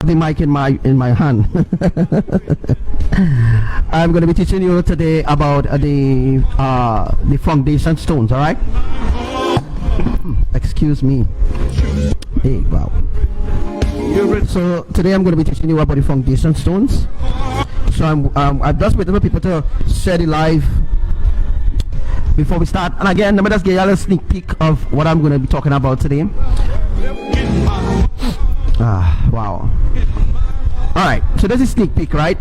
the mic in my hand. I'm going to be teaching you today about the foundation stones. All right. Excuse me. Hey, wow. So today I'm going to be teaching you about the foundation stones. So I'm just waiting for people to share the live before we start. And again, let me just give you a little sneak peek of what I'm going to be talking about today. Wow. All right, so this is sneak peek, right?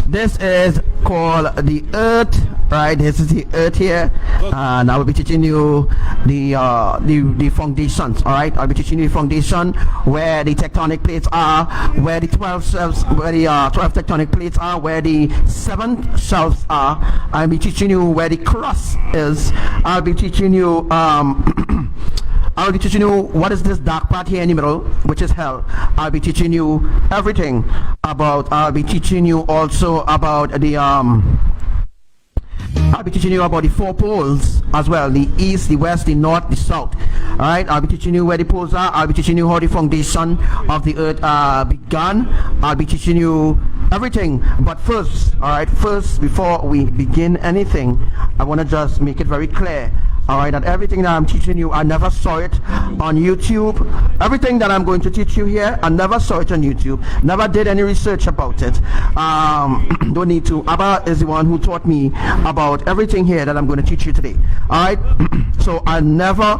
This is called the earth, right? This is the earth here, and I will be teaching you the foundations. All right, I'll be teaching you the foundation, where the tectonic plates are, where the 12 shelves, where the 12 tectonic plates are, where the 7 shelves are. I'll be teaching you where the crust is. I'll be teaching you I'll be teaching you what is this dark part here in the middle, which is hell. I'll be teaching you everything about, I'll be teaching you also about the I'll be teaching you about the 4 poles as well, the east, the west, the north, the south. Alright, I'll be teaching you where the poles are. I'll be teaching you how the foundation of the earth began. I'll be teaching you everything. But first, alright, before we begin anything, I want to just make it very clear, alright, that everything that I'm teaching you, I never saw it on YouTube. Everything that I'm going to teach you here, I never saw it on YouTube. Never did any research about it. Don't need to. ABBA is the one who taught me about everything here that I'm going to teach you today. Alright, so I never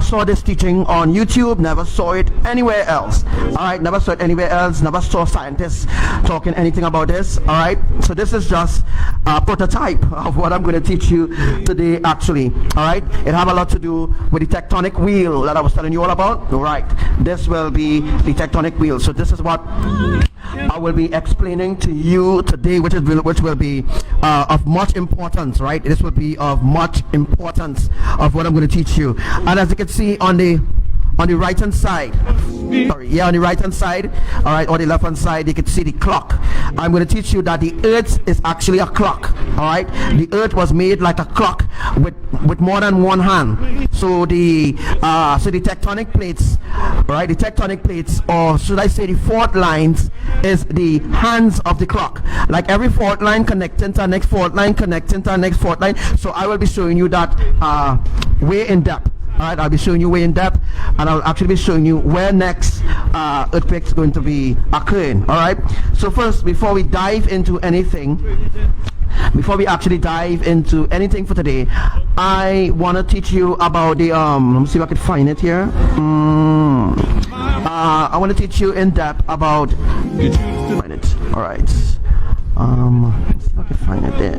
saw this teaching on YouTube, never saw it anywhere else. Alright, never saw it anywhere else, never saw scientists talking anything about this. Alright, so this is just a prototype of what I'm going to teach you today actually. Alright, it have a lot to do with the tectonic wheel that I was telling you all about. Right, this will be the tectonic wheel. So this is what I will be explaining to you today, which will be of much importance. Right, this will be of much importance of what I'm going to teach you. And as you can see on the right hand side, on the right hand side, all right, or the left hand side, you can see the clock. I'm going to teach you that the earth is actually a clock. All right, the earth was made like a clock with more than one hand. So the tectonic plates, right, the tectonic plates, or should I say the fault lines, is the hands of the clock. Like every fault line connecting to the next fault line, connecting to the next fault line. So I will be showing you that way in depth. Alright, I'll be showing you way in depth, and I'll actually be showing you where next earthquake is going to be occurring. Alright, so first, before we dive into anything, before we actually dive into anything for today, I want to teach you about the let me see if I can find it here. I want to teach you in depth about find it. Alright, let's see if I can find it there.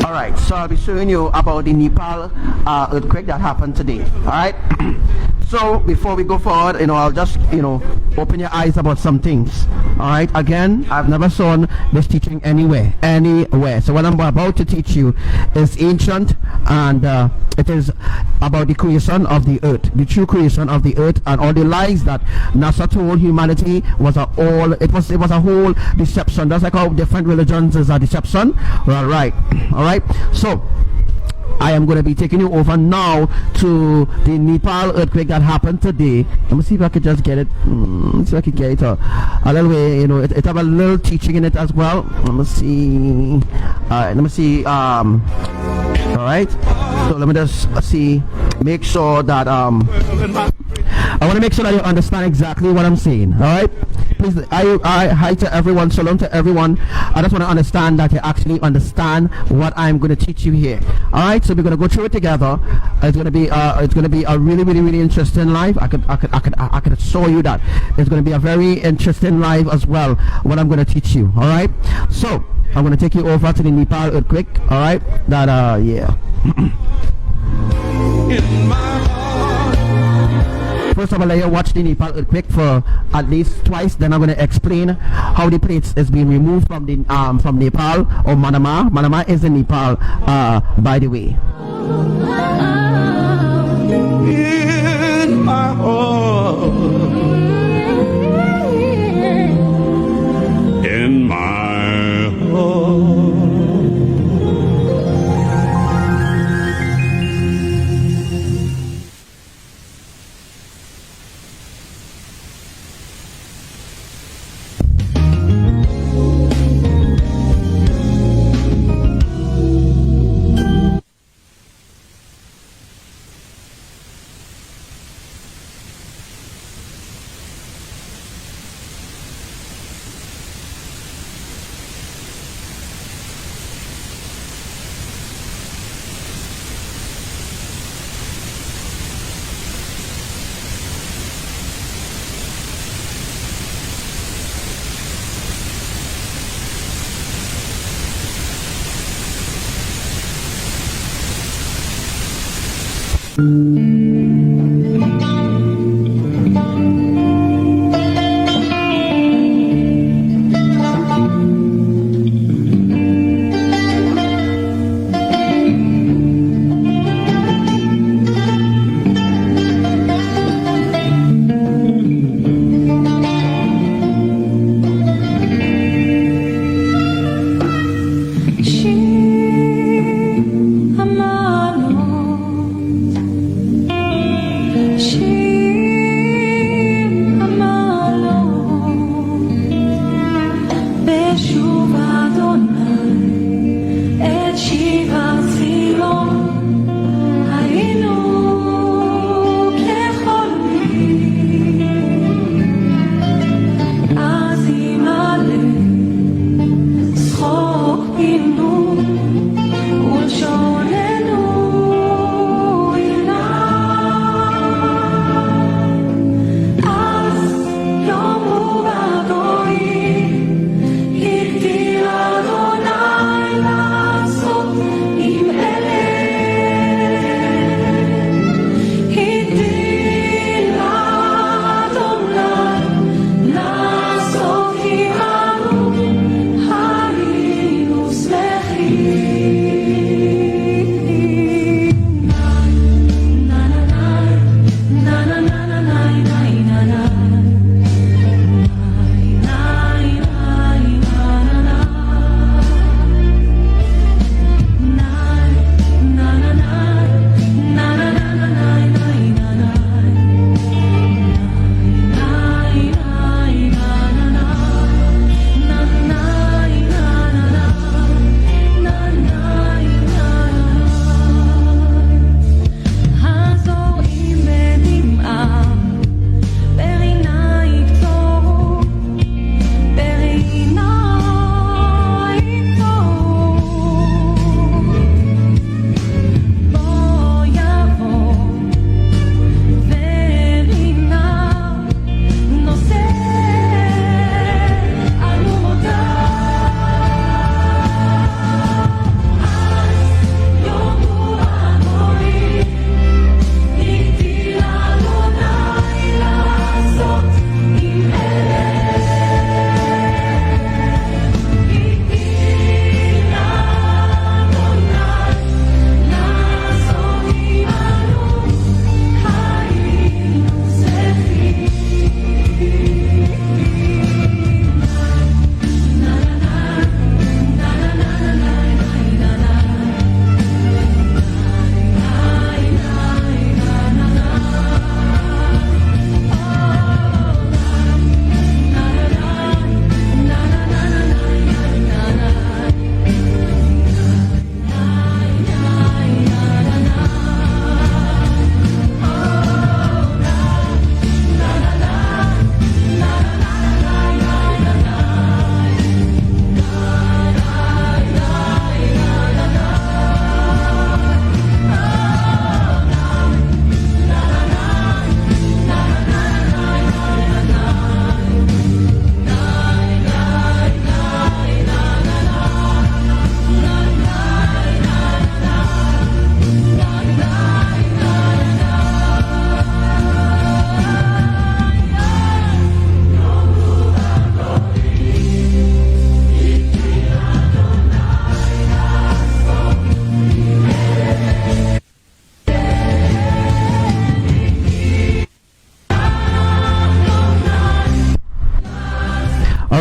Alright, so I'll be showing you about the Nepal earthquake that happened today. Alright, so before we go forward, I'll just open your eyes about some things. Alright, again, I've never seen this teaching anywhere. So what I'm about to teach you is ancient, and it is about the creation of the earth, the true creation of the earth, and all the lies that NASA told humanity was a whole deception. That's like how different religions is a deception. Alright, so I am going to be taking you over now to the Nepal earthquake that happened today. Let me see if I could just get it. Let's see if I could get it a little way. It have a little teaching in it as well. Let me see. Alright, let me see. Alright, so let me just see. Make sure that I want to make sure that you understand exactly what I'm saying. Alright, please. Hi to everyone, shalom to everyone. I just want to understand that you actually understand what I'm going to teach you here. Alright, so we're going to go through it together. It's going to be a really interesting live. I could show you that it's going to be a very interesting live as well, what I'm going to teach you. Alright, so I'm going to take you over to the Nepal earthquake. Alright, that yeah. First, I'm going to let you watch the Nepal earthquake for at least twice. Then I'm going to explain how the plates is being removed from the from Nepal, or Manama. Manama is in Nepal, by the way. In my heart, in my heart.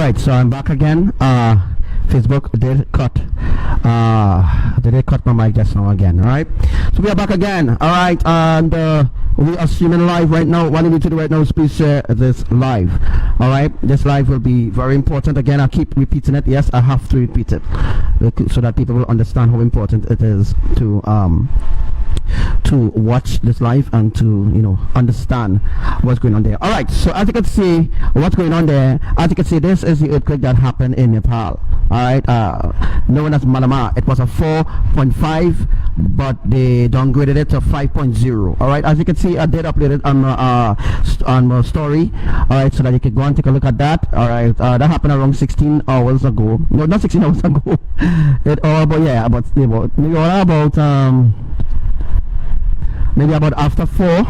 Alright, so I'm back again. Facebook did cut my mic just now again. Alright, so we are back again. Alright, and we are streaming live right now. What I need to do right now is please share this live. Alright, this live will be very important. Again, I keep repeating it. Yes, I have to repeat it so that people will understand how important it is to watch this live and to understand what's going on there. All right, so as you can see what's going on there, as you can see, this is the earthquake that happened in Nepal. All right, known as Malama. It was a 4.5, but they downgraded it to 5.0. all right, as you can see, I did upload it on my story. All right, so that you can go and take a look at that. All right, that happened around 16 hours ago. No, not 16 hours ago. maybe about after 4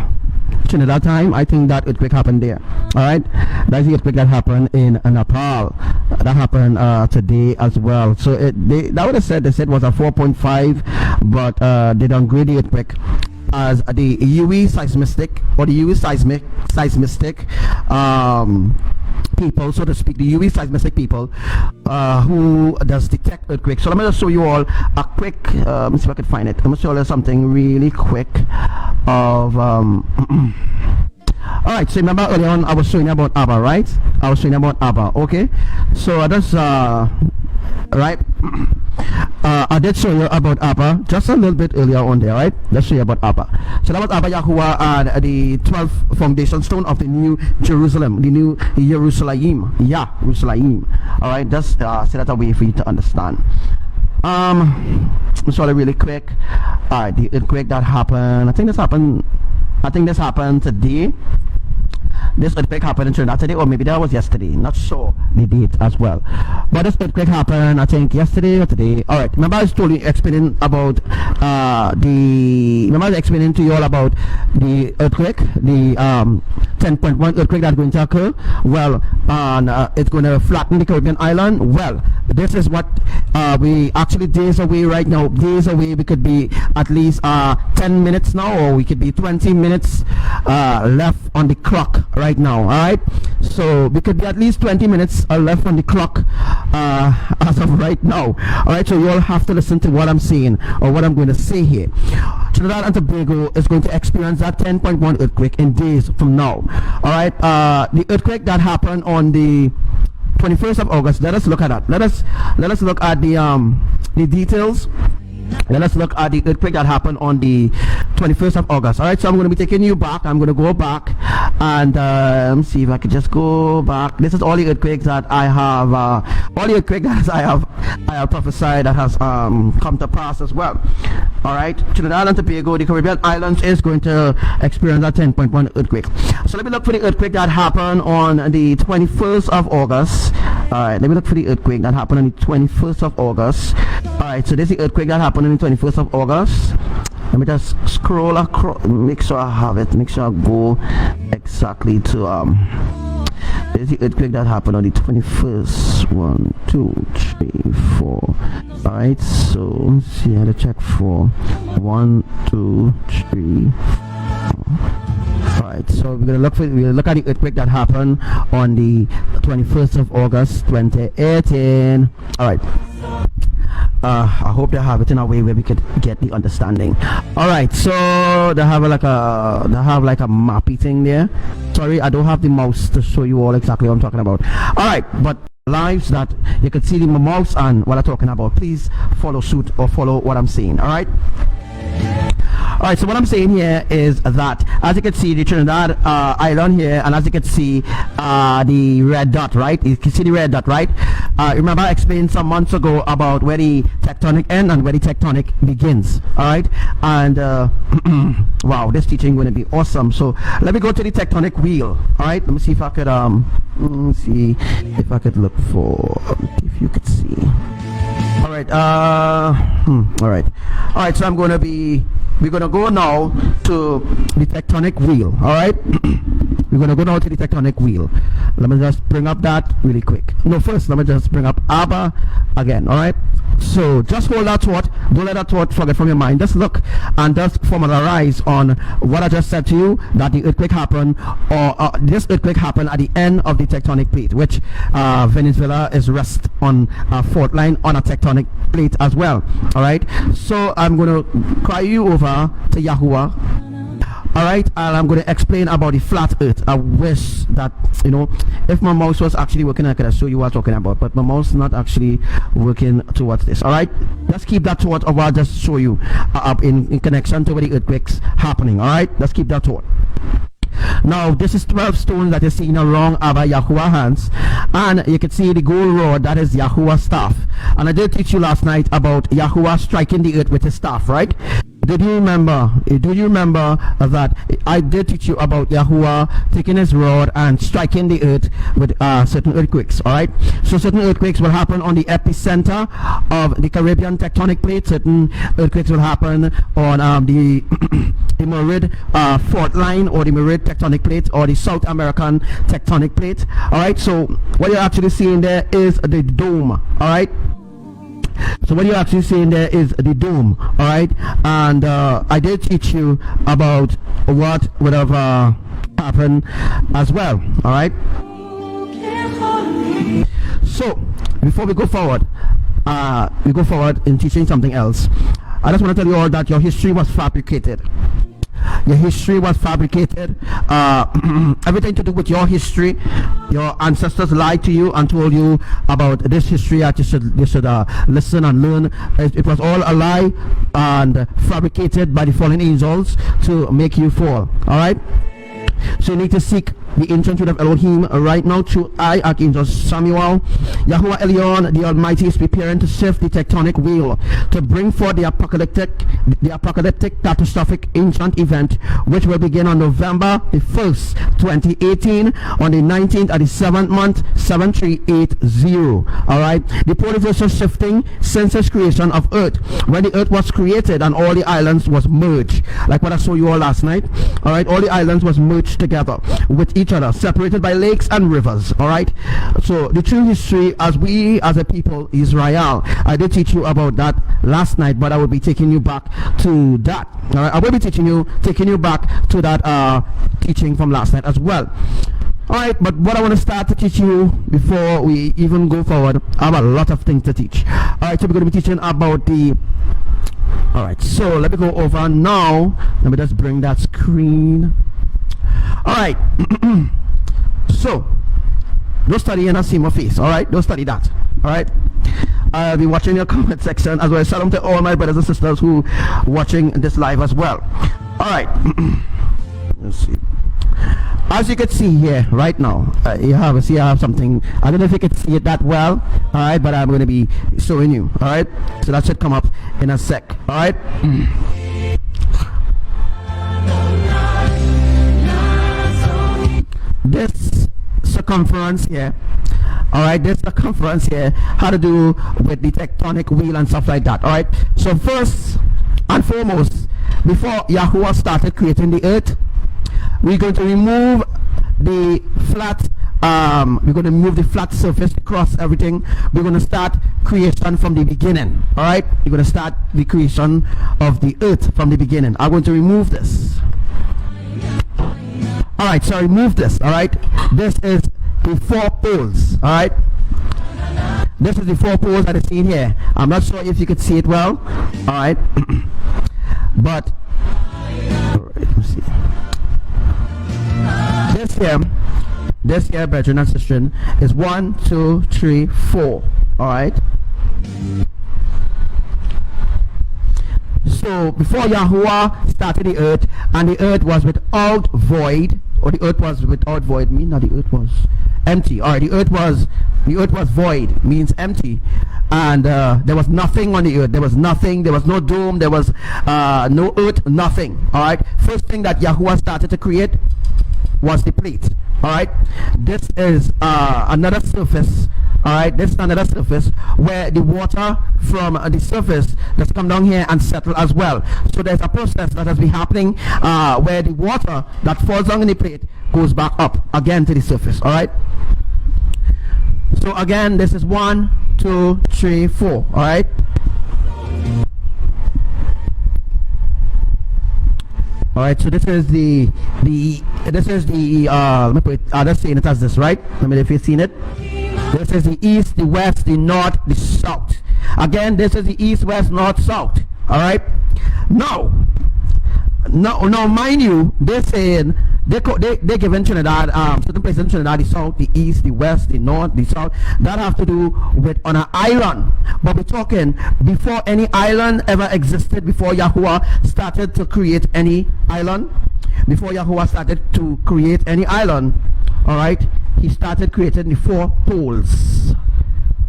Trinidad time. I think that earthquake happened there. All right, that's the earthquake that happened in Nepal. That happened today as well. So that would have said, they said it was a 4.5, but they downgrade the earthquake as the UE seismistic, or the UE seismistic people, so to speak, the UE seismistic people who does detect earthquakes. So let me just show you all a quick, let me see if I can find it. Let me show you something really quick of all right, so remember earlier on I was showing you about ABBA, right? I was showing you about ABBA. Okay, so that's right. I did show you about ABBA just a little bit earlier on there, right? Let's show you about ABBA. So that was ABBA, YAHUWAH, and the 12th foundation stone of the new Jerusalem, the new Jerusalem. Yeah, Jerusalem. All right, just say that a way for you to understand. Sorry, really quick. All right, the earthquake that happened. I think this happened today. This earthquake happened in Trinidad today, or maybe that was yesterday. Not sure the date as well. But this earthquake happened, I think, yesterday or today. All right. Remember, I was explaining about Remember, I was explaining to you all about the earthquake, the 10.1 earthquake that's going to occur. Well, it's going to flatten the Caribbean island. Well, this is what we actually days away right now. Days away. We could be at least 10 minutes now, or we could be 20 minutes left on the clock right now. All right, so we could be at least 20 minutes left on the clock as of right now. All right, so you all have to listen to what I'm saying, or what I'm going to say here. Trinidad and Tobago is going to experience that 10.1 earthquake in days from now. All right, the earthquake that happened on the 21st of August. Let us look at that. Let us look at the details. Let us look at the earthquake that happened on the 21st of August. All right, so I'm going to be taking you back. I'm going to go back and let me see if I could just go back. This is all the earthquakes that I have, all the earthquakes that I have prophesied that has come to pass as well. All right, Trinidad and Tobago, the Caribbean islands, is going to experience that 10.1 earthquake. So let me look for the earthquake that happened on the 21st of August. All right, let me look for the earthquake that happened on the 21st of August. All right, so this is the earthquake that happened on the 21st of August. Let me just scroll across, make sure I have it, make sure I go exactly to this is the earthquake that happened on the 21st. 1, 2, 3, 4. All right, so let's see how to check for 1, 2, 3, 4. Alright, so we're gonna look at the earthquake that happened on the 21st of August 2018. Alright. I hope they have it in a way where we could get the understanding. Alright, so they have like a mappy thing there. Sorry, I don't have the mouse to show you all exactly what I'm talking about. Alright, but lives that you could see the mouse and what I'm talking about, please follow suit or follow what I'm saying. Alright. Alright, so what I'm saying here is that, as you can see, the Trinidad island here, and as you can see, the red dot, right? You can see the red dot, right? Remember I explained some months ago about where the tectonic end and where the tectonic begins. Alright, and wow, this teaching is going to be awesome. So let me go to the tectonic wheel. Alright, let me see if I could look for, if you could see. Alright, alright, so we're gonna go now to the tectonic wheel. Alright, we're gonna go now to the tectonic wheel. Let me just bring up that really quick. No, first let me just bring up ABBA again. Alright, so just hold that thought, don't let that thought forget from your mind. Just look and just formalize on what I just said to you, that the earthquake happened, or this earthquake happened at the end of the tectonic plate, which Venezuela is rest on a fault line on a tectonic plate as well. Alright, so I'm going to cry you over to YAHUWAH. Alright, and I'm going to explain about the flat earth. I wish that, you know, if my mouse was actually working, I could have show you what I'm talking about, but my mouse is not actually working towards this. Alright, let's keep that thought of what I just show you in connection to where the earthquakes happening. Alright, let's keep that thought. Now this is 12 stones that is seen along ABBA YAHUWAH hands, and you can see the gold rod, that is YAHUWAH staff. And I did teach you last night about YAHUWAH striking the earth with his staff, right? Do you remember that I did teach you about YAHUWAH taking his rod and striking the earth with certain earthquakes? Alright, so certain earthquakes will happen on the epicenter of the Caribbean tectonic plate. Certain earthquakes will happen on the the Merid fault line, or the Merid tectonic plate, or the South American tectonic plate. All right, so what you're actually seeing there is the dome. All right, so what you're actually seeing there is the dome. All right, and I did teach you about what would have happened as well. All right, so before we go forward in teaching something else, I just want to tell you all that your history was fabricated. Your history was fabricated. Everything to do with your history, your ancestors lied to you and told you about this history that you should listen and learn. It was all a lie and fabricated by the fallen angels to make you fall. All right, so you need to seek the ancient truth of Elohim right now through Archangel Samuel. YAHUWAH ELYON, the Almighty, is preparing to shift the tectonic wheel to bring forth the apocalyptic catastrophic ancient event, which will begin on November the 1st, 2018, on the 19th of the 7th month, 7380. All right, the pole reversal shifting since its creation of Earth, when the Earth was created and all the islands was merged, like what I showed you all last night. All right, all the islands was merged together with each other, separated by lakes and rivers. All right, so the true history as we as a people Israel, I did teach you about that last night, but I will be taking you back to that. All right, I will be taking you back to that teaching from last night as well. All right, but what I want to start to teach you before we even go forward, I have a lot of things to teach. All right, so we're going to be teaching about the all right, so let me go over now. Let me just bring that screen. All right, so don't study and not see my face. All right, don't study that. All right, I'll be watching your comment section as well. Shalom to all my brothers and sisters who watching this live as well. All right, let's see. As you can see here right now, I have something. I don't know if you can see it that well. All right, but I'm going to be showing you. All right, so that should come up in a sec. All right. This circumference here, all right, this circumference here had to do with the tectonic wheel and stuff like that. All right, so first and foremost, before YAHUWAH started creating the earth, we're going to remove the flat surface across everything. We're going to start creation from the beginning. All right, we're going to start the creation of the earth from the beginning. I'm going to remove this. All right, so remove this. All right, this is the 4 poles. All right, this is the 4 poles that is seen here. I'm not sure if you could see it well. All right, but all right, let me see. This here, brethren and sisters, is 1, 2, 3, 4. All right. So before YAHUWAH started the earth, and the earth was without void, or the earth was without void, means that the earth was empty. All right, the earth was void, means empty, and there was nothing on the earth. There was nothing. There was no dome. There was no earth. Nothing. All right. First thing that YAHUWAH started to create was the plate. All right, this is another surface. All right, this is another surface where the water from the surface has come down here and settle as well. So there's a process that has been happening where the water that falls down in the plate goes back up again to the surface. All right, so again, this is 1, 2, 3, 4. All right. All right, so this is the let me put it, let's say it as this, right? Let me know if you've seen it. This is the east, the west, the north, the south. Again, this is the east, west, north, south. All right. Now, mind you, they're saying they give in Trinidad, certain places in Trinidad, the south, the east, the west, the north, the south. That have to do with on an island. But we're talking before any island ever existed, before YAHUWAH started to create any island. Before YAHUWAH started to create any island, all right, he started creating the 4 poles.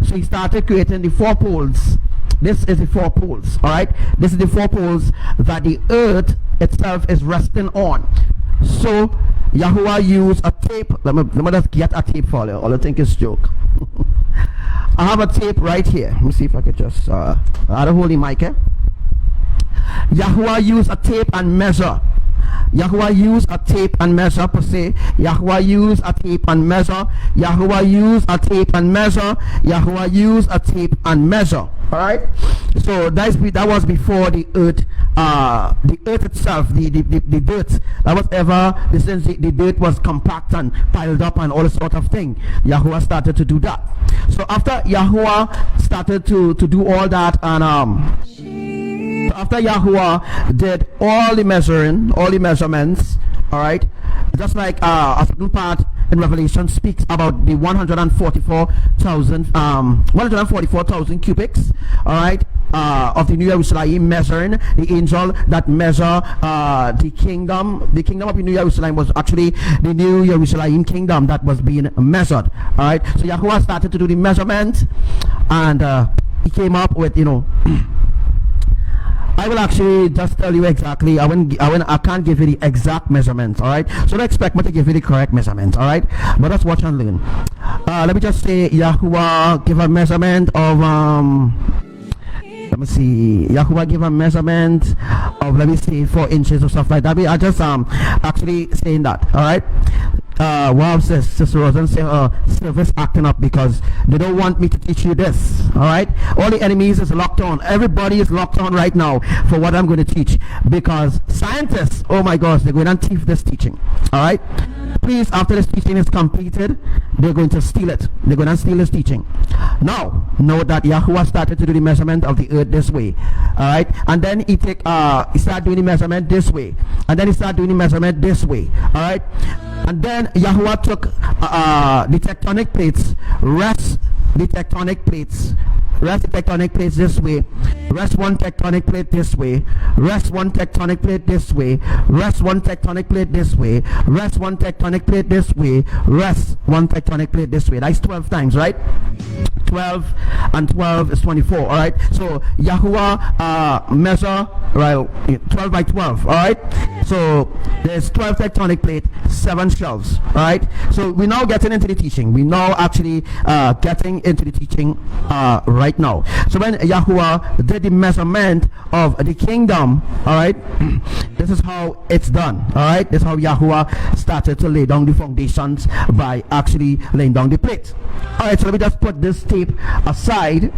So he started creating the 4 poles. This is the 4 poles. All right, this is the 4 poles that the earth itself is resting on. So YAHUWAH used a tape. Let me just get a tape for you. All I think is joke. I have a tape right here. Let me see if I can just I had a holy mic here. YAHUWAH used a tape and measure Yahuwah used a tape and measure per se. Yahuwah used a tape and measure. Yahuwah used a tape and measure. Yahuwah used a tape and measure. All right. So that was before the earth itself, the dirt that was ever the dirt was compact and piled up and all sort of thing. Yahuwah started to do that. So after Yahuwah started to do all that, and after Yahuwah did all the measuring, all the measurements, all right, just like a certain part in Revelation speaks about the 144,000 cubics, all right, of the New Jerusalem, measuring the angel that measure the kingdom of the New Jerusalem was actually the New Jerusalem kingdom that was being measured. All right, so Yahuwah started to do the measurement, and he came up with, you know, I will actually just tell you exactly. I can't give you the exact measurements. All right, so don't expect me to give you the correct measurements. All right, but just watch and learn. Let me just say Yahuwah give a measurement of let me see. Yahuwah give a measurement of, let me see, 4 inches or stuff like that. I just actually saying that. All right. Wow, says Sister Rosen, say service acting up because they don't want me to teach you this. All right, all the enemies is locked on. Everybody is locked on right now for what I'm going to teach, because scientists, oh my gosh, they're going to thief this teaching. All right, please, after this teaching is completed, they're going to steal it. They're going to steal this teaching. Now, note that Yahuwah started to do the measurement of the earth this way. All right, and then he started doing the measurement this way, and then he started doing the measurement this way. All right. And then Yahuwah took the tectonic plates, rest the tectonic plates this way, rest one tectonic plate this way, rest one tectonic plate this way, rest one tectonic plate this way, rest one tectonic plate this way, rest one tectonic plate this way. That's 12 times, right? 12 and 12 is 24. All right, so Yahuwah measure, right, 12 by 12. All right, so there's 12 tectonic plate, 7 shelves. All right, so we're now getting into the teaching. We now actually getting into the teaching right now. So when Yahuwah did the measurement of the kingdom, all right, this is how it's done. All right, this is how Yahuwah started to lay down the foundations by actually laying down the plates. All right, so let me just put this tape aside.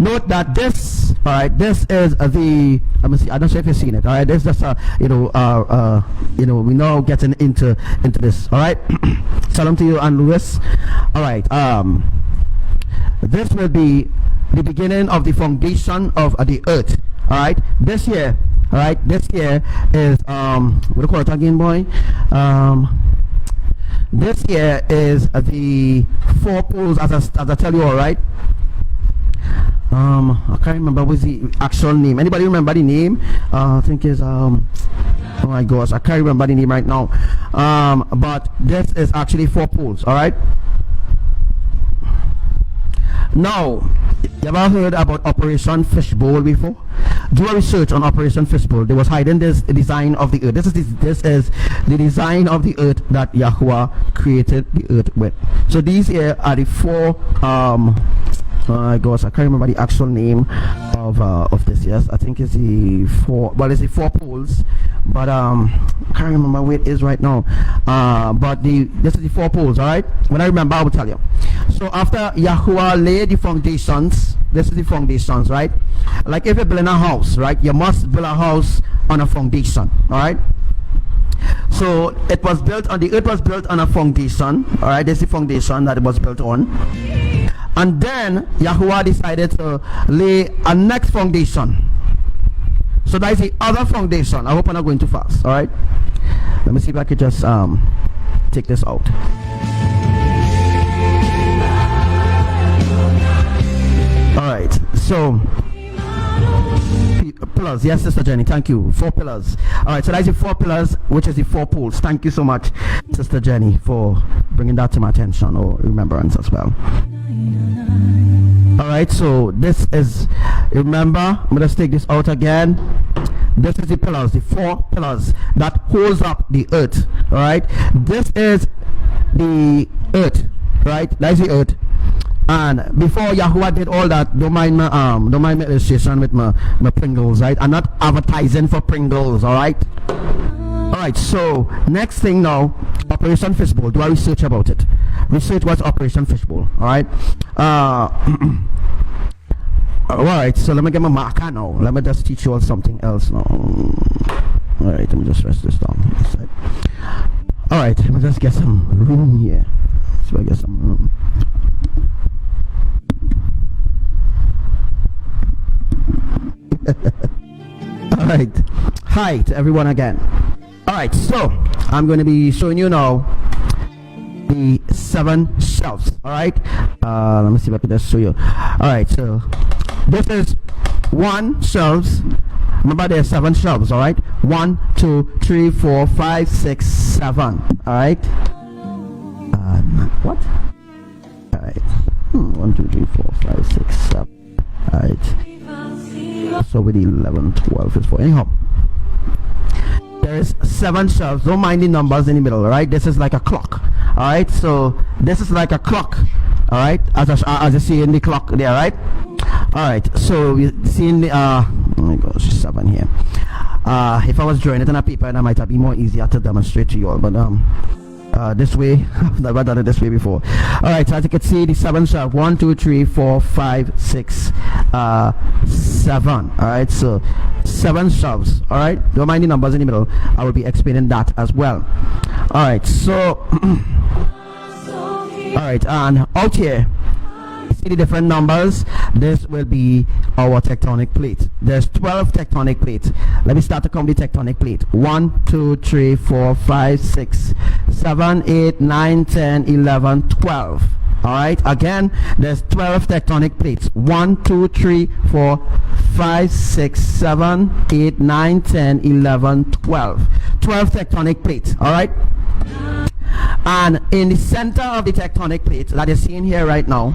Note that this, all right, this is the, let me see, I don't know if you've seen it. All right, this is just we now getting into this. All right, shalom to you and Louis. All right, this will be the beginning of the foundation of the earth. All right, this year, all right, this year is what do you call it again, boy? This year is the 4 poles, as I tell you. All right. I can't remember what's the actual name. Anybody remember the name? I think is oh my gosh, I can't remember the name right now. But this is actually 4 poles. All right. Now, you ever heard about Operation Fishbowl before? Do a research on Operation Fishbowl. They was hiding this design of the earth. This is the design of the earth that Yahuwah created the earth with. So these here are the 4 oh my gosh, I can't remember the actual name of this. Yes, I think it's the 4. Well, it's the 4 poles, but I can't remember where it is right now. But this is the 4 poles. All right. When I remember, I will tell you. So after Yahuwah laid the foundations, this is the foundations, right? Like if you're building a house, right? You must build a house on a foundation. All right. So it was built on the earth was built on a foundation. All right. This is the foundation that it was built on. And then Yahuwah decided to lay a next foundation. So that is the other foundation. I hope I'm not going too fast. All right. Let me see if I could just take this out. All right. So pillars. Yes, Sister Jenny. Thank you. 4 pillars. All right. So that's the 4 pillars, which is the 4 poles. Thank you so much, Sister Jenny, for bringing that to my attention or remembrance as well. All right, so this is, remember, I'm going to take this out again. This is the pillars, the 4 pillars that holds up the earth. All right, this is the earth, right? That's the earth. And before Yahuwah did all that, don't mind my illustration with my Pringles, right? I'm not advertising for Pringles, alright? Alright, so next thing now, Operation Fishbowl. Do I research about it? Research what's Operation Fishbowl, alright? Alright, so let me get my marker now. Let me just teach you all something else now. Alright, let me just rest this down. Alright, let me just get some room here. So I get some room. Alright, hi to everyone again. Alright, so I'm going to be showing you now the 7 shelves. Alright, let me see if I can just show you. Alright, so this is 1 shelves. Remember there are 7 shelves. Alright, 1, 2, 3, 4, 5, 6, 7. Alright, what? Alright, 1, 2, 3, 4, 5, 6, 7. Alright, so with 11, 12 is 4. Anyhow, there is 7 shelves. Don't mind the numbers in the middle. Alright, this is like a clock. Alright, so this is like a clock. Alright, as you see in the clock there, right? Alright, so you see in the oh my gosh, 7 here. If I was drawing it on a paper, that might have been more easier to demonstrate to you all, but this way, I've never done it this way before. Alright, so as you can see, the 7 shelves, 1, 2, 3, 4, 5, 6, 7. Alright, so 7 shelves. Alright, don't mind the numbers in the middle. I will be explaining that as well. Alright, so alright, and out here, see the different numbers. This will be our tectonic plate. There's 12 tectonic plates. Let me start to count the tectonic plate. 1, 2, 3, 4, 5, 6, 7, 8, 9, 10, 11, 12. Alright, again, there's 12 tectonic plates. 1, 2, 3, 4, 5, 6, 7, 8, 9, 10, 11, 12. 12 tectonic plates. Alright, and in the center of the tectonic plate that you're seeing here right now,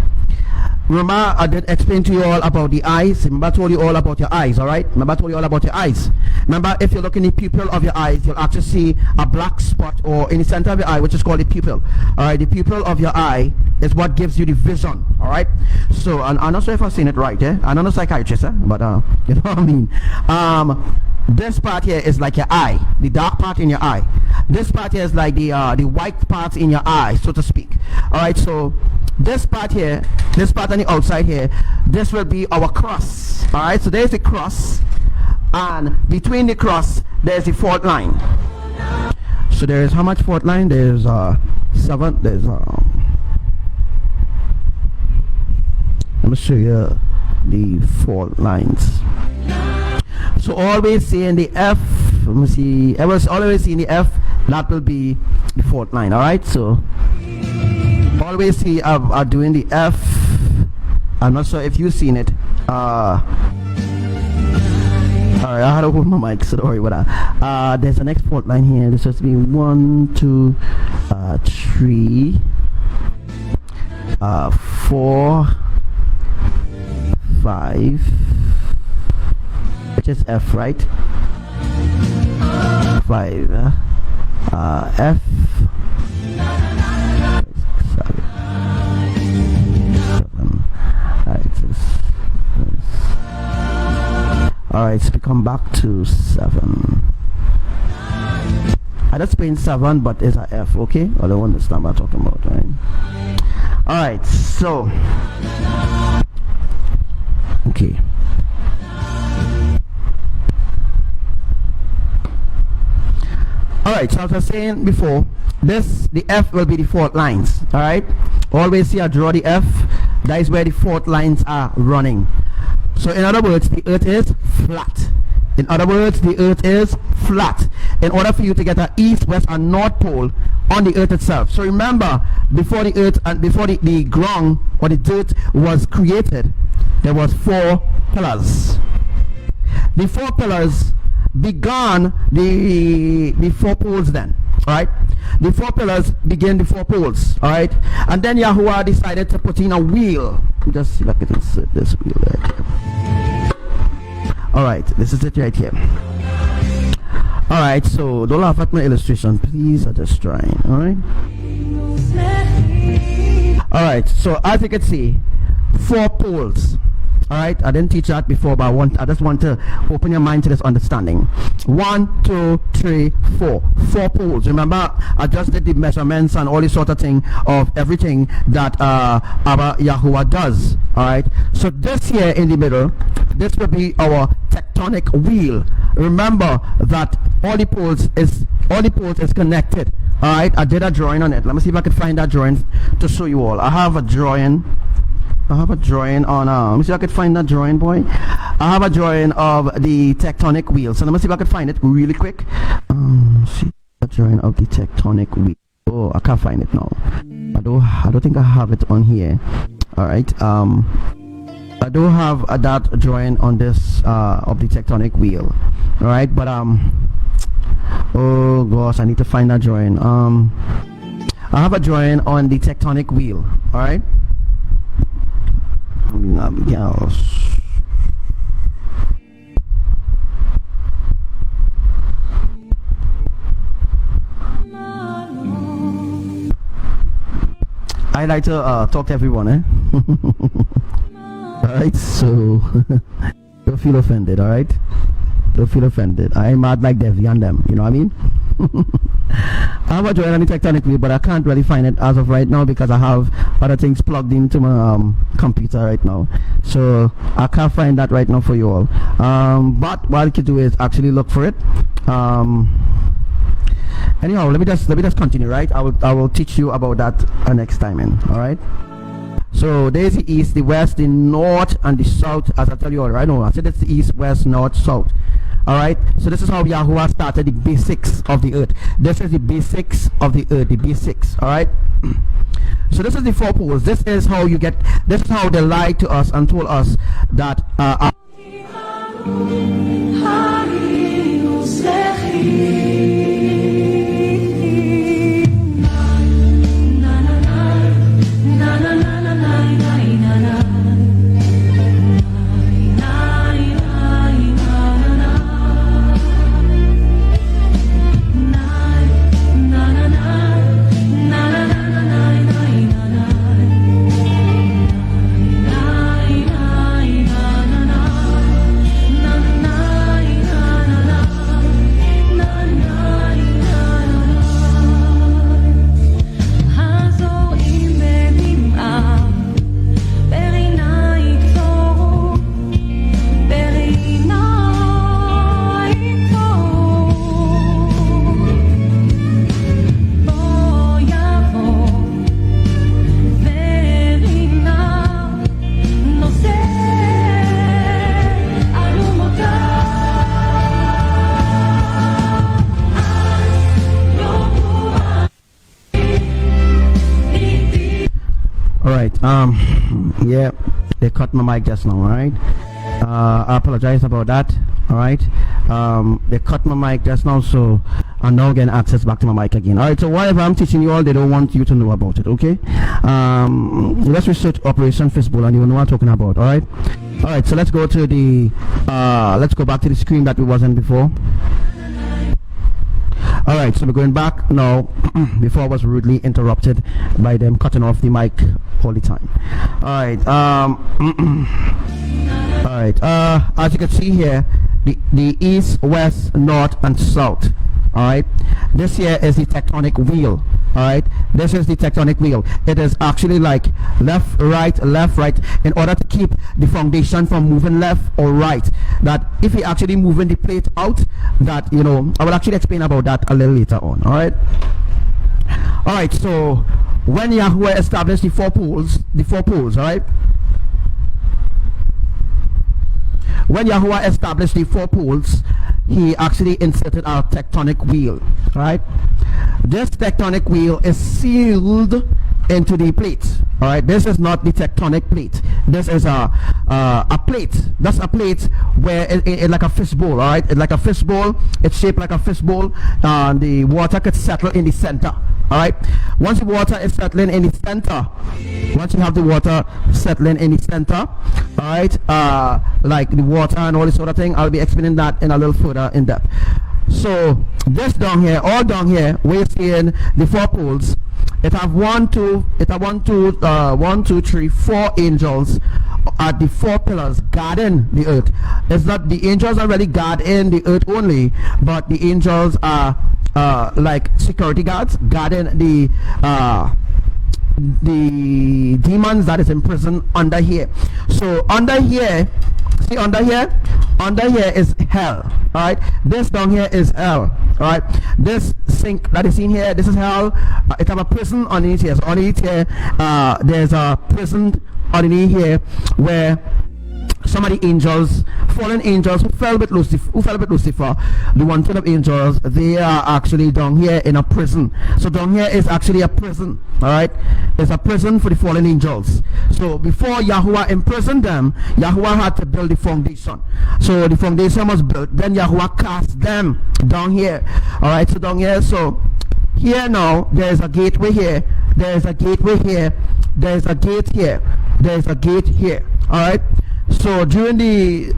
remember I did explain to you all about the eyes. Remember I told you all about your eyes, alright? Remember I told you all about your eyes. Remember, if you look in the pupil of your eyes, you'll actually see a black spot or in the center of your eye, which is called the pupil. Alright, the pupil of your eye is what gives you the vision, alright? So, and I'm not sure if I've seen it right, eh? I'm not a psychiatrist, but you know what I mean? This part here is like your eye, the dark part in your eye. This part here is like the white part in your eye, so to speak. Alright, so this part here, this part on the outside here, this will be our cross. Alright, so there's the cross, and between the cross there's the fault line. So there's how much fault line? There's 7. There's let me show you the fault lines. So always see in the F, let me see, I was always see in the F, that will be the fault line. Alright, so always see I'm doing the F. I'm not sure if you've seen it. Alright, I had to hold my mic, so don't worry about that. There's the next fault line here. This has to be 1, 2, 3, 4, 5, which is F, right? 5, F. Alright, so we come back to 7. I just explained 7, but it's a F, okay? I don't understand what I'm talking about, right? Alright, so okay. Alright, so as I was saying before, the F will be the fault lines. Alright, always see I draw the F. That is where the fault lines are running. So in other words, the earth is flat. In other words, the earth is flat. In order for you to get an east, west, and north pole on the earth itself. So remember, before the earth and before the ground or the dirt was created, there was 4 pillars. The 4 pillars began the 4 poles then. Alright, the 4 pillars begin the 4 poles. Alright, and then Yahuwah decided to put in a wheel. Just see if I can insert this wheel right here. Alright, this is it right here. Alright, so don't laugh at my illustration, please. I'm just trying. Alright. All right, so as you can see, 4 poles. All right, I didn't teach that before, but I just want to open your mind to this understanding. 1, 2, 3, 4 poles. Remember, I just did the measurements and all this sort of thing of everything that ABBA YAHUWAH does. All right, so this here in the middle, this will be our tectonic wheel. Remember that all the poles is connected. All right, I did a drawing on it. Let me see if I can find that drawing to show you all. I have a drawing on let me see if I could find that drawing, boy. I have a drawing of the tectonic wheel, so let me see if I could find it really quick. See the drawing of the tectonic wheel. Oh, I can't find it now. I don't think I have it on here. All right, I do have that drawing on this of the tectonic wheel. All right, but oh gosh, I need to find that drawing. I have a drawing on the tectonic wheel. All right. I like to talk to everyone, Alright, so don't feel offended, alright? Don't feel offended. I'm mad like Devi and them, you know what I mean? I have a drawing on the tectonic wheel, but I can't really find it as of right now because I have other things plugged into my computer right now, so I can't find that right now for you all. But what I could do is actually look for it. Anyhow, let me just continue, right? I will teach you about that next time in. All right, so there's the east, the west, the north, and the south, as I tell you all right now. I said it's the east, west, north, south. All right, so this is how YAHUWAH started the basics of the earth. This is the basics of the earth, the basics. All right, so this is the 4 poles. This is how you get, this is how they lied to us and told us that yeah, they cut my mic just now. All right, I apologize about that. All right, they cut my mic just now, so I'm now getting access back to my mic again. All right, so whatever I'm teaching you all, they don't want you to know about it. Okay, let's research Operation Fistball and you know what I'm talking about. All right, so let's go to the let's go back to the screen that we wasn't before. All right, so we're going back now. Before I was rudely interrupted by them cutting off the mic all the time. All right, all right, as you can see here, the east, west, north, and south. All right, this here is the tectonic wheel. All right, this is the tectonic wheel. It is actually like left, right, in order to keep the foundation from moving left or right. That if you actually moving the plate out, that, you know, I will actually explain about that a little later on. All right, so when YAHUWAH established the 4 poles, all right, when YAHUWAH established the 4 poles, he actually inserted our tectonic wheel. Right, this tectonic wheel is sealed into the plate. All right, this is not the tectonic plate. This is a plate. That's a plate where it like a fishbowl. All right, it's like a fishbowl. It's shaped like a fishbowl, and the water could settle in the center. All right, once the water is settling in the center, once you have the water settling in the center, all right, like the water and all this sort of thing, I'll be explaining that in a little further in depth. So this down here, all down here, we're seeing the 4 poles. it have one, two, 4 angels at the 4 pillars guarding the earth. It's not, the angels are really guarding the earth only, but the angels are like security guards guarding the demons that is in prison under here. So under here, see, under here is hell. All right, this down here is hell. All right, this sink that is in here, this is hell. It have a prison underneath here. So underneath here, there's a prison underneath here where some of the angels, fallen angels who fell with Lucifer, the 1/3 of angels, they are actually down here in a prison. So down here is actually a prison. All right, it's a prison for the fallen angels. So before Yahuwah imprisoned them, Yahuwah had to build the foundation. So the foundation was built, then Yahuwah cast them down here. All right, so down here, so here now there's a gateway here, there's a gateway here, there's a gate here, there's a gate here. All right, so during the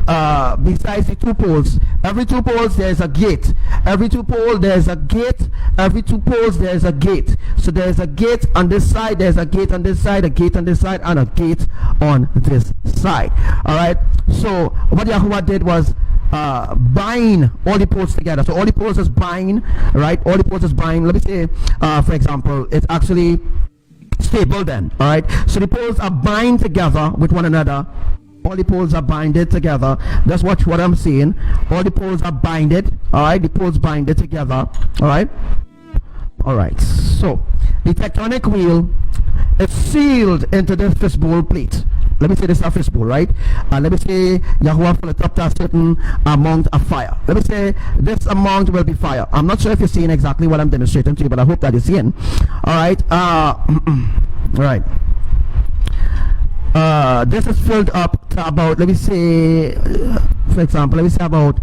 besides the 2 poles, every 2 poles there's a gate, every 2 poles there's a gate, every 2 poles there's a gate. So there's a gate on this side, there's a gate on this side, a gate on this side, and a gate on this side. All right, so what Yahuwah did was bind all the poles together. So all the poles is bind, right? All the poles is bind. Let me say, for example, it's actually stable then. All right, so the poles are bind together with one another. All the poles are binded together. That's what I'm saying. All the poles are binded. All right, the poles binded together. All right, all right. So the tectonic wheel is sealed into this fishbowl plate. Let me say this is a fishbowl, right? Let me say Yahuwah fill it up to a certain amount of fire. Let me say this amount will be fire. I'm not sure if you're seeing exactly what I'm demonstrating to you, but I hope that you're seeing. All right. All right. This is filled up to about, let me say, for example, let me say about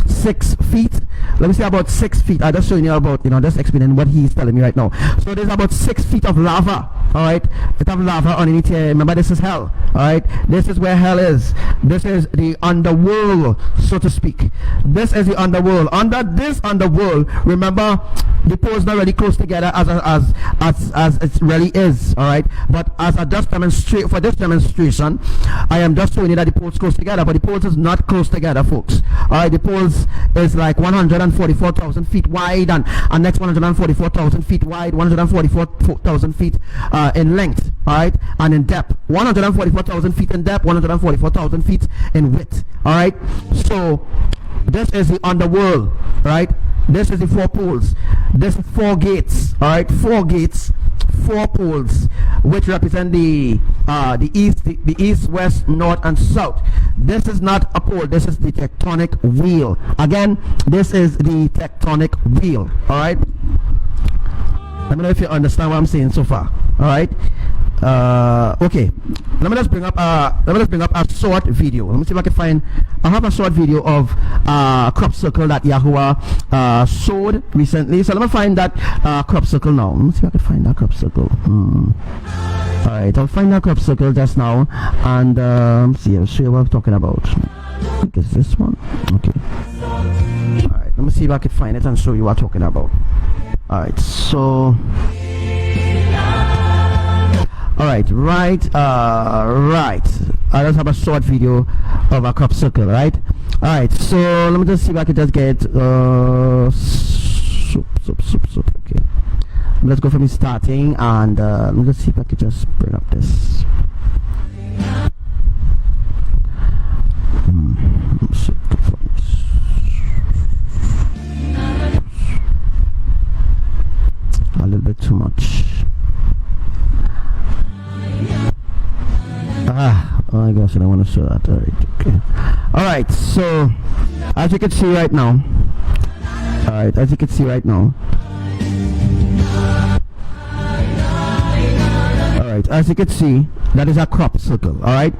6 feet. Let me say about 6 feet. I'm just showing you about, just explaining what he's telling me right now. So there's about 6 feet of lava. All right, it have lava underneath here. Remember, this is hell. All right, this is where hell is. This is the underworld, so to speak. This is the underworld. Under this underworld, remember, the poles not really close together as it really is. All right, but as I just demonstrate for this demonstration, I am just showing you that the poles close together, but the poles is not close together, folks. All right, the poles is like 144,000 feet wide, and next 144,000 feet wide, 144,000 feet in length, all right, and in depth, 144,000 feet in depth, 144,000 feet in width. All right, so this is the underworld, right? This is the 4 poles. This is 4 gates. All right, 4 gates, 4 poles, which represent the east, west, north, and south. This is not a pole. This is the tectonic wheel. Again, this is the tectonic wheel. All right. Let me know if you understand what I'm saying so far. All right. Okay. Let me just bring up a short video. Let me see if I can find. I have a short video of crop circle that Yahuwah showed recently. So let me find that crop circle now. Let me see if I can find that crop circle. All right, I'll find that crop circle just now, and see. I'll show you what I'm talking about. I think it's this one. Okay. All right. Let me see if I can find it and show you what I'm talking about. All right. So. Alright, right. I just have a short video of a crop circle, right? Alright, so let me just see if I can just get soup. Okay, let's go from starting, and let me just see if I can just bring up this. A little bit too much. Oh my gosh, I don't want to show that. Alright, okay. Alright, so as you can see right now. Alright, as you can see right now. Alright, as you can see, that is a crop circle. Alright,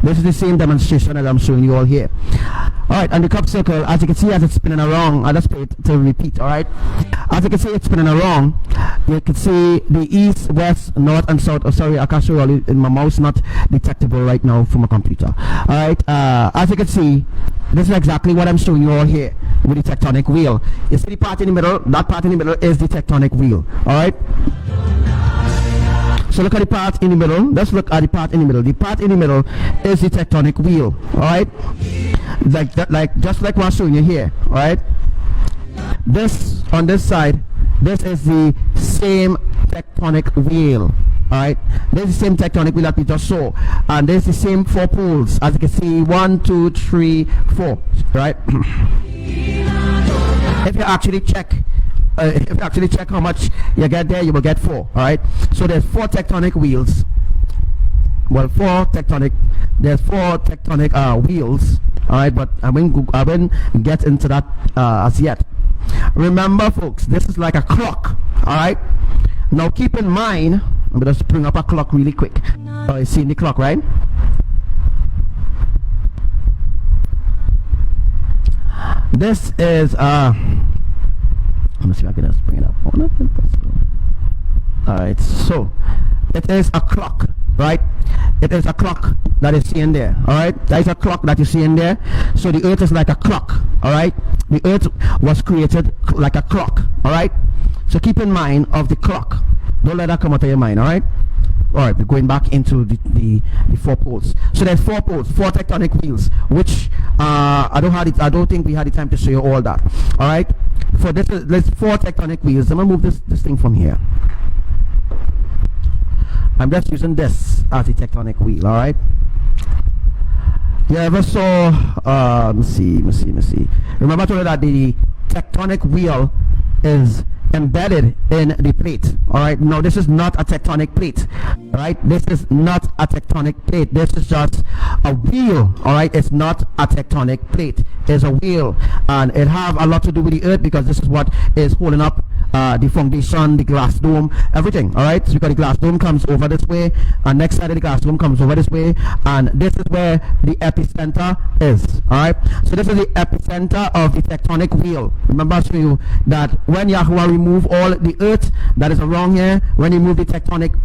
this is the same demonstration that I'm showing you all here. Alright, and the crop circle, as you can see, as it's spinning around, I'll just play it to repeat. Alright, as you can see, it's spinning around. You can see the east, west, north, and south. Oh, sorry, I can't show you in my mouse, not detectable right now from a computer. Alright, as you can see, this is exactly what I'm showing you all here. with the tectonic wheel. You see the part in the middle? That part in the middle is the tectonic wheel. Alright? So look at the part in the middle. Let's look at the part in the middle. The part in the middle is the tectonic wheel. Alright? Like that, like just like what I'm showing you here. Alright? This on this side, this is the same tectonic wheel. Alright, this is the same tectonic wheel that we just saw, and there's the same 4 poles, as you can see, 1, 2, 3, 4. Right? If you actually check how much you get there, you will get 4. Alright, so there's 4 tectonic wheels. Well, there's 4 tectonic wheels. Alright, but I won't get into that as yet. Remember, folks, this is like a clock. Alright, now keep in mind, I'm going to bring up a clock really quick. You see the clock, right? This is let me see if I can just bring it up. Alright, so it is a clock, right? It is a clock that is seen there. Alright, that is a clock that you see in there. So the earth is like a clock. Alright, the earth was created like a clock. Alright, so keep in mind of the clock. Don't let that come out of your mind. Alright, alright, we're going back into the 4 poles. So there's 4 poles, 4 tectonic wheels, which I don't think we had the time to show you all that. Alright, for there's 4 tectonic wheels. I'm gonna move this thing from here. I'm just using this as the tectonic wheel. Alright, you ever saw let me see. Remember I told you that the tectonic wheel is embedded in the plate. Alright, no, this is not a tectonic plate. Alright, this is not a tectonic plate. This is just a wheel. Alright, it's not a tectonic plate. It's a wheel, and it have a lot to do with the earth, because this is what is holding up the foundation, the glass dome, everything. Alright, so because the glass dome comes over this way, and next side of the glass dome comes over this way, and this is where the epicenter is. Alright, so this is the epicenter of the tectonic wheel. Remember I showed you that when Yahuwah remove all the earth that is around here, when he moved the tectonic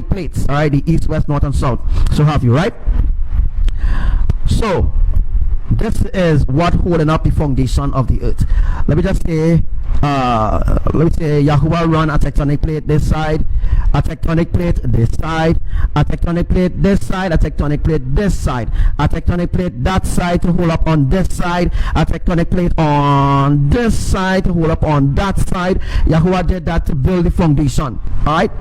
plates, all right, the east, west, north, and south, so have you, right? So this is what holding up the foundation of the earth. Let me say Yahuwah run a tectonic plate this side, a tectonic plate this side, a tectonic plate this side, a tectonic plate this side, a tectonic plate that side to hold up on this side, a tectonic plate on this side to hold up on that side. Yahuwah did that to build the foundation. Alright,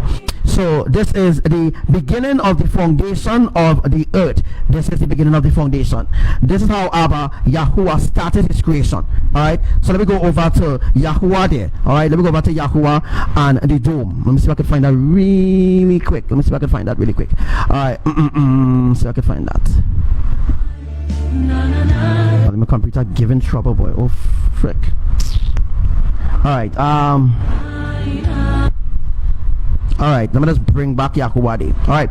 so this is the beginning of the foundation of the earth. This is the beginning of the foundation. This is how ABBA, Yahuwah, started his creation. Alright, so let me go over to Yahuwah there. Alright, let me go over to Yahuwah and the dome. Let me see if I can find that really quick. Alright, see if I can find that. Oh, my computer giving trouble, boy. Oh, frick. Alright, alright, let me just bring back Yahuwah there. Alright.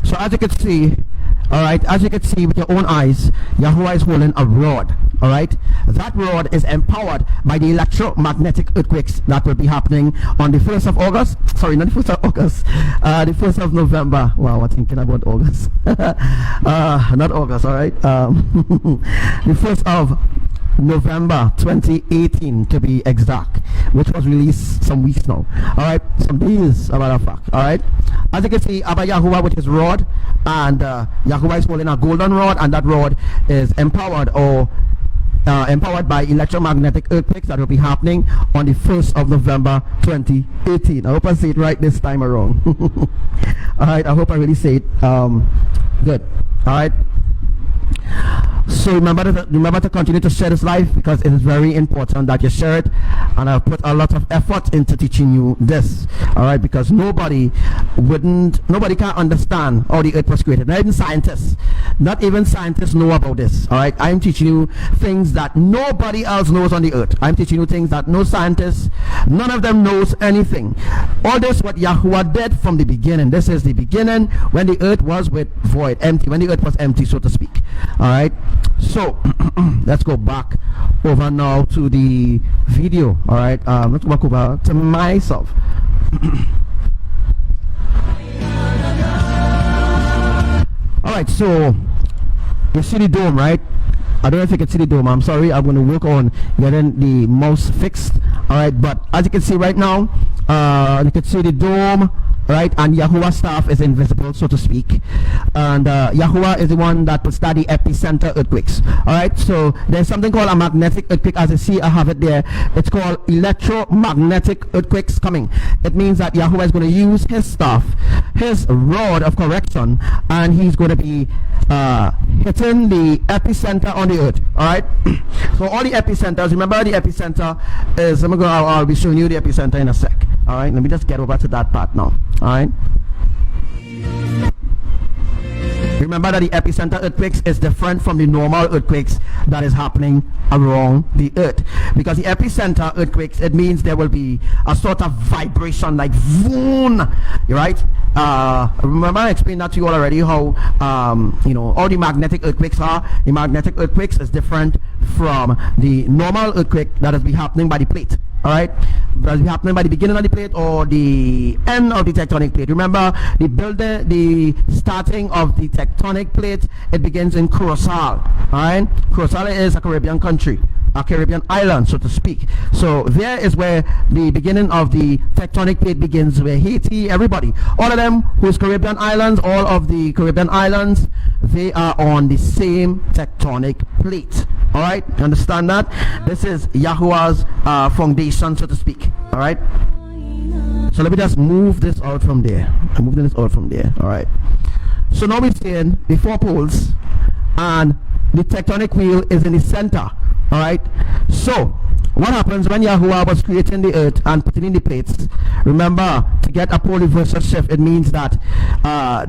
So as you can see, alright, as you can see with your own eyes, Yahuwah is holding a rod. Alright, that rod is empowered by the electromagnetic earthquakes that will be happening on the 1st of August. Sorry, not the 1st of August, the 1st of November. Wow, I'm thinking about August. Not August, alright. The 1st of November 2018 to be exact, which was released some weeks now. Alright, some days, a matter of fact. Alright, as you can see, Abba Yahuwah with his rod, and Yahuwah is holding a golden rod, and that rod is empowered empowered by electromagnetic earthquakes that will be happening on the 1st of November 2018. I hope I say it right this time around. Alright, I hope I really say it good. Alright, so remember to continue to share this life, because it is very important that you share it, and I've put a lot of effort into teaching you this. Alright, because nobody can understand how the earth was created. Not even scientists know about this. Alright, I'm teaching you things that nobody else knows on the earth. I'm teaching you things that no scientists, none of them knows anything. All this what Yahuwah did from the beginning. This is the beginning, when the earth was void, empty, when the earth was empty, so to speak. Alright, so let's go back over now to the video. Alright, let's go back over to myself. Alright, right, so you see the dome, right? I don't know if you can see the dome. I'm sorry, I'm going to work on getting the mouse fixed. All right, but as you can see right now, you can see the dome, right? And YAHUWAH staff is invisible, so to speak. And YAHUWAH is the one that will study epicenter earthquakes. All right, so there's something called a magnetic earthquake. As you see, I have it there. It's called electromagnetic earthquakes coming. It means that YAHUWAH is going to use his staff, his rod of correction, and he's going to be hitting the epicenter on the earth. All right, so all the epicenters, remember the epicenter is, I'll be showing you the epicenter in a sec. All right, let me just get over to that part now. All right, remember that the epicenter earthquakes is different from the normal earthquakes that is happening around the earth, because the epicenter earthquakes, it means there will be a sort of vibration like voon, right? Remember I explained that to you all already, how you know, all the magnetic earthquakes are. The magnetic earthquakes is different from the normal earthquake that is be happening by the plate. All right, that is happening by the beginning of the plate or the end of the tectonic plate. Remember, the starting of the tectonic plate, it begins in Curacao. All right, Curacao is a Caribbean country, a Caribbean island, so to speak. So there is where the beginning of the tectonic plate begins, where Haiti, everybody, all of them whose Caribbean islands, all of the Caribbean islands, they are on the same tectonic plate. All right, understand that? This is YAHUWAH's foundation, so to speak. All right, so let me just move this out from there. I'm moving this out from there. All right, so now we're saying the four poles and the tectonic wheel is in the center. All right, so what happens when YAHUWAH was creating the earth and putting in the plates? Remember, to get a pole reversal shift, it means that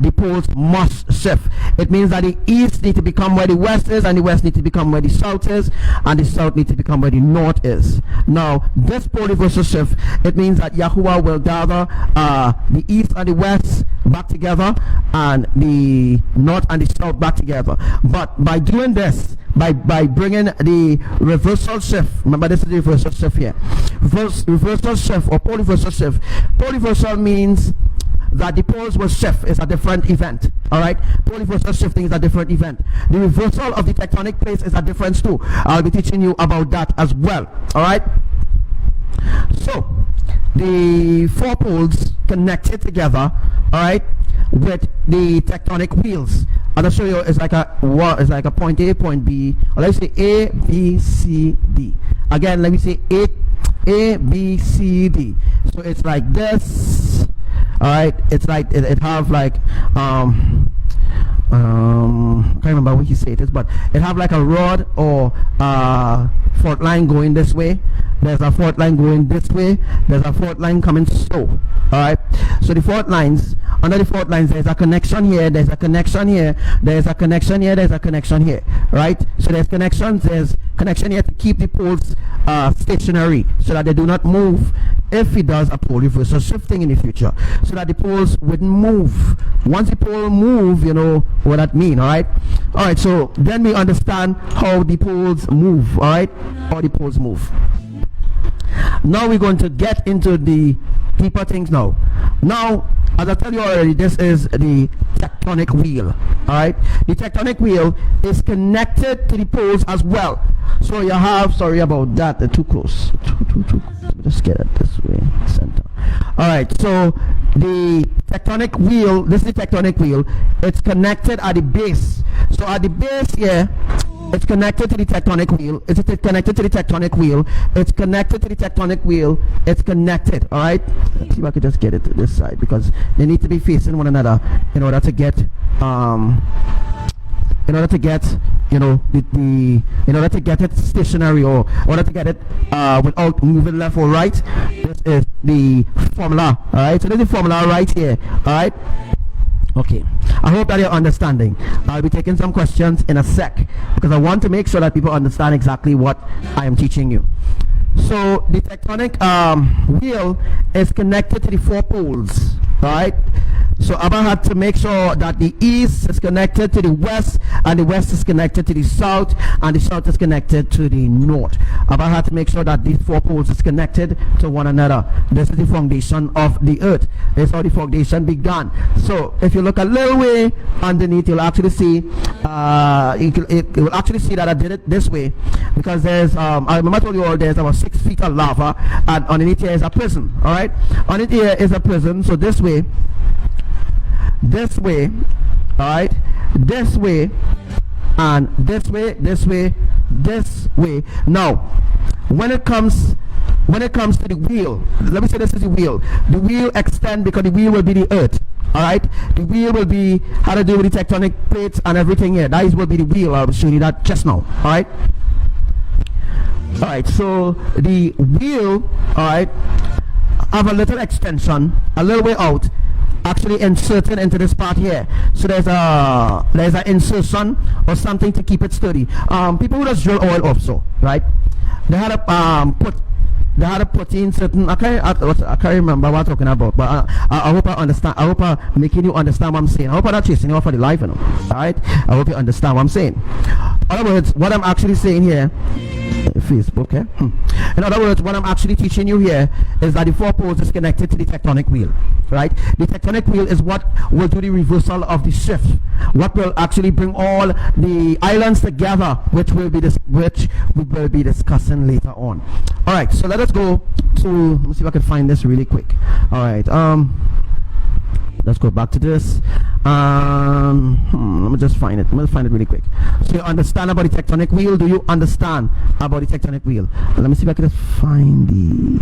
the poles must shift. It means that the east need to become where the west is, and the west need to become where the south is, and the south need to become where the north is. Now, this pole reversal shift, it means that YAHUWAH will gather the east and the west back together, and the north and the south back together. But by doing this, by bringing the reversal shift, remember this is the reversal shift here, reversal shift or pole reversal shift. Pole reversal means that the poles will shift. It's a different event. All right, pole reversal shifting is a different event. The reversal of the tectonic plates is a difference too. I'll be teaching you about that as well. All right, so the four poles connected together, all right, with the tectonic wheels. And I'll show you, it's like a point A, point B, or let's say A, B, C, D. Again, let me say A, B, C, D. So it's like this. All right, it's like it have like I can't remember what he said it is, but it have like a rod or fault line going this way. There's a fault line going this way. There's a fault line coming slow. All right, so the fault lines, under the fault lines, there's a connection here, there's a connection here, there's a connection here, there's a connection here, right? So there's connection here to keep the poles stationary, so that they do not move if it does a pole reversal shifting in the future, so that the poles wouldn't move. Once the pole move, you know what that mean. All right, so then we understand how the poles move. All right, how the poles move. Now we're going to get into the deeper things now. Now, as I tell you already, this is the tectonic wheel. All right, the tectonic wheel is connected to the poles as well. So you have, sorry about that, too close. Just get it this way, center. All right, so the tectonic wheel, this is the tectonic wheel. It's connected at the base. So at the base here, it's connected to the tectonic wheel. It's connected to the tectonic wheel. It's connected to the tectonic wheel. It's connected. All right. Let's see if I can just get it to this side, because they need to be facing one another in order to get you know, in order to get it stationary, or in order to get it without moving left or right. This is the formula. All right. So this is the formula right here. All right. Okay, I hope that you're understanding. I'll be taking some questions in a sec, because I want to make sure that people understand exactly what I am teaching you. So the tectonic wheel is connected to the four poles, right? So Abba had to make sure that the east is connected to the west, and the west is connected to the south, and the south is connected to the north. Abba had to make sure that these four poles is connected to one another. This is the foundation of the earth. This is how the foundation began. So if you look a little way underneath, you'll actually see you will actually see that I did it this way, because there's I remember I told you all there's about 6 feet of lava, and underneath here is a prison. All right, underneath here is a prison. So this way, all right, this way, and this way, this way. Now when it comes to the wheel, let me say this is the wheel. The wheel extend because the wheel will be the earth. All right, the wheel will be how to do with the tectonic plates and everything here. That will be the wheel. I'll show you that just now. All right, so the wheel, all right, have a little extension a little way out, actually inserted into this part here. So there's an insertion or something to keep it sturdy. People who just drill oil also, right? They had to put in certain, I can't remember what I'm talking about, but I hope I understand. I hope I'm making you understand what I'm saying. I hope I'm not chasing you off for the life, you know. All right, I hope you understand what I'm saying. In other words, what I'm actually saying here, Facebook, in other words, what I'm actually teaching you here is that the four poles is connected to the tectonic wheel, right? The tectonic wheel is what will do the reversal of the shift, what will actually bring all the islands together, which we will be discussing later on. All right, so let us go to, let me see if I can find this really quick. All right, let's go back to this. Let me just find it. I'm going to find it really quick. So you understand about the tectonic wheel? Do you understand about the tectonic wheel? Let me see if I can just find the...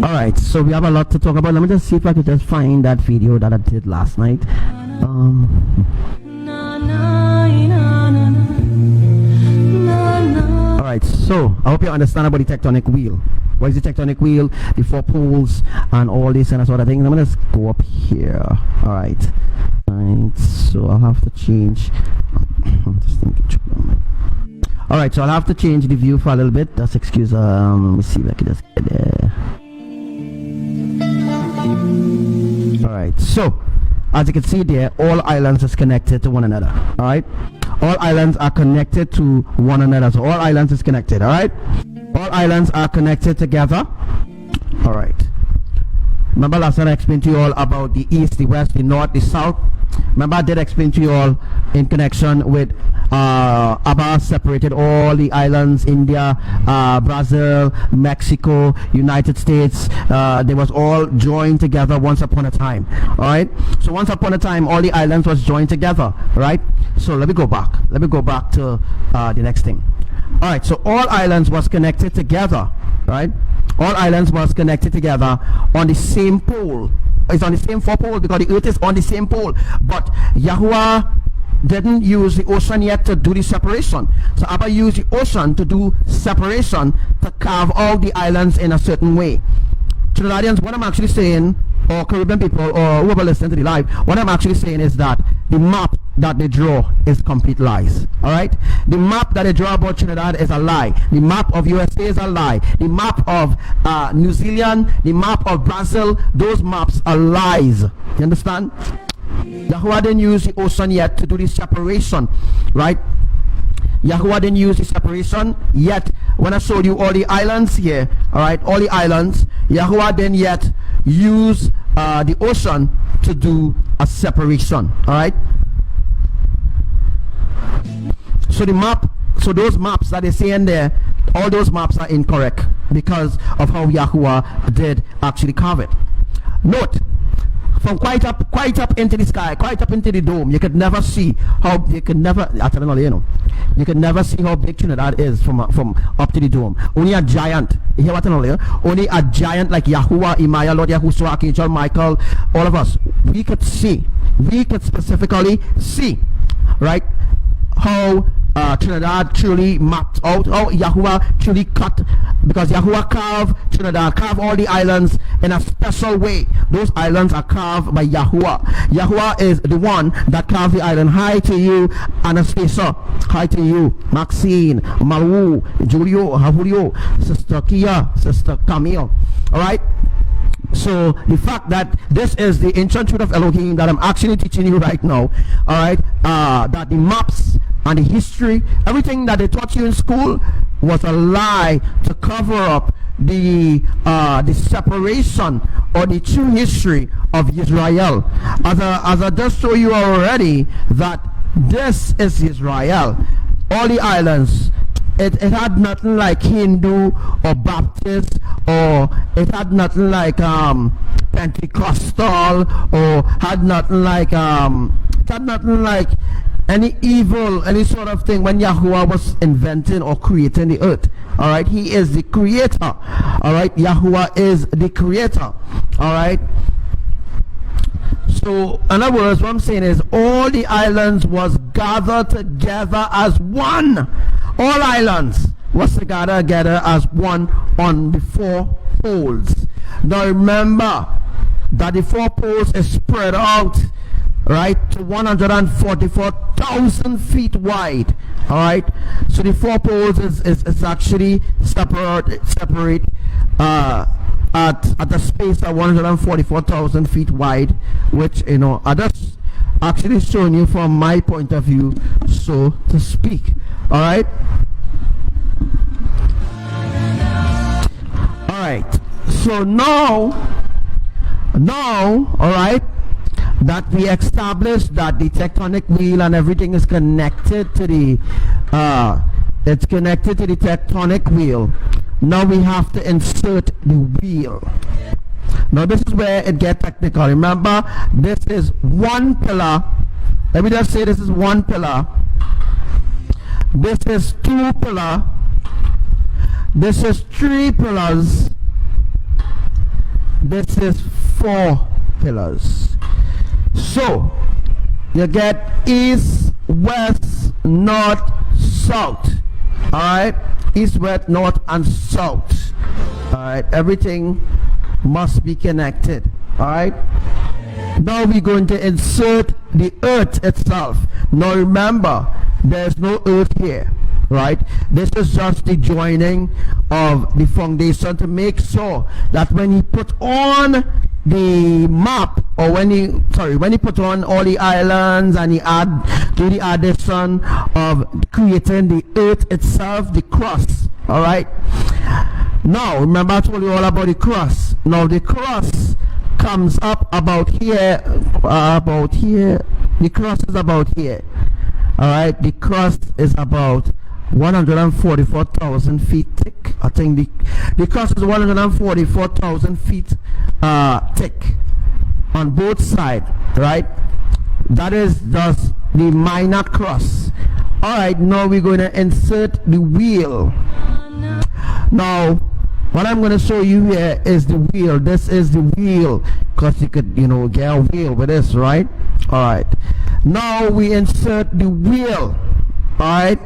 Alright, so we have a lot to talk about. Let me just see if I can just find that video that I did last night. Alright, so I hope you understand about the tectonic wheel. What is the tectonic wheel? The four poles and all this and sort of thing. I'm gonna just go up here. Alright. So I'll have to change. Alright, so I'll have to change the view for a little bit. Just excuse, let me see if I can just get there. Alright, so as you can see there, all islands is connected to one another. Alright, all islands are connected to one another. So all islands is connected. Alright, all islands are connected together. Alright, remember last time I explained to you all about the east, the west, the north, the south. Remember I did explain to you all in connection with ABBA separated all the islands, India, Brazil, Mexico, United States. They was all joined together once upon a time. Alright, so once upon a time all the islands was joined together, right? So let me go back to the next thing. Alright, so all islands was connected together, right? All islands was connected together on the same pole. It's on the same four pole because the earth is on the same pole, but Yahuwah didn't use the ocean yet to do the separation. So Abba used the ocean to do separation, to carve out the islands in a certain way. Trinidadians, what I'm actually saying, or Caribbean people, or whoever listens to the live, what I'm actually saying is that the map that they draw is complete lies. Alright? The map that they draw about Trinidad is a lie. The map of USA is a lie. The map of New Zealand, the map of Brazil, those maps are lies. You understand? Yahuwah didn't use the ocean yet to do the separation, right? Yahuwah didn't use the separation yet. When I showed you all the islands here, all right, all the islands, Yahuwah didn't yet use the ocean to do a separation, all right? So the map, so those maps that they say in there, all those maps are incorrect because of how Yahuwah did actually carve it. Note, from quite up into the sky, quite up into the dome, you could never see how, you could never, I tell you, you know, you could never see how big Trinidad is from up to the dome. Only a giant, you hear what I tell you? Only a giant like Yahuwah, Imaya, Lord Yahushua, Archangel Michael, all of us, we could see, we could specifically see, right, how Trinidad truly mapped out, how Yahuwah truly cut, because Yahuwah carved Trinidad, carved all the islands in a special way. Those islands are carved by Yahuwah. Yahuwah is the one that carved the island. Hi to you, Anastasia. Hi to you, Maxine, Maru, Julio, Julio, Sister Kia, Sister Camille. Alright? So the fact that this is the ancient truth of Elohim that I'm actually teaching you right now, alright, that the maps and the history, everything that they taught you in school was a lie to cover up the separation or the true history of Israel. As I just showed you already, that this is Israel. All the islands, it had nothing like Hindu or Baptist, or it had nothing like Pentecostal, or had nothing like any evil, any sort of thing when Yahuwah was inventing or creating the earth. Alright, he is the creator. Alright, Yahuwah is the creator. Alright. So, in other words, what I'm saying is all the islands was gathered together as one. All islands was together as one on the 4 poles. Now remember that the 4 poles is spread out, right, to 144,000 feet wide. Alright, so the 4 poles is actually separate at a space of 144,000 feet wide, which, you know, I just actually showing you from my point of view, so to speak. Alright, so now, alright, that we established that the tectonic wheel and everything is connected to the tectonic wheel. Now we have to insert the wheel. Now this is where it gets technical. Remember, this is one pillar. Let me just say this is one pillar. This is 2 pillars. This is 3 pillars. This is 4 pillars. So you get east, west, north, south. Alright, east, west, north, and south. Alright, everything must be connected. Alright, now we're going to insert the earth itself. Now remember, there's no earth here, right? This is just the joining of the foundation to make sure that when he put on the map, or when he put on all the islands and he do the addition of creating the earth itself, the crust. All right, now remember I told you all about the crust. Now the crust comes up about here, the crust is about here. All right, the crust is about 144,000 feet thick. I think the crust is 144,000 feet thick on both sides, right? That is just the minor crust. Alright, now we're going to insert the wheel. Now what I'm going to show you here is the wheel. This is the wheel, because you could, you know, get a wheel with this, right? Alright, now we insert the wheel. Alright,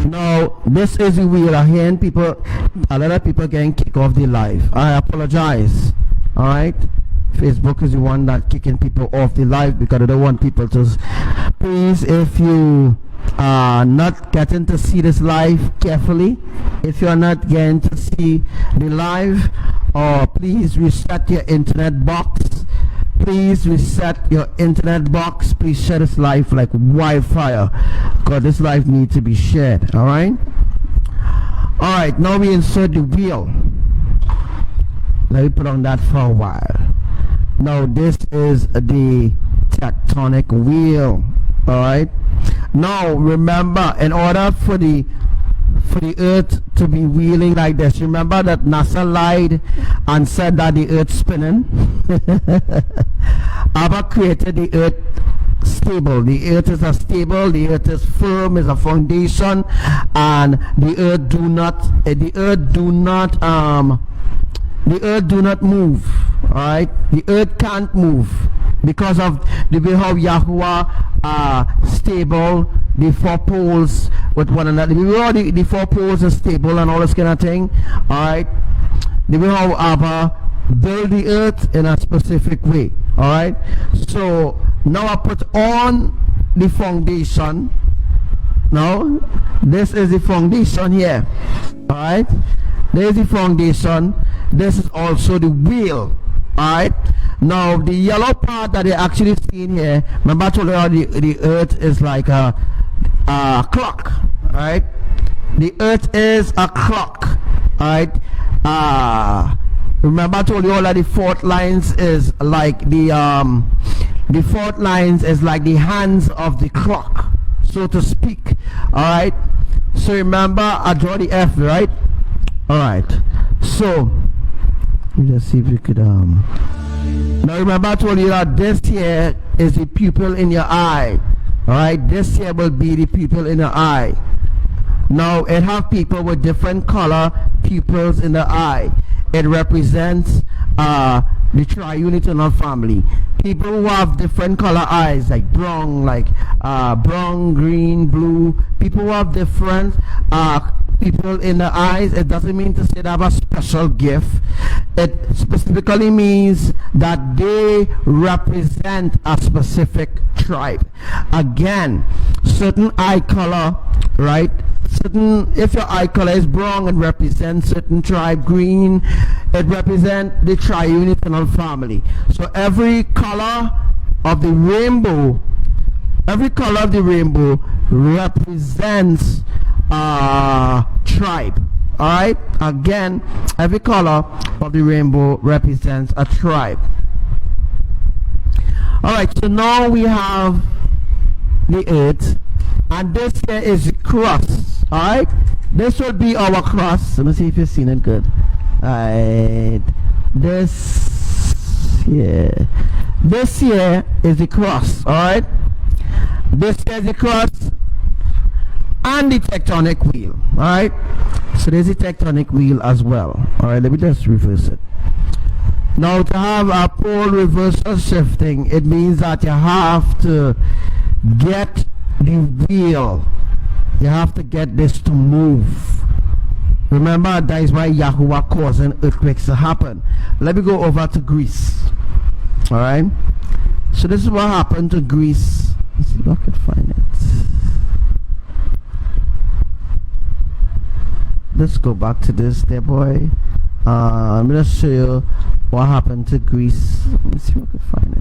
now this is the wheel. I'm hearing a lot of people getting kicked off the live. I apologize. Alright, Facebook is the one that kicking people off the live because they don't want people to. Please, if you are not getting to see this live carefully, if you are not getting to see the live, or please reset your internet box. Please reset your internet box. Please share this live like wildfire, because this live needs to be shared. Alright, now we insert the wheel. Let me put on that for a while. Now this is the tectonic wheel. Alright, now remember, in order for the earth to be wheeling like this, remember that NASA lied and said that the earth spinning. ABBA created the earth stable. The earth is a stable, the earth is firm, is a foundation, and the earth do not move. Alright, the earth can't move. because of the way how Yahuwah stable the four poles with one another. The way how the four poles are stable and all this kind of thing. Alright. The way how Abba build the earth in a specific way. Alright. So now I put on the foundation. Now this is the foundation here. Alright. There's the foundation. This is also the wheel. Alright. Now the yellow part that you're actually seeing here, remember I told you the earth is like a clock. Alright. The earth is a clock. Alright. Remember I told you all that the fault lines is like the fault lines is like the hands of the clock, so to speak. Alright. So remember I draw the F, right? Alright. So let me just see if we could now remember I told you that this here is the pupil in your eye. Alright, this here will be the pupil in your eye. Now it have people with different color pupils in the eye. It represents the triune eternal family. People who have different color eyes, like brown, green, blue. People who have different people in the eyes, it doesn't mean to say they have a special gift. It specifically means that they represent a specific tribe. Again, certain eye color, right? If your eye color is brown, it represents certain tribe. Green, it represents the triune eternal family. So every color of the rainbow represents tribe. Alright, again, every color of the rainbow represents a tribe. Alright, so now we have the earth, and this here is the cross. Alright, this will be our cross. Let me see if you've seen it good. Alright, this here is the cross. Alright, this here is the cross and the tectonic wheel. Alright, so there's the tectonic wheel as well. Alright, let me just reverse it. Now to have a pole reversal shifting, it means that you have to get the wheel. You have to get this to move. Remember, that is why Yahuwah causing earthquakes to happen. Let me go over to Greece. Alright, so this is what happened to Greece. Let's see if I can find it. Let's go back to this there, boy. I'm gonna show you what happened to Greece. Let me see if I can find it.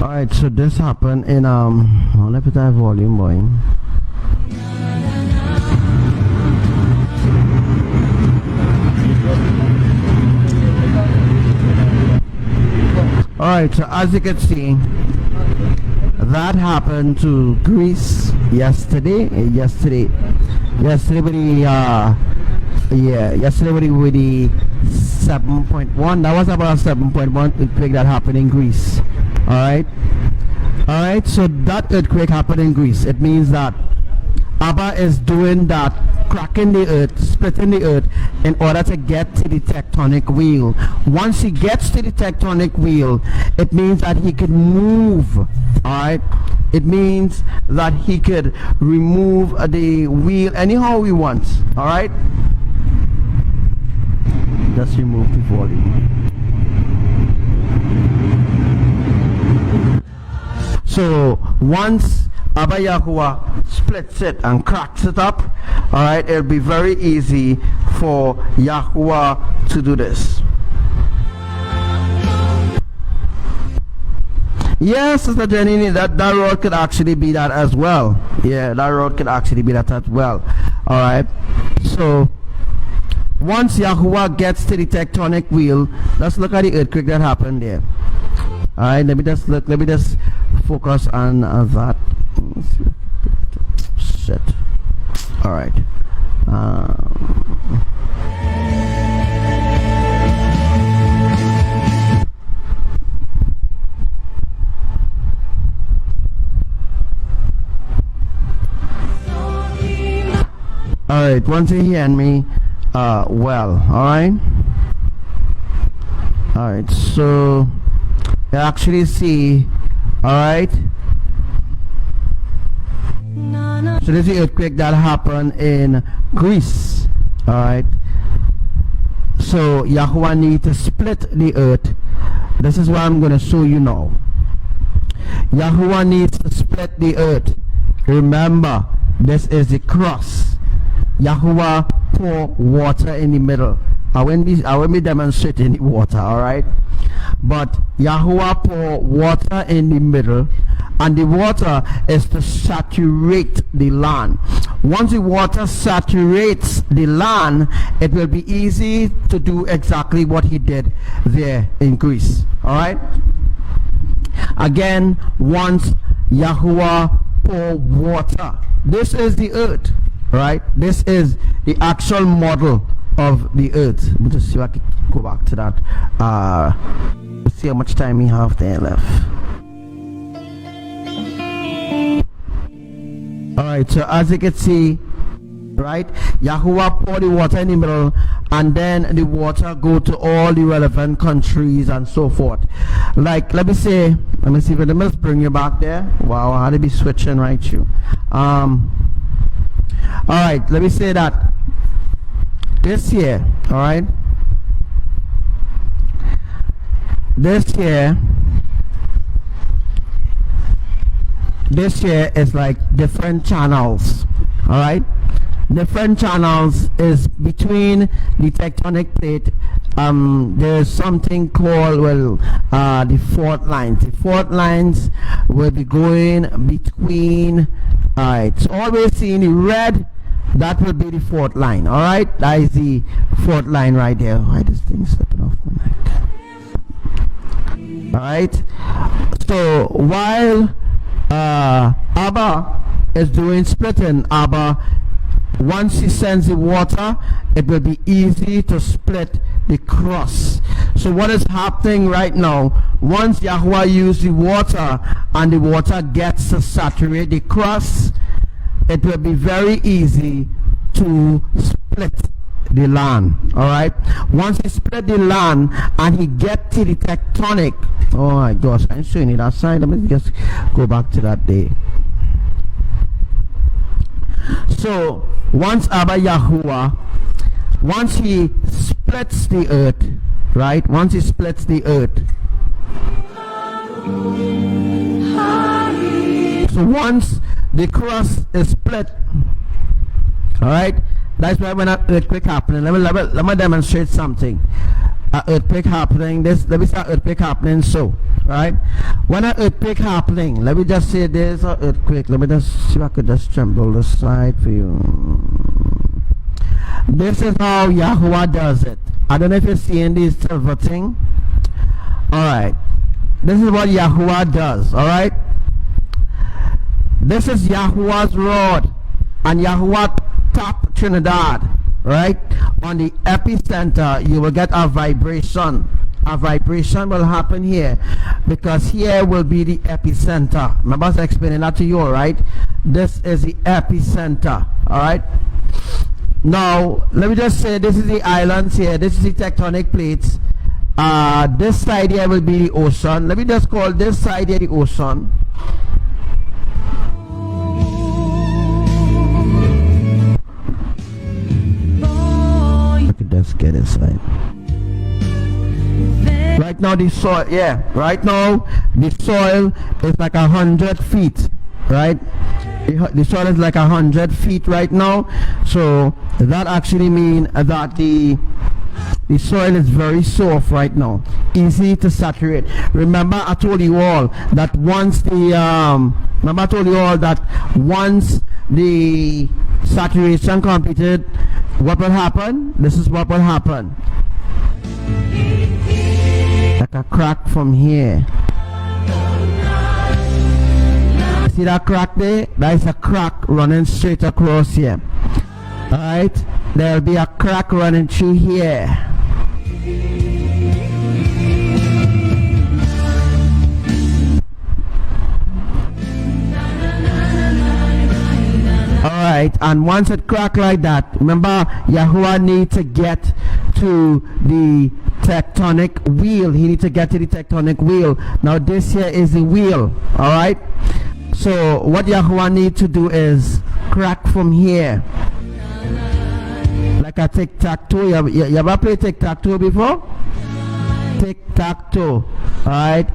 Alright, so this happened in let me put that volume, boy. Alright, so as you can see, that happened to Greece yesterday with the yesterday with the 7.1. That was about 7.1 earthquake that happened in Greece. Alright, so that earthquake happened in Greece. It means that Abba is doing that, cracking the earth, splitting the earth in order to get to the tectonic wheel. Once he gets to the tectonic wheel, it means that he could move. Alright, it means that he could remove the wheel anyhow he wants. Alright, just remove the volume. So once Abba Yahuwah splits it and cracks it up, alright, it'll be very easy for Yahuwah to do this. Yes, Sister Jenny, that road could actually be that as well. Yeah, that road could actually be that as well. Alright, so once Yahuwah gets to the tectonic wheel, let's look at the earthquake that happened there. Alright, let me just focus on that. Shit. Alright. it once you hear me well. Alright, so you actually see, alright, so this is the earthquake that happened in Greece. Alright, so Yahuwah needs to split the earth. This is what I'm going to show you now. Yahuwah needs to split the earth. Remember, this is the cross. Yahuwah pour water in the middle. I won't be demonstrating the water, alright? But Yahuwah pour water in the middle, and the water is to saturate the land. Once the water saturates the land, it will be easy to do exactly what he did there in Greece. Alright? Again, once Yahuwah pour water, this is the earth. Right? This is the actual model of the earth. Let me just see if I can go back to that. Let's see how much time we have there left. Alright, so as you can see, right, Yahuwah pour the water in the middle, and then the water go to all the relevant countries and so forth. Like, let me see if I must bring you back there. Wow, how to be switching right you. Alright, let me say that this year, alright, this year is like different channels. Alright, different channels is between the tectonic plate. There's something called, the fault lines. The fault lines will be going between. Alright, so always see in the red, that will be the fault line. Alright, that is the fault line right there. Why this thing slipping off my neck? Alright, so while ABBA is doing splitting, ABBA, once he sends the water, it will be easy to split the cross. So what is happening right now, once Yahuwah uses the water and the water gets to saturate the cross, it will be very easy to split the land. Alright, once he split the land and he get to the tectonic, oh my gosh, I'm showing it outside. Let me just go back to that day. So once Abba Yahuwah, once he splits the earth, right, once he splits the earth, so once the cross is split, alright, that's why when an earthquake happening, let me demonstrate something. An earthquake happening, let me start earthquake happening. So right, when an earthquake happening, let me just say there's an earthquake. Let me just see if I could just tremble the side for you. This is how Yahuwah does it. I don't know if you're seeing this silver thing. Alright, this is what Yahuwah does. Alright, this is Yahuwah's rod, and Yahuwah tap Trinidad, right? On the epicenter, you will get a vibration. A vibration will happen here, because here will be the epicenter. Remember I was explaining that to you, right? This is the epicenter, alright? Now, let me just say, this is the islands here. This is the tectonic plates. This side here will be the ocean. Let me just call this side here the ocean. Let's get inside. Right now the soil, right now the soil is like 100 feet, right? The soil is like 100 feet right now. So that actually means that the soil is very soft right now, easy to saturate. Remember I told you all that once the saturation completed, what will happen? This is what will happen. Like a crack from here. See that crack there? That is a crack running straight across here. Alright? There will be a crack running through here. Alright. Alright, and once it crack like that, remember Yahuwah needs to get to the tectonic wheel. He needs to get to the tectonic wheel. Now this here is the wheel. Alright, so what Yahuwah needs to do is crack from here, like a tic-tac-toe. You ever played tic-tac-toe before? Tic-tac-toe. Alright,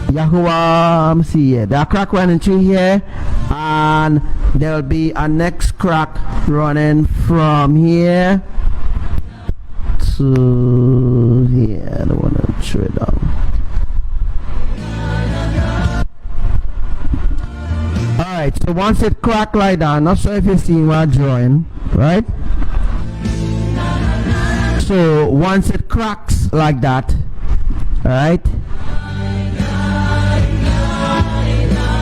Yahuwah, see here, there are crack running through here, and there will be a next crack running from here to here. I don't want to throw it down. Alright, so once it crack like that, I'm not sure if you're seeing what I'm drawing, right? So once it cracks like that, right,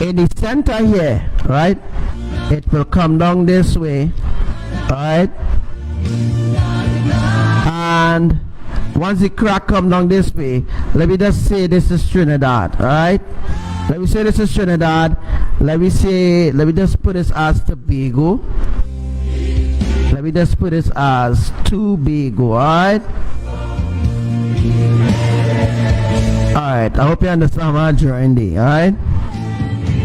in the center here, right, it will come down this way, right, and once the crack come down this way, let me just say this is Trinidad, right? Let me say this is Trinidad. Let me just put this as Tobago. Let me just put this as Tobago, alright? Alright, I hope you understand what I'm drawing there, alright?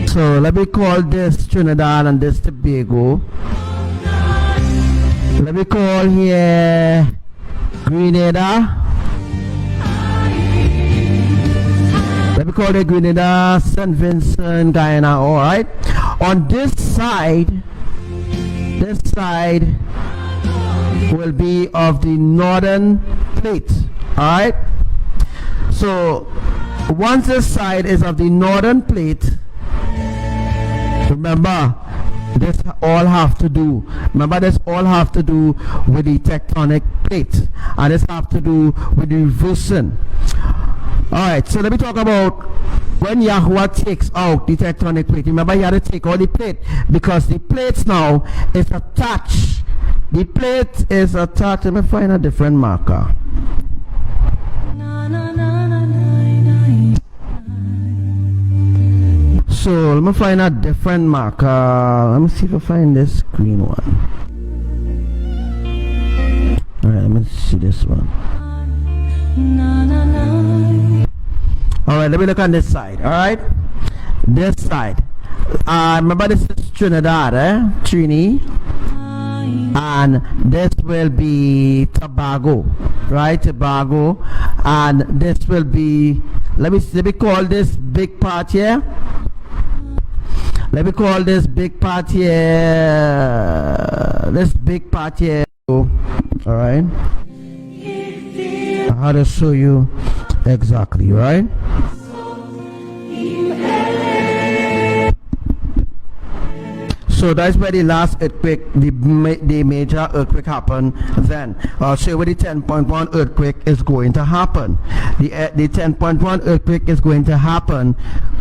So let me call this Trinidad and this Tobago. Let me call here Grenada. Let me call it Grenada, St. Vincent, Guyana, alright? On this side will be of the northern plate, alright? So once this side is of the northern plate, remember this all have to do with the tectonic plate, and this have to do with the reversing. Alright, so let me talk about when Yahuwah takes out the tectonic plate. Remember, he had to take out the plate because the plates now is attached. The plate is attached. Let me find a different marker. So let me find a different marker. Let me see if I find this green one. Alright, let me see this one. Alright, let me look on this side. Alright, this side. Remember, this is Trinidad, Trini, and this will be Tobago, right? Tobago, and this will be. Let me call this big part here. Let me call this big part here. This big part here. Alright. How to show you exactly, right? So that's where the last earthquake, the major earthquake happened then. I'll show you where the 10.1 earthquake is going to happen. The 10.1 earthquake is going to happen.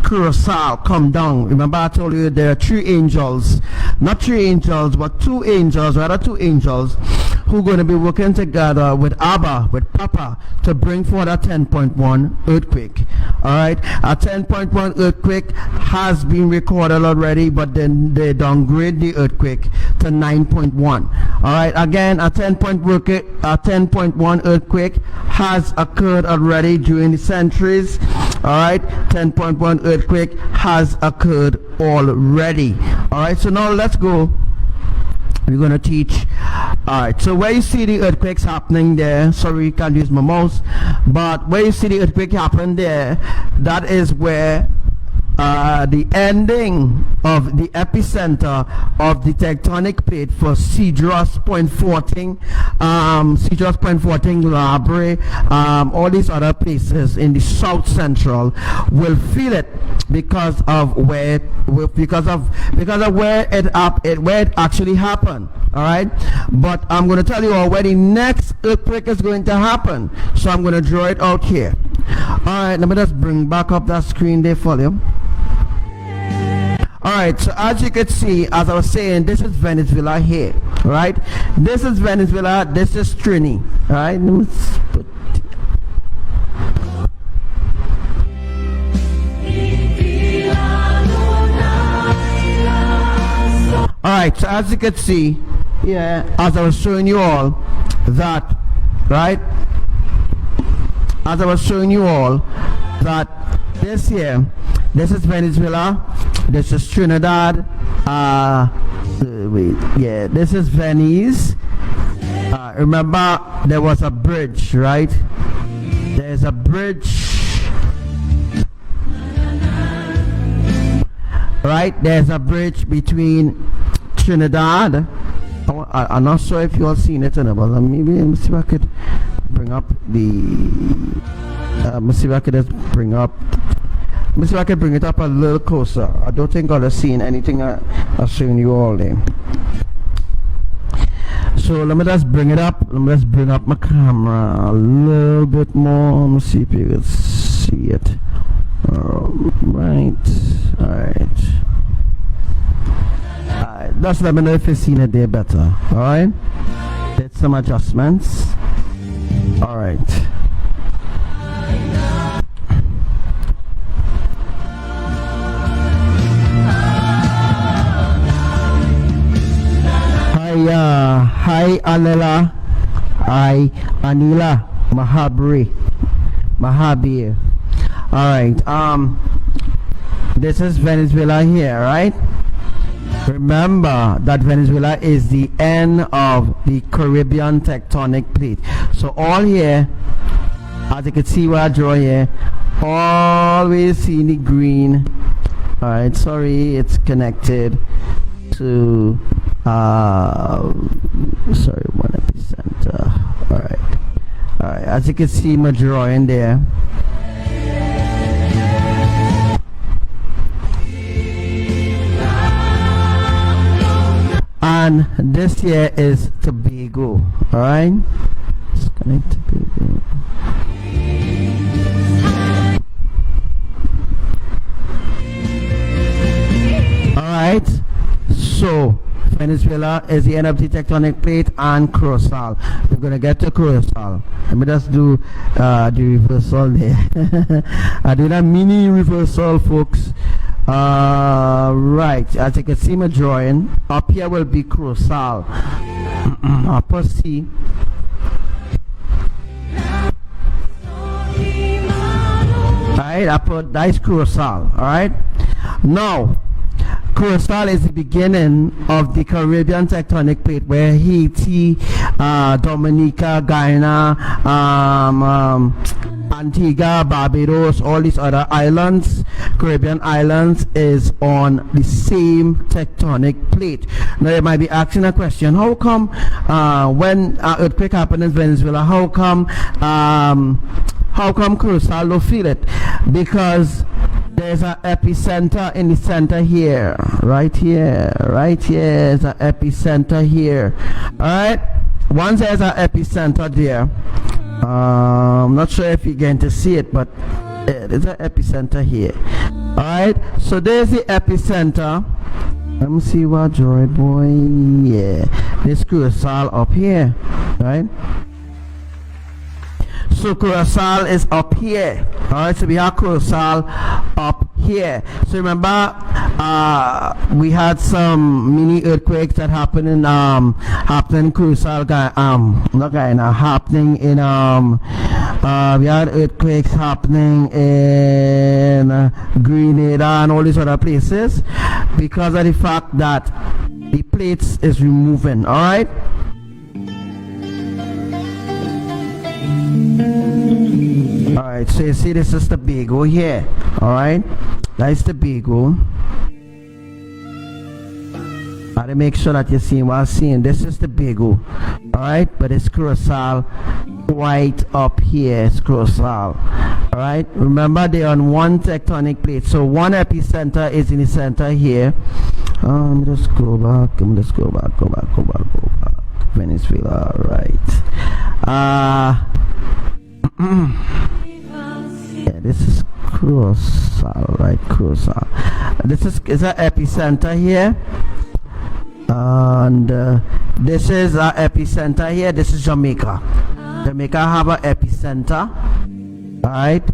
Curacao come down. Remember I told you there are three angels, not three angels, but two angels, rather two angels, who are going to be working together with ABBA, with Papa, to bring forth a 10.1 earthquake. Alright, a 10.1 earthquake has been recorded already, but then they downgrade the earthquake to 9.1. Alright, again, a 10.1 earthquake has occurred already during the centuries. Alright, 10.1 earthquake has occurred already. Alright, so now let's go. We're going to teach. Alright, so where you see the earthquakes happening there, sorry you can't use my mouse, but where you see the earthquake happen there, that is where the ending of the epicenter of the tectonic plate for Cedros Point Forting, Labre, all these other places in the south central will feel it because of where it actually happened. All right, but I'm going to tell you all where the next earthquake is going to happen, so I'm going to draw it out here. All right, let me just bring back up that screen there for you. Alright, so as you can see, as I was saying, this is Venezuela here, right? This is Venezuela, this is Trini, right? Alright, right, so as you can see, yeah, as I was showing you all that, right? As I was showing you all that this here, this is Venezuela, this is Trinidad, this is Venice. Remember, there was a bridge, right? There's a bridge, right? There's a bridge between Trinidad. I'm not sure if you all seen it or not, but maybe let me see if I could bring up let me see if I could just bring up. Let me see if I can bring it up a little closer. I don't think I'll have seen anything I've shown you all there. So let me just bring it up. Let me just bring up my camera a little bit more. Let me see if you can see it. Alright. Just let me know if you've seen it there better. Alright. Did some adjustments. Alright. Hi Anila, hi Anila Mahabir. Alright, this is Venezuela here, right? Remember that Venezuela is the end of the Caribbean tectonic plate. So all here, as you can see where I draw here, always see the green. Alright, sorry, it's connected to sorry, 1 epicenter. Alright, as you can see my drawing there. And this here is Tobago. Alright, let's connect Tobago. Alright, so Venezuela is the end of the tectonic plate and Curacao. We're gonna get to Curacao. Let me just do the reversal there. I do that mini reversal, folks. Right, as you can see my drawing, up here will be Curacao. Upper C. Alright, that is Curacao. Alright, now Curacao is the beginning of the Caribbean tectonic plate, where Haiti, Dominica, Guyana, Antigua, Barbados, all these other islands, Caribbean islands, is on the same tectonic plate. Now you might be asking a question: how come when an earthquake happened in Venezuela, how come Curacao don't feel it? Because there's an epicenter in the center here, right here is an epicenter here. Alright, once there's an epicenter there, I'm not sure if you're going to see it, but there's an epicenter here. Alright, so there's the epicenter. Let me see what joy boy. Yeah, this Curacao up here, right? So Curacao is up here. Alright, so we have Curacao up here. So remember, we had some mini earthquakes that happened in Curacao, happening in we had earthquakes happening in Grenada and all these other places, because of the fact that the plates is removing. Alright, alright, so you see this is the Tobago here. Alright, that's the Tobago. I have to make sure that you see what I'm seeing. This is the Tobago. Alright, but it's Curacao right up here. It's Curacao. Alright, remember they're on one tectonic plate, so one epicenter is in the center here. Let me just go back. Go back. Venezuela, right. Yeah, this is Curacao, right? Curacao. This is an epicenter here, and this is our epicenter here. This is Jamaica. Jamaica have an epicenter. Alright,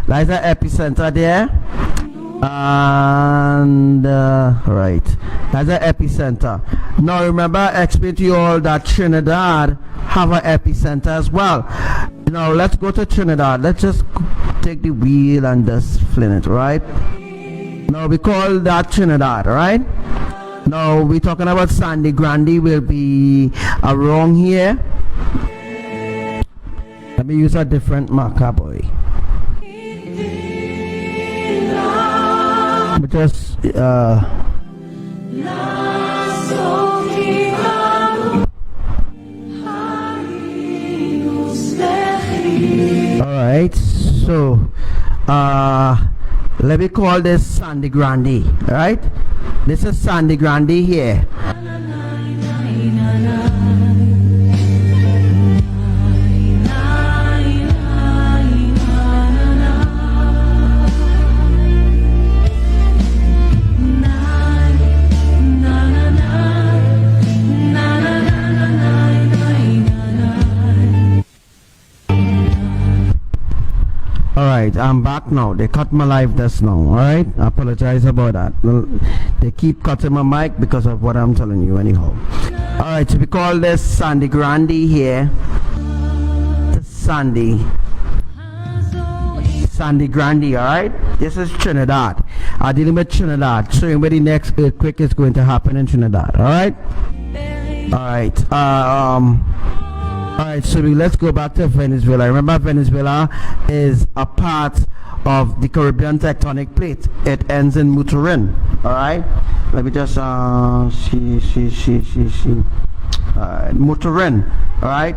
there's an epicenter there, and right, that's an epicenter. Now remember, I explained to you all that Trinidad have an epicenter as well. Now let's go to Trinidad. Let's just take the wheel and just fling it, right? Now we call that Trinidad, right? Now we're talking about Sandy Grande will be around here. Let me use a different marker, boy. But just alright, so let me call this Sandy Grande, right? This is Sandy Grande here. Alright, I'm back now. They cut my live just now. Alright, I apologize about that. They keep cutting my mic because of what I'm telling you anyhow. Alright, so we call this Sandy Grande here. Sandy Grande, alright? This is Trinidad. I'm dealing with Trinidad, showing where the next earthquake is going to happen in Trinidad, alright? Alright, alright, so let's go back to Venezuela. Remember, Venezuela is a part of the Caribbean tectonic plate. It ends in Maturin. Alright, let me just Maturin. Alright,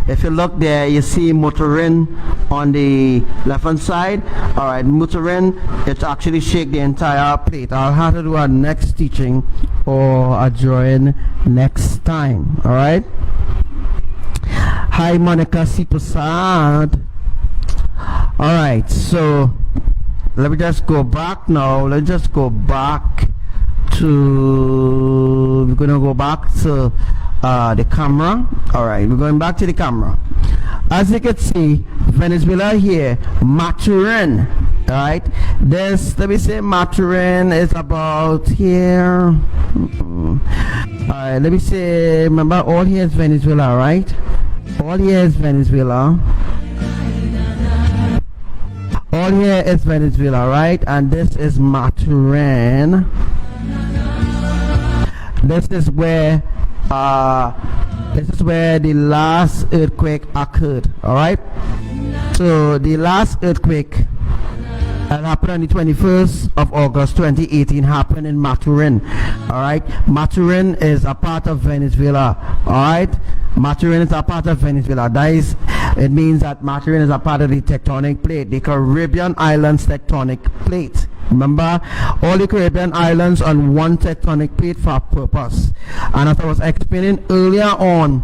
if you look there, you see Maturin on the left hand side. Alright, Maturin, it actually shake the entire plate. I'll have to do a next teaching or a drawing next time. Alright. Hi Monica Sipasad. Alright, so let me just go back now. Let's just go back to, we're gonna go back to the camera. Alright, we're going back to the camera. As you can see, Venezuela here, Maturin. Alright, this, let me say Maturin is about here. Alright, let me say, remember all here is Venezuela, right? All here is Venezuela. All here is Venezuela, right? And this is Maturin. This is where the last earthquake occurred. All right. So the last earthquake that happened on the 21st of August 2018 happened in Maturin. Alright, Maturin is a part of Venezuela. Alright, Maturin is a part of Venezuela. That is, it means that Maturin is a part of the tectonic plate, the Caribbean islands tectonic plate. Remember, all the Caribbean islands on one tectonic plate for a purpose. And as I was explaining earlier on,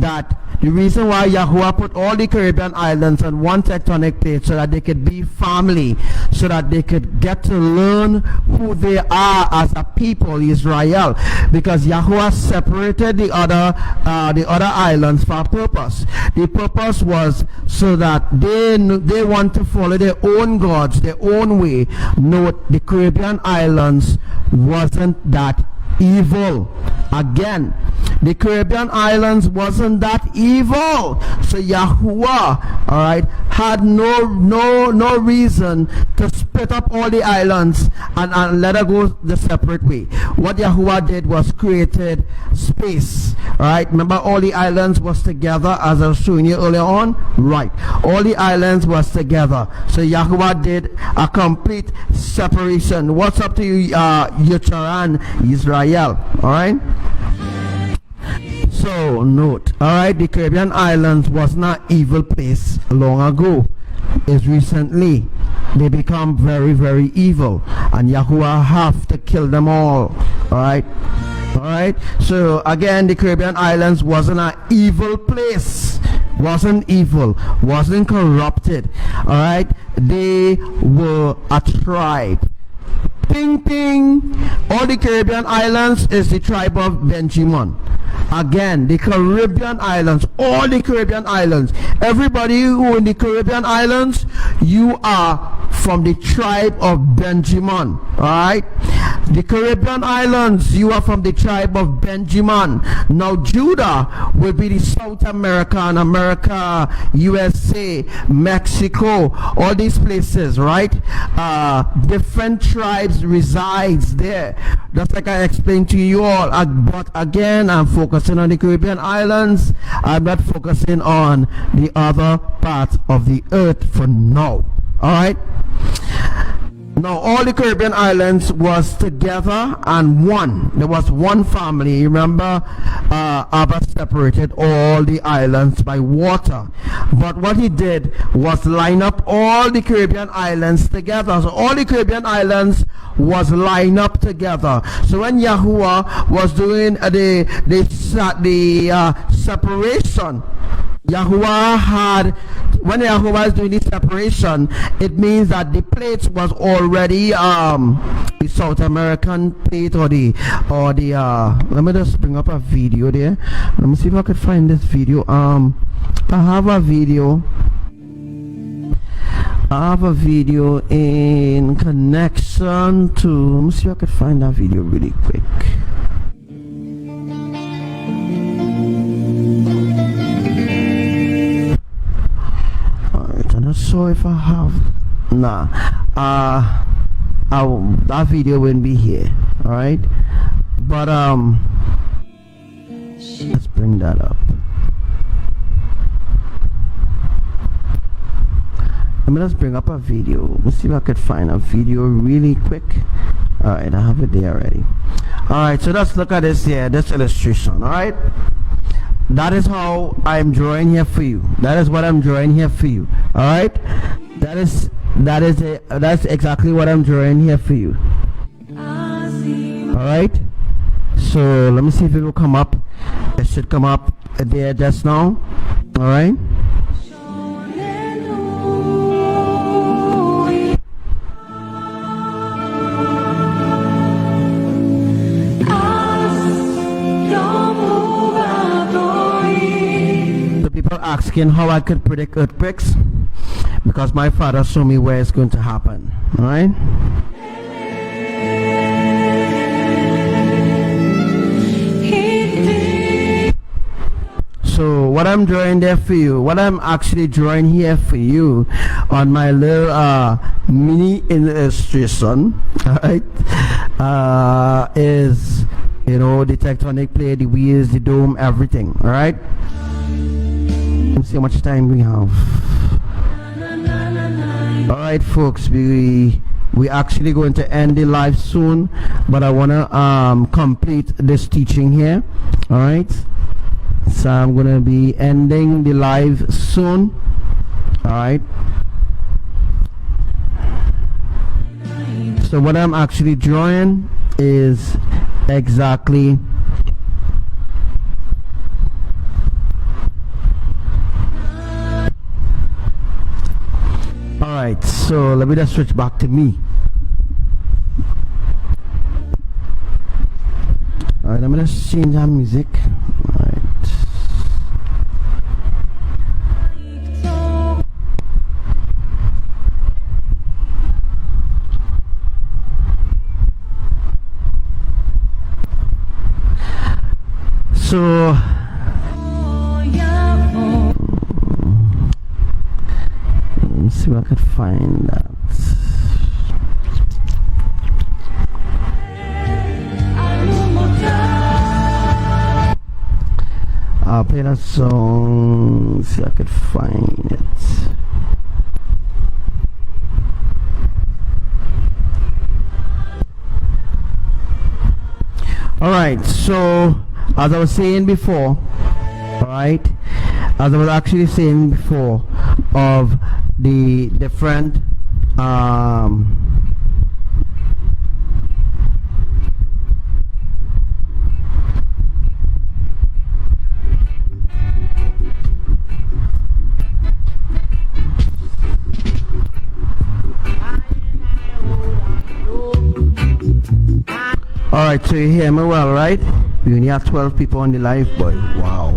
that the reason why Yahuwah put all the Caribbean islands on one tectonic plate so that they could be family, so that they could get to learn who they are as a people, Israel. Because Yahuwah separated the other islands for a purpose. The purpose was so that they want to follow their own gods, their own way. Note, the Caribbean islands wasn't that evil. Again, the Caribbean islands wasn't that evil. So Yahuwah, alright, had no reason to split up all the islands and let her go the separate way. What Yahuwah did was created space. Alright, remember all the islands was together, as I was showing you earlier on? Right. All the islands was together. So Yahuwah did a complete separation. What's up to you, Yucharan, Israel? Alright? So note, alright, the Caribbean islands was not evil place long ago. It's recently they become very, very evil, and Yahuwah have to kill them all. Alright? Alright? So again, the Caribbean islands wasn't an evil place. Wasn't evil, wasn't corrupted. Alright? They were a tribe. Ping ping. All the Caribbean islands is the tribe of Benjamin. Again, the Caribbean islands, all the Caribbean islands, everybody who in the Caribbean islands, you are from the tribe of Benjamin. Alright, The Caribbean islands, you are from the tribe of Benjamin. Now Judah will be the South America and America, USA, Mexico, all these places, right? Different tribes resides there. Just like I explained to you all. But again, I'm focusing on the Caribbean islands. I'm not focusing on the other parts of the earth for now. All right. Now all the Caribbean islands was together and one. There was one family. Remember, ABBA separated all the islands by water. But what he did was line up all the Caribbean islands together. So all the Caribbean islands was lined up together. So when Yahuwah was doing the separation, Yahuwah had, when Yahuwah is doing this separation, it means that the plates was already the South American plate or the let me just bring up a video there. Let me see if I could find this video. I have a video in connection to, let me see if I could find that video really quick. So if I have that video wouldn't be here, all right? But let's bring that up. Let me just bring up a video. Let's see if I could find a video really quick. All right, I have it there already. All right, so let's look at this here, this illustration. All right, that is how I'm drawing here for you. That is what I'm drawing here for you. All right, that's exactly what I'm drawing here for you. All right, so let me see if it will come up. It should come up there just now. All right. Asking how I could predict earthquakes, because my father showed me where it's going to happen. All right. So what I'm drawing there for you, what I'm actually drawing here for you on my little mini illustration, all right, is, you know, the tectonic plate, the wheels, the dome, everything. All right. Let's see how much time we have. All right, folks, we actually going to end the live soon, but I want to complete this teaching here. All right, so I'm going to be ending the live soon. All right, so what I'm actually drawing is exactly Alright, so let me just switch back to me. Alright, I'm gonna change our music. Alright. So see if I could find that. I'll play that song, see if I could find it. Alright, so as I was saying before, alright, as I was actually saying before, of the different alright, so you hear me well, right? We only have 12 people on the live, boy. Wow.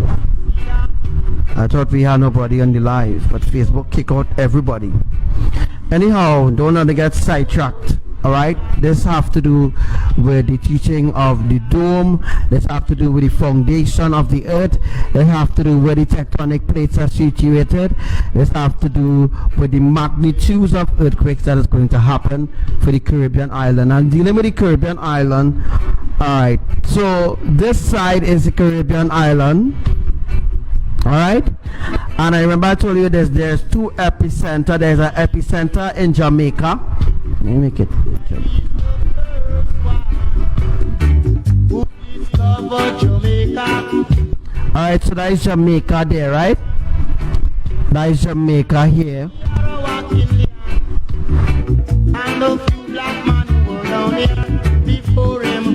I thought we had nobody on the live, but Facebook kick out everybody. Anyhow, don't want to get sidetracked. all right. This have to do with the teaching of the dome. This have to do with the foundation of the earth. This have to do where the tectonic plates are situated. This have to do with the magnitudes of earthquakes that is going to happen for the Caribbean island. And dealing with the Caribbean island, all right, so this side is the Caribbean island, all right. And I remember I told you there's two epicenter. There's an epicenter in Jamaica. Let me make it all right, so that is Jamaica there, right? That is Jamaica here.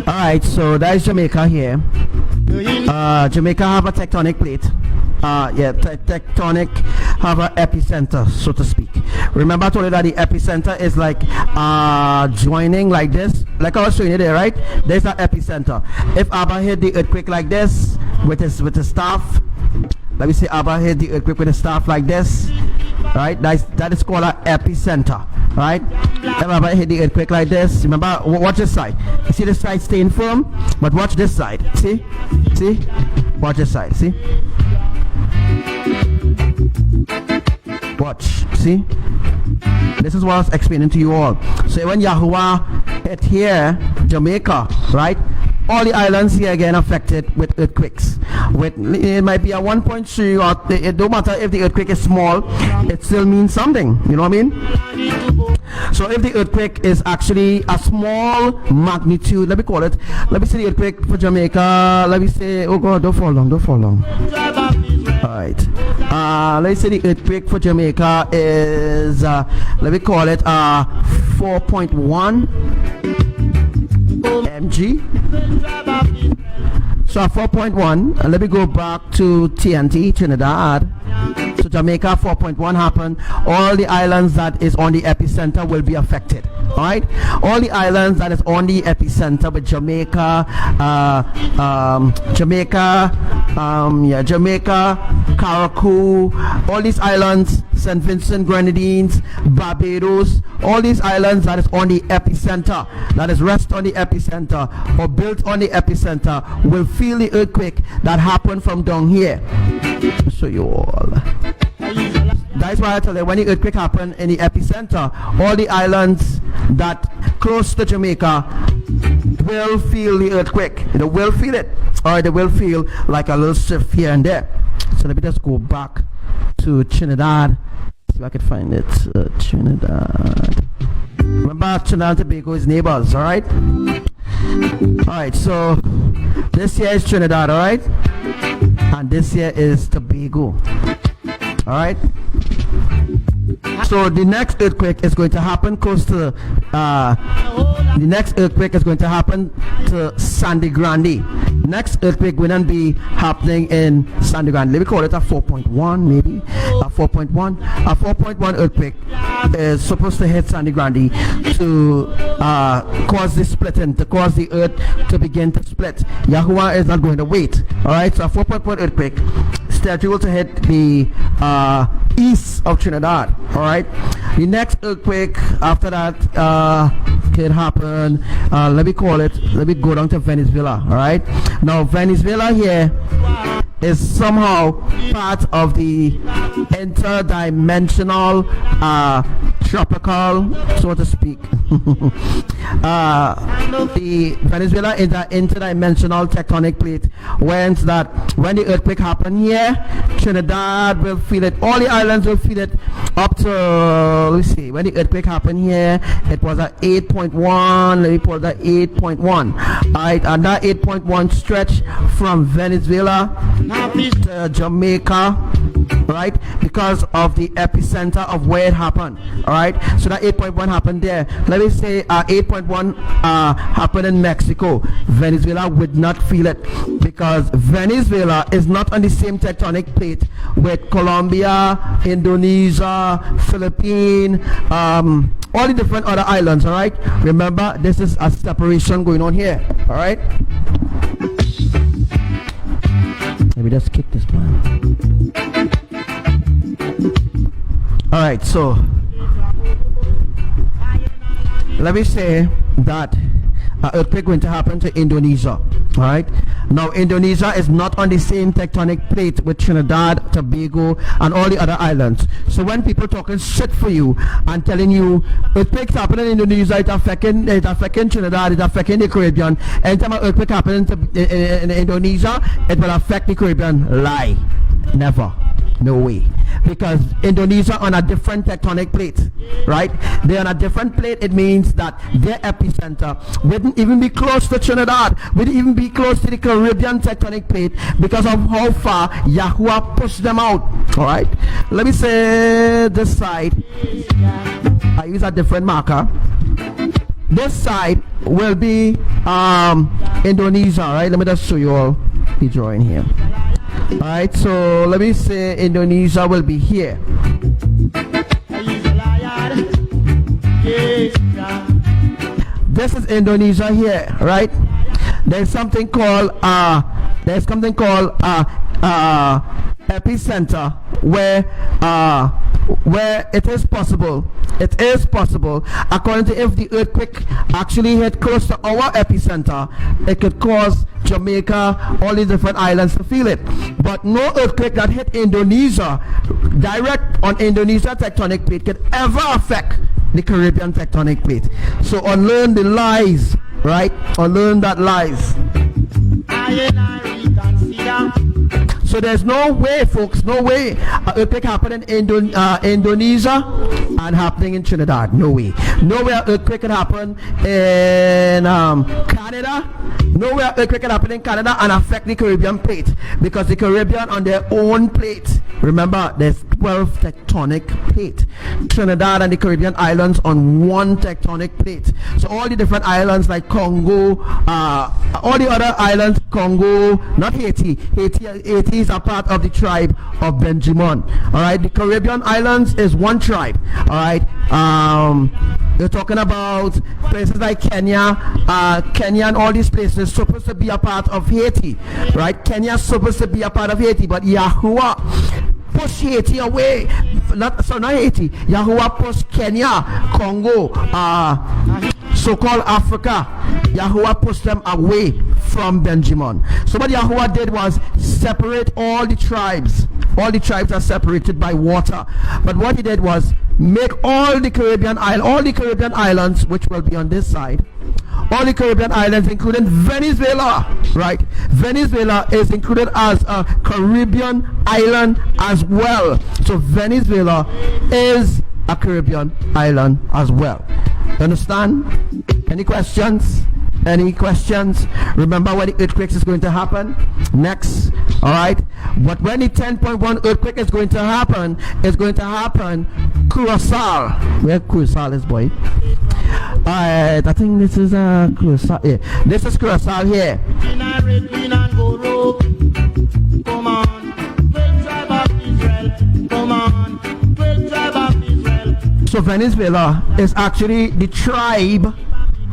All right, so that is Jamaica here. Jamaica have a tectonic plate. Tectonic have an epicenter, so to speak. Remember I told you that the epicenter is like joining like this, like I was showing you there, right? There's an epicenter. If ABBA hit the earthquake like this with his staff, let me say ABBA hit the earthquake with a staff like this, right? That is called an epicenter, right? If ABBA hit the earthquake like this, remember, watch this side. You see this side staying firm, but watch this side. See? Watch this side. See? Watch. See? This is what I was explaining to you all. So when YAHUWAH hit here, Jamaica, right? All the islands here again affected with earthquakes. It might be a 1.3 or it don't matter if the earthquake is small, it still means something. You know what I mean? So if the earthquake is actually a small magnitude, let me call it. Let me say the earthquake for Jamaica. Let me say, oh God, don't fall long. Alright. Let's say the earthquake for Jamaica is let me call it 4.1 mg. So 4.1, and let me go back to TNT, Trinidad. So Jamaica 4.1 happened. All the islands that is on the epicenter will be affected. Alright, all the islands that is on the epicenter, with Jamaica, Caracou, all these islands, St. Vincent, Grenadines, Barbados, all these islands that is on the epicenter, that is rest on the epicenter or built on the epicenter, will feel the earthquake that happened from down here. I'll show you all. That's why I tell you, when the earthquake happened in the epicenter, all the islands that close to Jamaica will feel the earthquake. They will feel it, or they will feel like a little shift here and there. So let me just go back to Trinidad. See if I can find it. Trinidad. Remember, Trinidad and Tobago is neighbors, alright? Alright, so this here is Trinidad, alright? And this here is Tobago. Alright? So the next earthquake is going to happen close to Sandy Grande. Next earthquake will not be happening in Sandy Grande. Let me call it a 4.1, maybe a 4.1. A 4.1 earthquake is supposed to hit Sandy Grande to cause the splitting, to cause the earth to begin to split. YAHUWAH is not going to wait. All right, so a 4.1 earthquake scheduled to hit the east of Trinidad. All right, the next earthquake after that can happen. Let me go down to Venezuela. All right, now Venezuela here is somehow part of the interdimensional tropical, so to speak. The Venezuela is an interdimensional tectonic plate, when the earthquake happened here, Trinidad will feel it, all the islands will feel it up to, let's see, when the earthquake happened here, it was at 8.1, let me put that 8.1. Alright, and that 8.1 stretch from Venezuela to Jamaica, right, because of the epicenter of where it happened. All right, so that 8.1 happened there. Let me say 8.1 happened in Mexico. Venezuela would not feel it because Venezuela is not on the same tectonic plate with Colombia, Indonesia, Philippines, all the different other islands. All right, remember, this is a separation going on here. All right, let me just kick this one. Alright, so let me say that an earthquake going to happen to Indonesia. All right. Now Indonesia is not on the same tectonic plate with Trinidad, Tobago, and all the other islands. So when people talking shit for you and telling you earthquakes happen in Indonesia, it's affecting Trinidad, it's affecting the Caribbean. Anytime an earthquake happens in Indonesia, it will affect the Caribbean. Lie. Never. No way. Because Indonesia on a different tectonic plate, right? They're on a different plate. It means that their epicenter wouldn't even be close to Trinidad, wouldn't even be close to the Caribbean tectonic plate because of how far Yahuwah pushed them out. All right. Let me say this side. I use a different marker. This side will be Indonesia. Right. Let me just show you all the drawing here. Alright, so let me say Indonesia will be here. This is Indonesia here, right? There's something called epicenter where it is possible according to if the earthquake actually hit close to our epicenter, it could cause Jamaica, all these different islands to feel it. But no earthquake that hit Indonesia direct on Indonesia tectonic plate could ever affect the Caribbean tectonic plate. So unlearn the lies, right? Unlearn that lies. So there's no way, folks, no way an earthquake happening in Indonesia and happening in Trinidad. No way. No way an earthquake can happen in Canada. No way an earthquake can happen in Canada and affect the Caribbean plate, because the Caribbean on their own plate. Remember, there's 12 tectonic plate. Trinidad and the Caribbean islands on one tectonic plate. So all the different islands like Congo, all the other islands, Congo, not Haiti. Haiti is a part of the tribe of Benjamin. All right, the Caribbean islands is one tribe. All right, you're talking about places like Kenya, Kenya and all these places supposed to be a part of Haiti, right? Kenya is supposed to be a part of Haiti, but Yahuwah push Haiti away. Not Haiti. Yahuwah push Kenya, Congo, so-called Africa. Yahuwah pushed them away from Benjamin. So what Yahuwah did was separate all the tribes. All the tribes are separated by water. But what he did was make all the Caribbean islands, which will be on this side, all the Caribbean islands, including Venezuela, right? Venezuela is included as a Caribbean island as well. So Venezuela is a Caribbean island as well. You understand? Any questions? Any questions? Remember when the earthquakes is going to happen next. All right, but when the 10.1 earthquake is going to happen, it's going to happen Curacao. Where Curacao is, boy? I think this is Curacao. Yeah, this is Curacao here. So Venezuela is actually the tribe.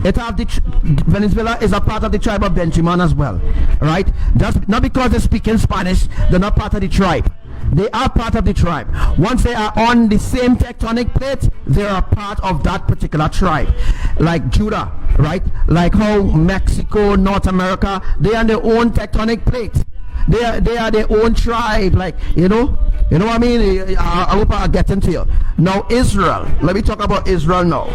Venezuela is a part of the tribe of Benjamin as well, right? Just not because they speak in Spanish, they're not part of the tribe. They are part of the tribe. Once they are on the same tectonic plate, they are part of that particular tribe. Like Judah, right? Like how Mexico, North America, they are on their own tectonic plate. They are their own tribe, like, you know what I mean? I hope I get into it. Now Israel, let me talk about Israel now.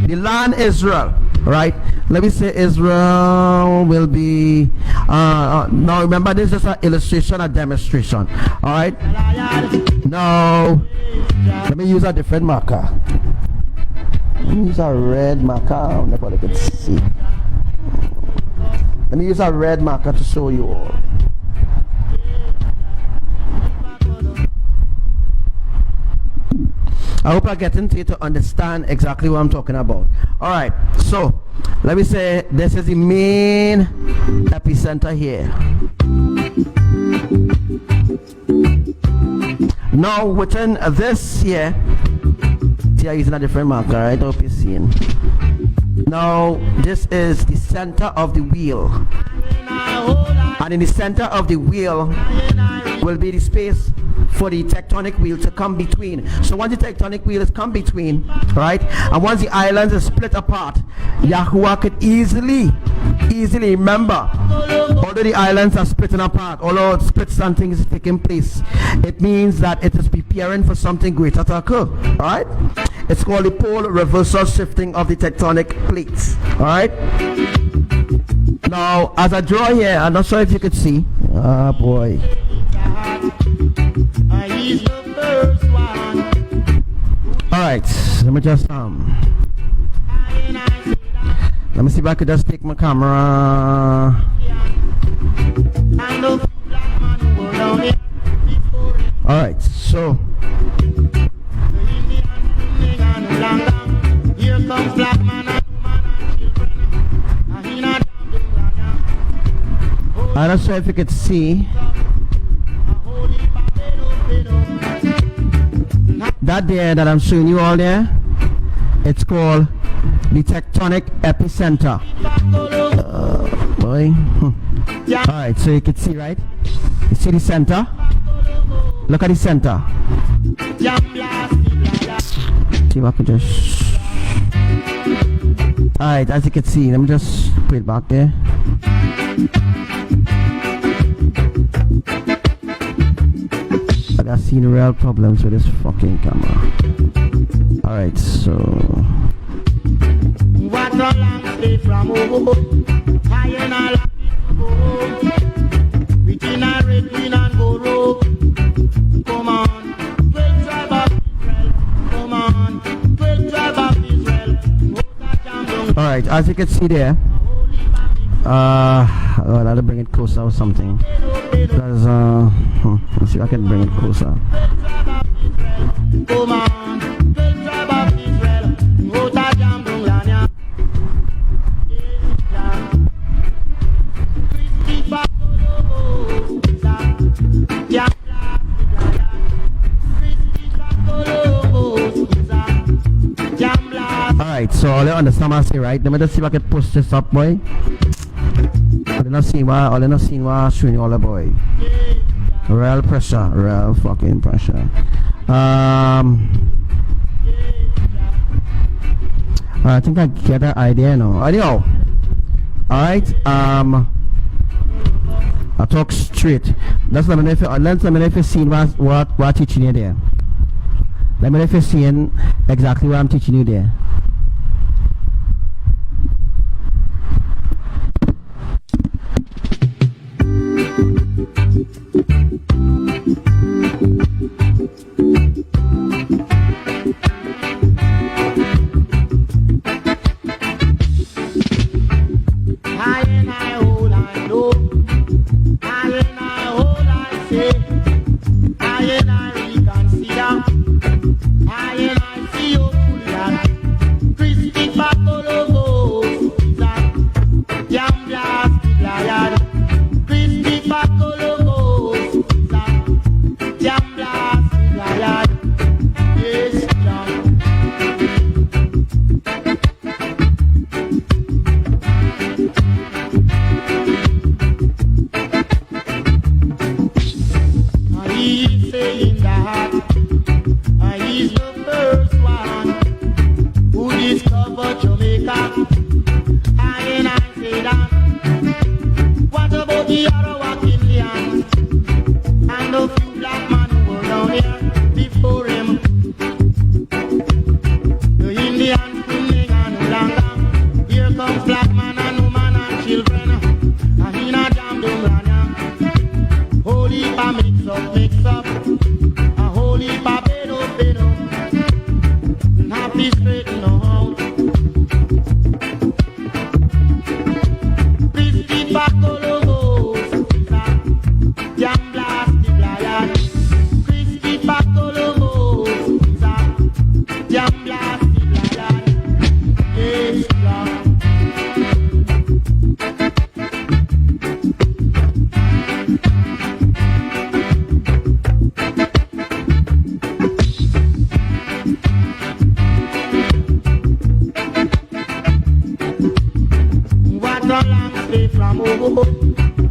The land Israel, right? Let me say Israel will be now remember, this is an illustration, a demonstration. All right, now let me use a different marker. Let me use a red marker. Nobody can see. Let me use a red marker to show you all. I hope I get into it to understand exactly what I'm talking about. All right, so let me say this is the main epicenter here. Now within this here, see, I'm using a different marker, right? I hope you're seeing. Now this is the center of the wheel, and in the center of the wheel will be the space for the tectonic wheel to come between. So once the tectonic wheel is come between, right, and once the islands are split apart, Yahuwah could easily remember, although the islands are splitting apart, although splits and things is taking place, it means that it is preparing for something greater to occur. Alright? It's called the pole reversal shifting of the tectonic plates. Alright? Now, as I draw here, I'm not sure if you could see. Ah, boy. Alright, let me just let me see if I could just take my camera. Alright, so I'm not sure if you could see that there that I'm showing you all there. It's called the tectonic epicenter. Boy. Alright, so you can see, right? You see the center? Look at the center. See if I can just. Alright, as you can see, let me just put it back there. I got seen real problems with this fucking camera. Alright, so what a long stay from high and all between a red green and gold road. Come on, 12 tribe of Israel. Come on, 12 tribe of Israel. Alright, as you can see there, well, I'll bring it closer or something. Because let's see if I can bring it closer. Come on, 12 tribe of Israel. Alright, so all you understand what I say, right? Let me just see if I can push this up, boy. All you not see what I'm showing you all the boy. Real pressure, real fucking pressure. I think I get that idea now. Anyhow, alright, I talk straight. Let me know if you've seen what I'm teaching you there. Let me know if you're seeing exactly what I'm teaching you there.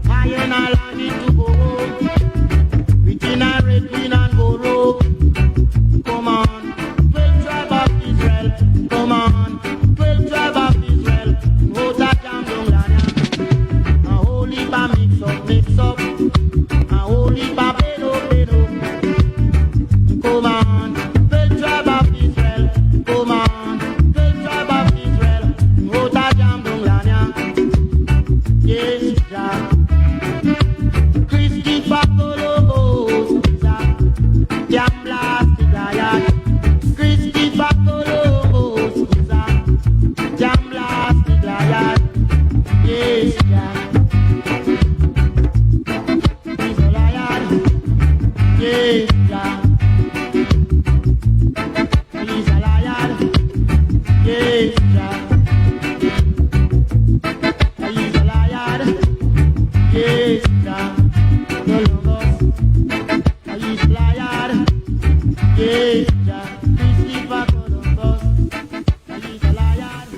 High and I land it to go. Between a red green and Come on, 12 tribe of Israel, out of Jamdong, a holy ba mix up, a holy ba pedo. Come on, 12 tribe of Israel, come on, 12 tribe of Israel, out of Jamdong, yes, Jah. Christopher Columbus is a jam blast Goliath. Christopher Columbus is a jam blast Goliath. Yes, Jah. He's a lion. Yes, Jah. He's a lion. Yes, Jah. He's a lion. Yes, Jah. Columbus. He's a lion. Yes, Jah. Christopher Columbus. He's a lion.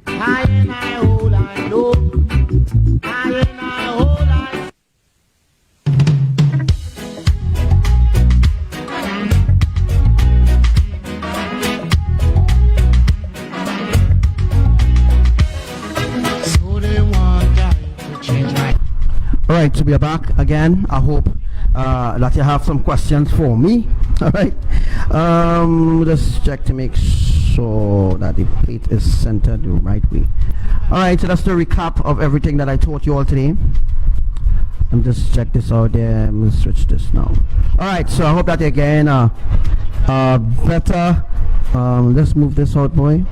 I and I hold I know. I and I hold I. So they want God to change my. All right, so we are back again. I hope that you have some questions for me. All right, just check to make sure that the plate is centered the right way. All right, so that's the recap of everything that I taught you all today. And just check this out there. I'm gonna switch this now. All right, so I hope that again better. Let's move this out, boy.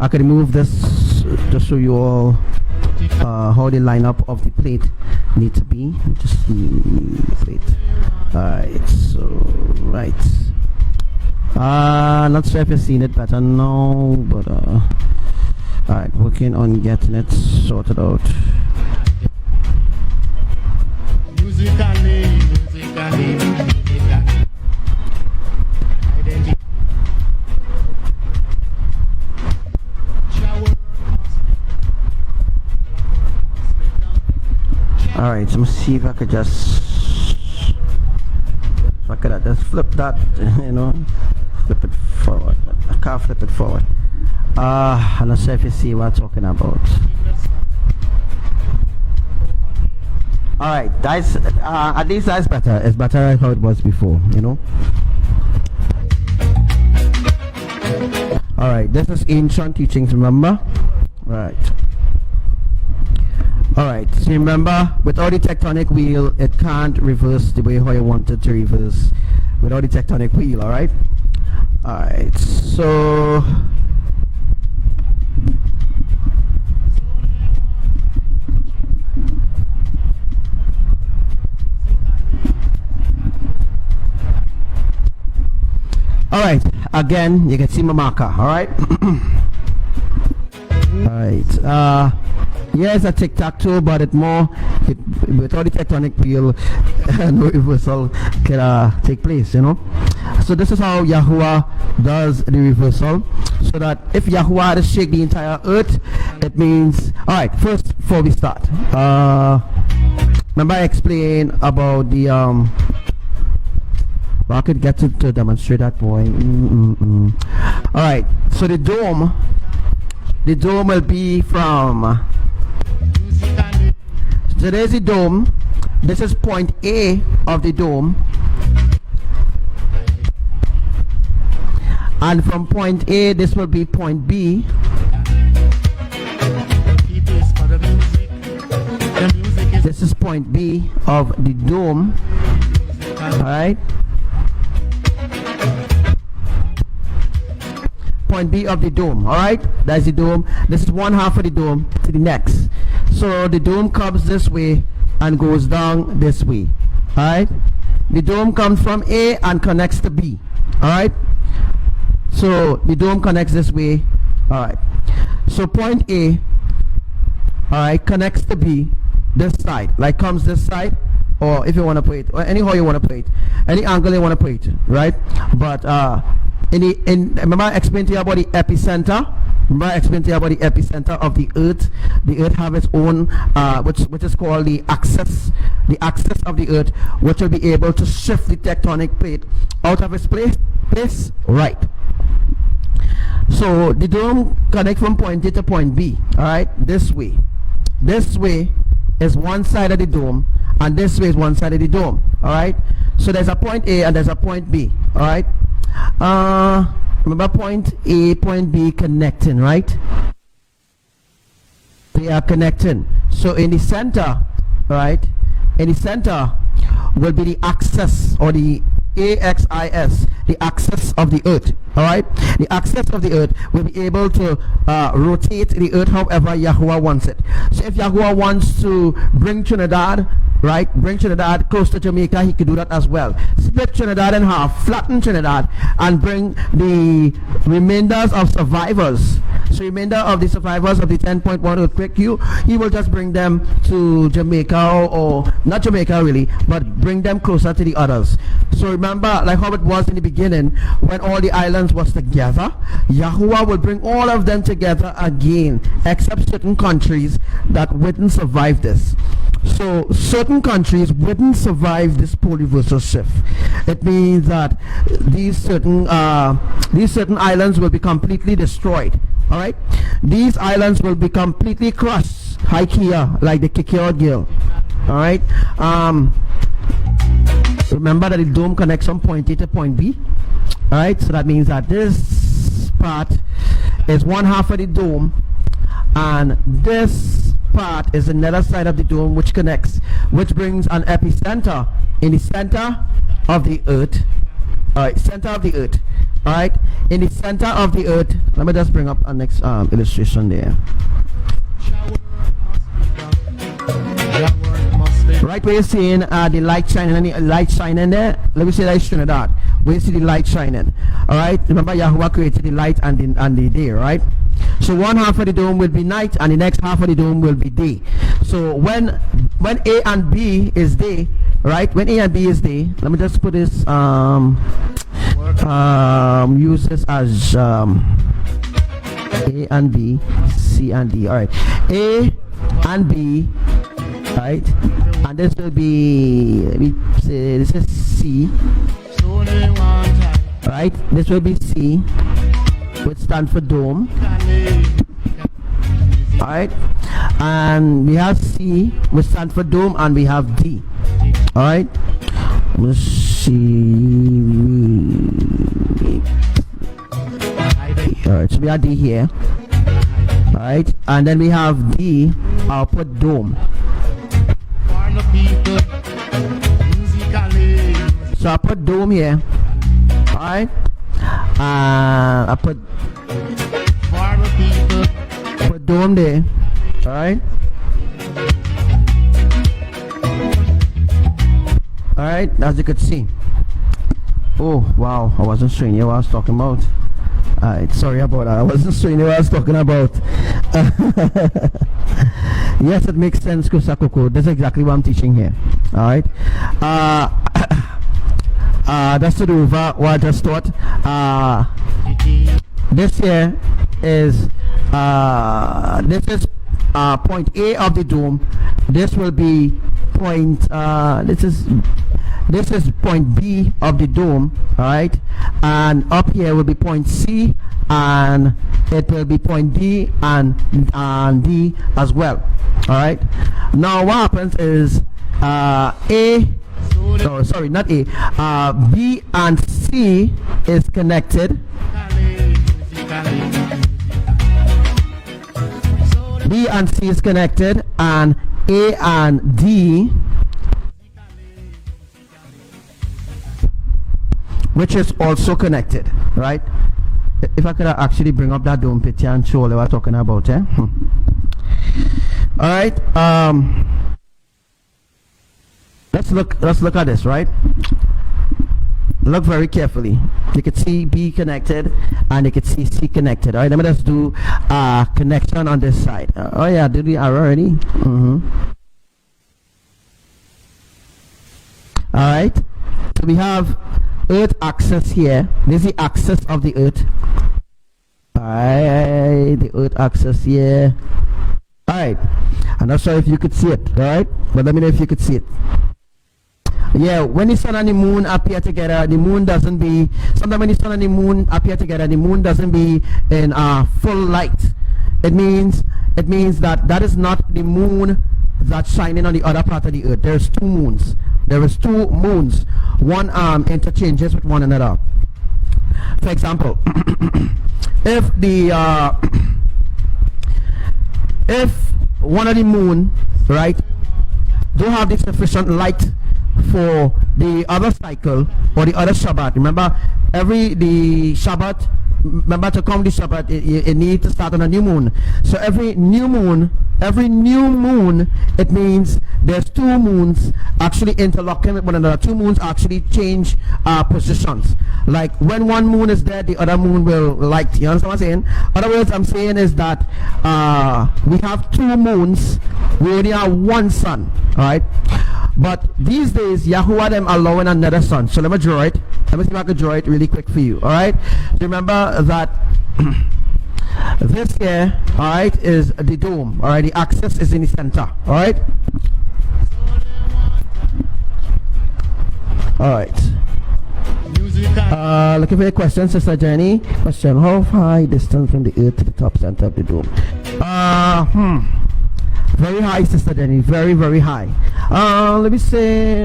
I could move this to show you all how the lineup of the plate need to be. Just move the plate. Alright, so right. Not sure if you've seen it better now, but alright, working on getting it sorted out. Musically. Identity. Alright, so let me see if I could just flip that, you know, flip it forward. I can't flip it forward. I'm not sure if you see what I'm talking about. Alright, that's at least that's better. It's better how it was before, you know. Alright, this is ancient teachings, remember? Right. Alright, so remember, without the tectonic wheel, it can't reverse the way how you want it to reverse without the tectonic wheel, alright? Alright, so alright, again, you can see my marker, alright? Alright, yeah, it's a tic-tac-toe, but it's more, without the tectonic wheel, no reversal can take place, you know. So this is how YAHUWAH does the reversal, so that if YAHUWAH had to shake the entire earth, it means, alright, first, before we start, remember I explained about the, well, I could get to demonstrate that, boy. Alright, so the dome will be from, so there's the dome. This is point A of the dome, and from point A this will be point B, this is point B of the dome. Alright, point B of the dome. Alright, that's the dome. This is one half of the dome to the next. So the dome comes this way and goes down this way. Alright, the dome comes from A and connects to B. Alright, so the dome connects this way. Alright, so point A, alright, connects to B this side, like comes this side, or if you want to put it, or anyhow you want to put it, any angle you want to put it, right? But remember I explained to you about the epicenter. Remember I explained to you about the epicenter of the earth. The earth have its own, which is called the axis of the earth, which will be able to shift the tectonic plate out of its place, right? So the dome connects from point A to point B, all right, this way. This way is one side of the dome, and this way is one side of the dome, all right? So there's a point A and there's a point B, all right? Remember point A, point B connecting, right? They are connecting. So in the center, right? In the center will be the axis, or the AXIS, the axis of the earth, all right? The axis of the earth will be able to rotate the earth however Yahuwah wants it. So if Yahuwah wants to bring Trinidad, right, bring Trinidad close to Jamaica, he could do that as well. Split Trinidad in half, flatten Trinidad, and bring the remainders of survivors. So remainder of the survivors of the 10.1 earthquake, he will just bring them to Jamaica, or not Jamaica really, but bring them closer to the others. So remember, like how it was in the beginning, when all the islands was together, Yahuwah will bring all of them together again, except certain countries that wouldn't survive this. So certain countries wouldn't survive this polyversal shift. It means that these certain islands will be completely destroyed. All right, these islands will be completely crushed, like here, like the Kikyo Gill. All right. Remember that the dome connects from point A to point B. All right, so that means that this part is one half of the dome, and this part is another side of the dome which connects, which brings an epicenter in the center of the earth. All right, center of the earth. All right, in the center of the earth. Let me just bring up a next illustration there. Right where you're seeing the light shining, any light shining there, let me say that's Trinidad. Where you see the light shining. Alright, remember Yahuwah created the light and the day, right? So one half of the dome will be night and the next half of the dome will be day. So when A and B is day, right? When A and B is day, let me just put this use this as A and B, C and D. Alright. A and B, right? And this will be, let me say, this is C, right? This will be C, which stands for dome, alright? And we have C, which stands for dome, and we have D, alright? Let's see. Alright, so we have D here, alright? And then we have D, I'll put dome. So I put dome here, alright? I put dome there, alright? Alright, as you could see. Oh wow, I wasn't showing you what I was talking about. Alright, sorry about that. I wasn't showing you what I was talking about. Yes, it makes sense, Kusakoko. That's exactly what I'm teaching here. Alright. That's to do with what I just taught. This here is point A of the dome. This will be point this is point B of the dome, alright, and up here will be point C, and it will be point D and D as well. Alright, now what happens is B and C is connected. B and C is connected, and A and D, which is also connected, right? If I could actually bring up that dome picture and show what we're talking about, eh? All right. Let's look at this, right? Look very carefully. You can see B connected and you can see C connected. All right, let me just do connection on this side. Oh yeah, did we already? All right. So we have Earth axis here. This is the axis of the Earth. Alright, the Earth axis here. Alright, I'm not sure if you could see it, alright? But let me know if you could see it. Yeah, when the sun and the moon appear together, the moon doesn't be, sometimes when the sun and the moon appear together, the moon doesn't be in full light. It means that is not the moon that's shining on the other part of the Earth. There's two moons. There is two moons. One interchanges with one another. For example, if one of the moon, right, don't have the sufficient light for the other cycle or the other Shabbat. Remember, the Shabbat, remember to come the Shabbat, it needs to start on a new moon. So every new moon, it means there's two moons actually interlocking with one another. Two moons actually change positions. Like when one moon is dead, the other moon will light. You understand what I'm saying? Other words I'm saying is that we have two moons, we only have one sun. Alright? But these days, Yahuwah them allowing another sun. So let me draw it. Let me see if I can draw it really quick for you. Alright? Remember that this here, alright, is the dome. Alright, the axis is in the center. Alright? Alright. Looking for a question, Sister Jenny. Question: how high distance from the Earth to the top center of the dome? Very high, Sister Jenny. Very, very high. Let me say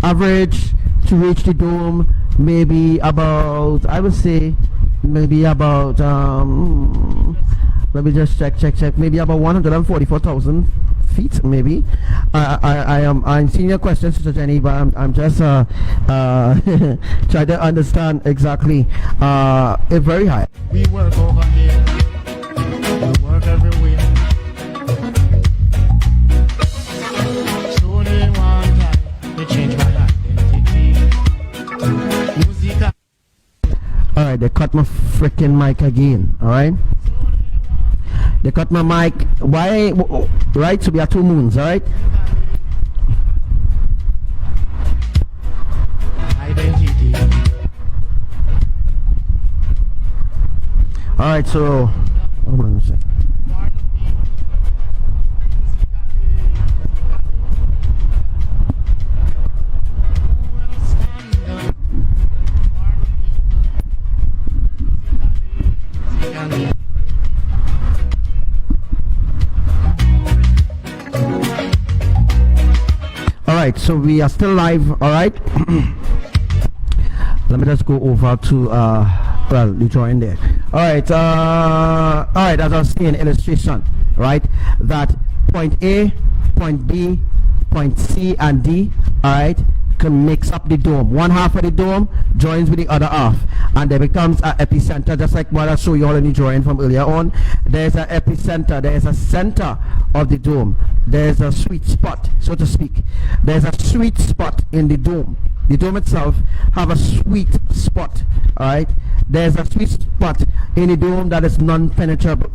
average to reach the dome, maybe about, I would say maybe about let me just check, maybe about 144,000 feet, maybe. I'm seeing your question, Sister Jenny, but I'm just trying to understand exactly. It's very high. We work over here. We work everywhere. Slowly one time, they change my identity. Music. Alright, they cut my freaking mic again. Alright? They cut my mic. Why? Right? So we have two moons, alright? Identity. Alright, so hold on a second. Alright, so we are still live, alright? Let me just go over to well, you join there. Alright, alright, as I was saying, illustration, right? That point A, point B, point C and D, alright, can mix up the dome. One half of the dome joins with the other half, and there becomes an epicenter, just like what I showed you all in the drawing from earlier on. There's an epicenter, there's a center of the dome. There's a sweet spot, so to speak. There's a sweet spot in the dome. The dome itself have a sweet spot, alright? There's a sweet spot in the dome that is non-penetrable.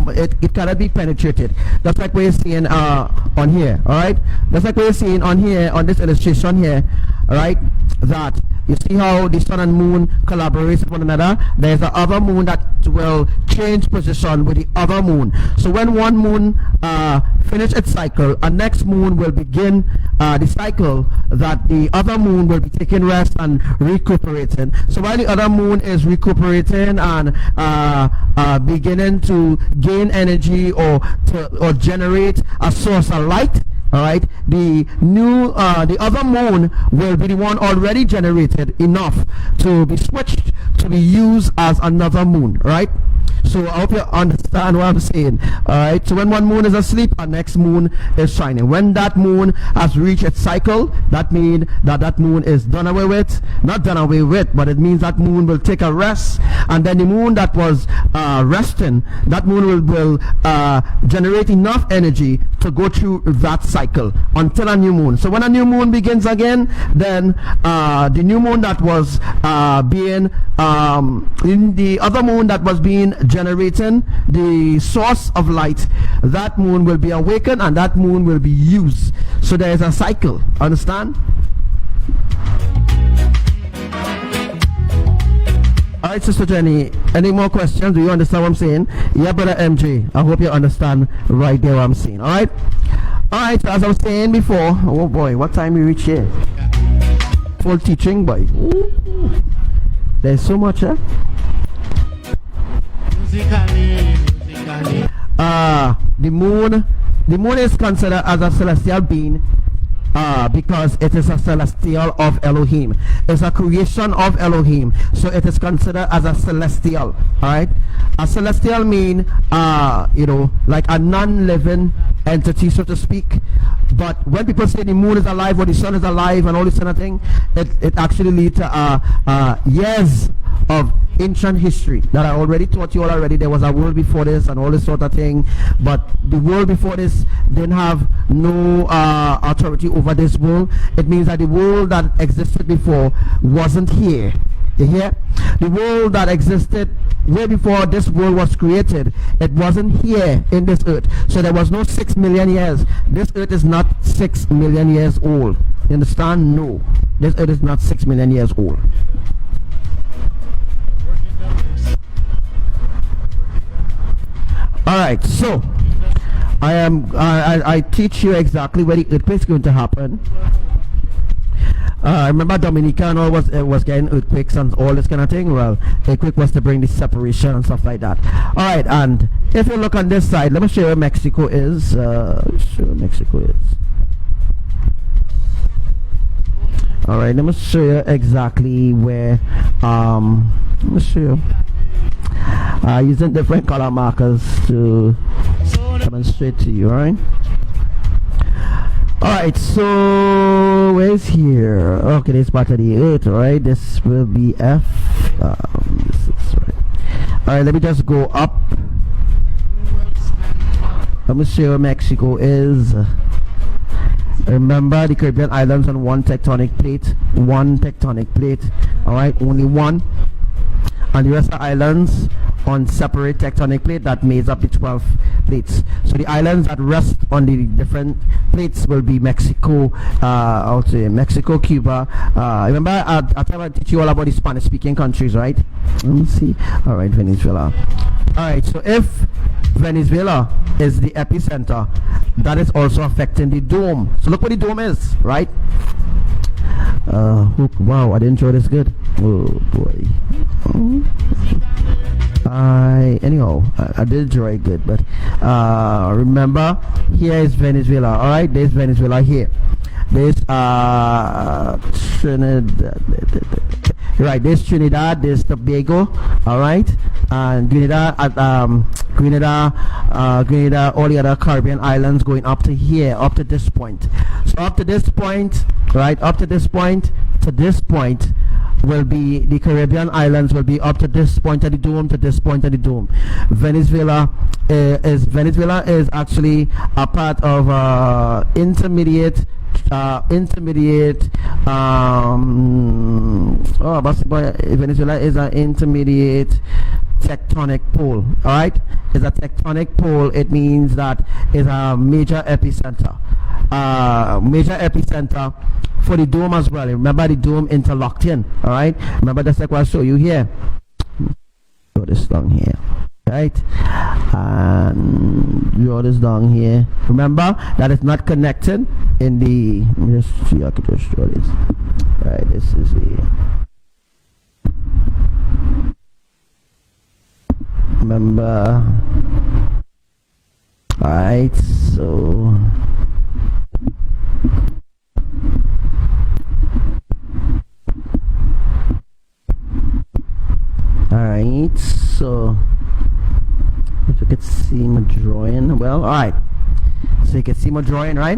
It cannot be penetrated. That's like what you're seeing on here, alright? That's like what you're seeing on here, on this illustration here, alright? That you see how the sun and moon collaborate with one another. There's the other moon that will change position with the other moon. So when one moon finish its cycle, a next moon will begin the cycle that the other moon will be taking rest and recuperating. So while the other moon is recuperating and beginning to gain energy or generate a source of light, all right, the other moon will be the one already generated enough to be switched to be used as another moon, right? So I hope you understand what I'm saying. Alright, so when one moon is asleep, our next moon is shining. When that moon has reached its cycle, that means that moon is done away with. Not done away with, but it means that moon will take a rest, and then the moon that was resting, that moon will generate enough energy to go through that cycle until a new moon. So when a new moon begins again, then the new moon that was the other moon that was being generating the source of light, that moon will be awakened and that moon will be used. So there is a cycle. Understand? All right, Sister Jenny, any more questions? Do you understand what I'm saying? Yeah, Brother MJ, I hope you understand right there what I'm saying. All right? All right, so as I was saying before, oh boy, what time we reach here? Full teaching, boy. Ooh, there's so much, eh? The moon is considered as a celestial being because it is a celestial of Elohim. It's a creation of Elohim, so it is considered as a celestial. All right, a celestial mean like a non-living entity, so to speak. But when people say the moon is alive or the sun is alive and all this kind of thing, it actually leads to years of ancient history that I already taught you all already. There was a world before this and all this sort of thing, but the world before this didn't have no authority over this world. It means that the world that existed before wasn't here. You hear? The world that existed way before this world was created, it wasn't here in this earth. So there was no 6 million years. This earth is not 6 million years old. You understand? No. This earth is not 6 million years old. All right, so I teach you exactly where the earthquake is going to happen. Remember Dominica and all was getting earthquakes and all this kind of thing. Well, earthquake was to bring the separation and stuff like that. All right, and if you look on this side, let me show you where Mexico is. All right, let me show you exactly where. Let me show you. Using different color markers to demonstrate to you. All right. All right. So where's here? Okay, this part of the earth. All right. This will be F. This is right. All right. Let me just go up. Let me show you where Mexico is. Remember the Caribbean islands on one tectonic plate. One tectonic plate. All right. Only one. And the rest of the islands on separate tectonic plate that makes up the 12 plates. So the islands that rest on the different plates will be Mexico, Mexico, Cuba. Remember I teach you all about the Spanish speaking countries, right? Let me see. All right, Venezuela. All right, so if Venezuela is the epicenter, that is also affecting the dome. So look what the dome is, right? Wow, I didn't draw this good. Oh boy. Anyhow, I did draw it good, but remember, here is Venezuela. All right, there's Venezuela here. There's Trinidad. Right, there's Trinidad, there's Tobago. All right, and Grenada, all the other Caribbean islands going up to here, up to this point. So up to this point, right, up to this point to this point will be the Caribbean islands, will be up to this point of the dome to this point of the dome. Venezuela is actually a part of intermediate Venezuela is an intermediate tectonic pole. All right, it's a tectonic pole. It means that it's a major epicenter. For the dome as well. Remember the dome interlocked in. All right, remember that's like what I show you here. Draw this down here, right, and draw this down here. Remember that it's not connected in the. Let me just see. I can just draw this. Right, this is the. Remember. All right, so. Alright, so if you could see my drawing, well, alright, so you can see my drawing, right?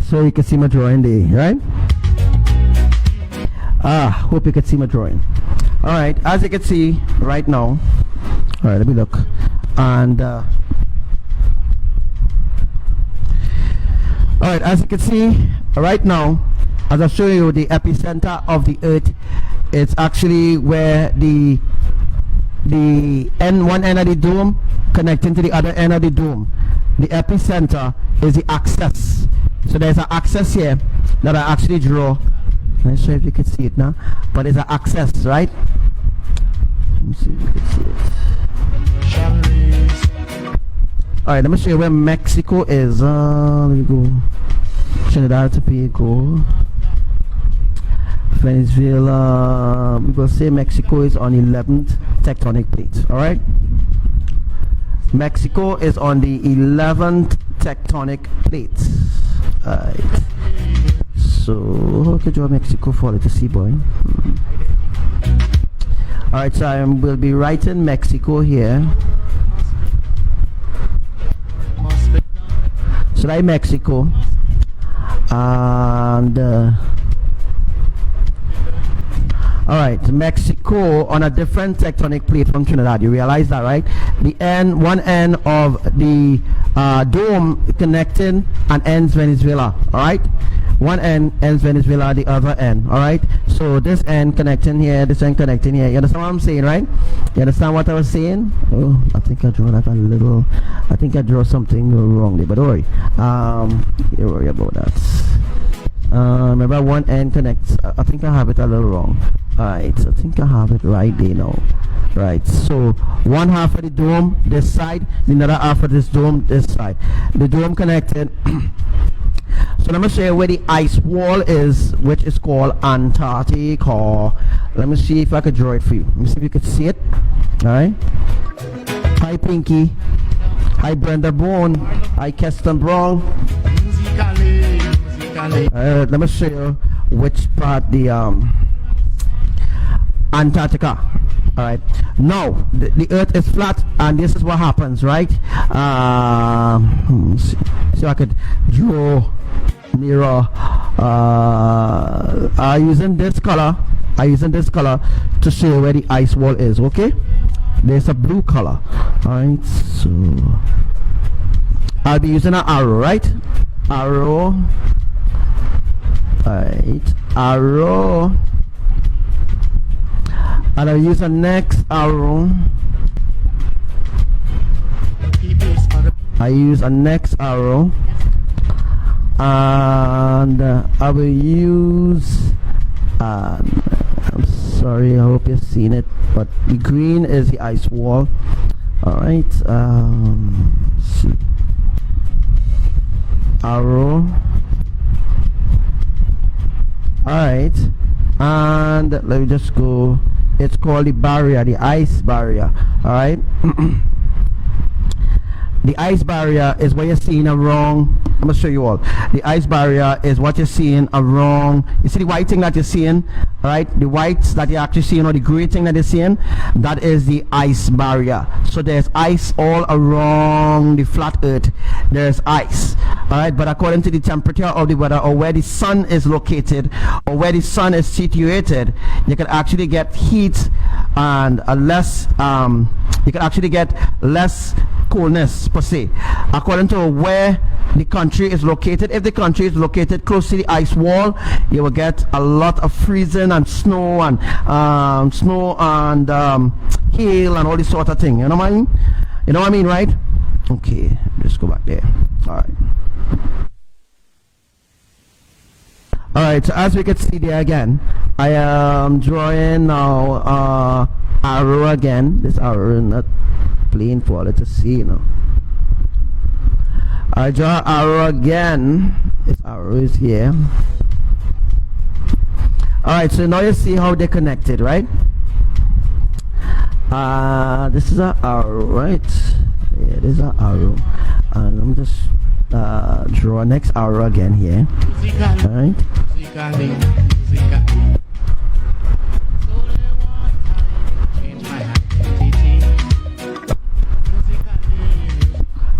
So you can see my drawing there, right? Hope you can see my drawing. Alright, as you can see right now, alright, let me look, and alright, as you can see right now, as I show you, the epicenter of the earth it's actually where the one end of the dome connecting to the other end of the dome. The epicenter is the axis. So there's an axis here that I actually draw. I'm not sure if you can see it now, but it's an axis, right? Let me see if you can see it. Alright, let me show you where Mexico is. Let me go. Trinidad and Barbados. Venezuela. We will say Mexico is on 11th tectonic plate. Alright? Mexico is on the 11th tectonic plate. Alright. So, how could draw Mexico for it to see, boy? Alright, so I will be writing Mexico here. So that's Mexico. And alright, Mexico on a different tectonic plate from Trinidad. You realize that, right? The end, one end of the dome connecting and ends Venezuela. Alright, one end ends Venezuela, the other end. Alright, so this end connecting here, this end connecting here. You understand what I'm saying, right? You understand what I was saying? Oh, I think I drew that a little. I think I drew something wrongly, but don't worry. Don't worry about that. Remember, one end connects. I think I have it a little wrong. Alright, so I think I have it right there now. Right, so one half of the dome this side, the other half of this dome this side. The dome connected. So let me show you where the ice wall is, which is called Antarctica. Let me see if I could draw it for you. Let me see if you could see it. Alright. Hi Pinky. Hi Brenda Bone. Hi Keston Brown. Let me show you which part the Antarctica. Alright, now the earth is flat and this is what happens, right? See if I could draw mirror. Using this color to show you where the ice wall is. Okay, there's a blue color. Alright, so I'll be using an arrow, right? Arrow. Alright, arrow. And I'll use the next arrow. I use a next arrow. And I will use I'm sorry, I hope you've seen it, but the green is the ice wall. Alright, see. Arrow. Alright, and let me just go. It's called the barrier, the ice barrier. Alright. The ice barrier is what you're seeing around. I'm gonna show you all. The ice barrier is what you're seeing around. You see the white thing that you're seeing, right? The whites that you're actually seeing, or the gray thing that you're seeing, that is the ice barrier. So there's ice all around the flat earth. There's ice. Alright, but according to the temperature of the weather, or where the sun is located, or where the sun is situated, you can actually get heat and a less you can actually get less coolness per se, according to where the country is located. If the country is located close to the ice wall, you will get a lot of freezing and snow and hail and all this sort of thing. You know what I mean? You know what I mean, right? Okay, just go back there. Alright. Alright, so as we can see there again, I am drawing now arrow again. This arrow is not plain for it to see, you know. I draw arrow again. This arrow is here. Alright, so now you see how they're connected, right? This is an arrow, right? Yeah, this is an arrow. And I'm just draw next arrow again here. Alright.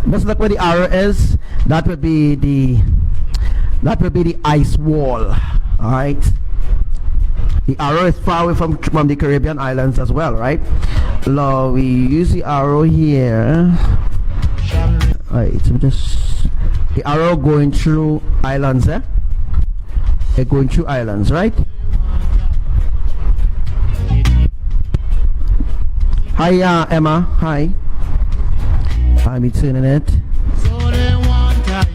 Just look where the arrow is. That would be the ice wall. Alright. The arrow is far away from the Caribbean islands as well, right? Now we use the arrow here. Alright, so just the arrow going through islands, eh? They're going through islands, right? Hi, Emma. Hi. I'm tuning it. So they want time.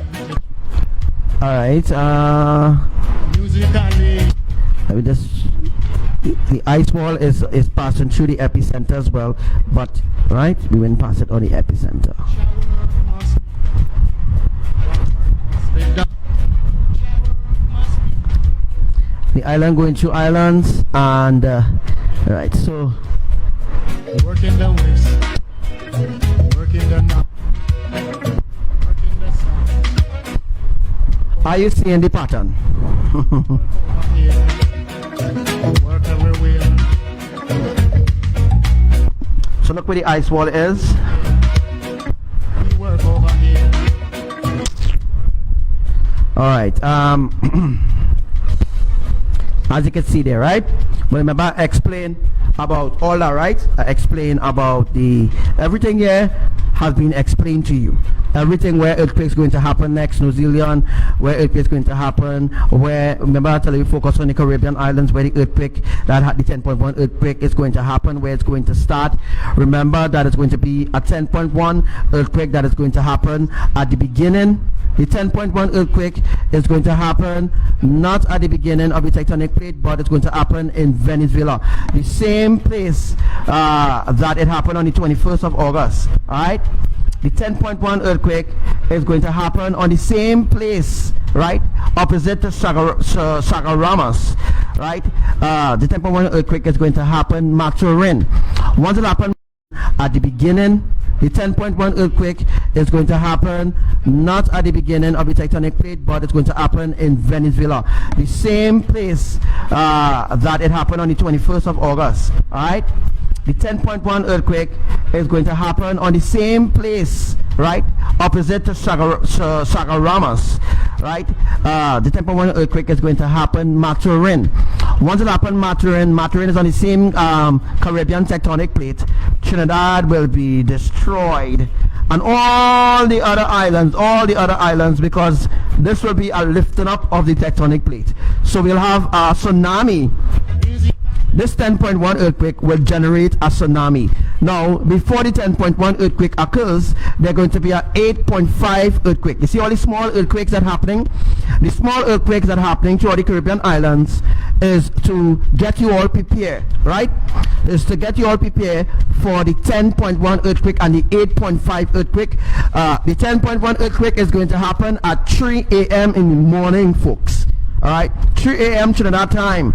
All right. Musically. Let me just. The ice wall is passing through the epicenter as well, but right, we went past it on the epicenter. The island going through islands, and right, so work in the west, work in the north, work in the south. are you seeing the pattern? Work everywhere. So look where the ice wall is. We work over here. All right. As you can see there, right? But remember, I explain about all that, right? I explain about the everything here has been explained to you. Everything where earthquakes going to happen next, New Zealand, where earthquakes going to happen, where, remember I tell you, focus on the Caribbean islands where the earthquake, that had the 10.1 earthquake is going to happen, where it's going to start. Remember that it's going to be a 10.1 earthquake that is going to happen at the beginning. The 10.1 earthquake is going to happen not at the beginning of the tectonic plate, but it's going to happen in Venezuela, the same place that it happened on the 21st of August. All right, the 10.1 earthquake is going to happen on the same place, right, opposite to Sagaramas, right. The 10.1 earthquake is going to happen Maturin. Once it happens at the beginning, the 10.1 earthquake is going to happen not at the beginning of the tectonic plate, but it's going to happen in Venezuela, the same place that it happened on the 21st of August. All right, the 10.1 earthquake is going to happen on the same place, right, opposite to Sagaramas, right. The 10.1 earthquake is going to happen Maturin. Once it happens Maturin is on the same Caribbean tectonic plate. Trinidad will be destroyed, and all the other islands, because this will be a lifting up of the tectonic plate. So we'll have a tsunami. This 10.1 earthquake will generate a tsunami. Now, before the 10.1 earthquake occurs, there's going to be a 8.5 earthquake. You see all the small earthquakes that are happening? The small earthquakes that are happening throughout the Caribbean islands is to get you all prepared, right? Is to get you all prepared for the 10.1 earthquake and the 8.5 earthquake. The 10.1 earthquake is going to happen at 3 a.m. in the morning, folks. All right, 3 a.m. Trinidad time.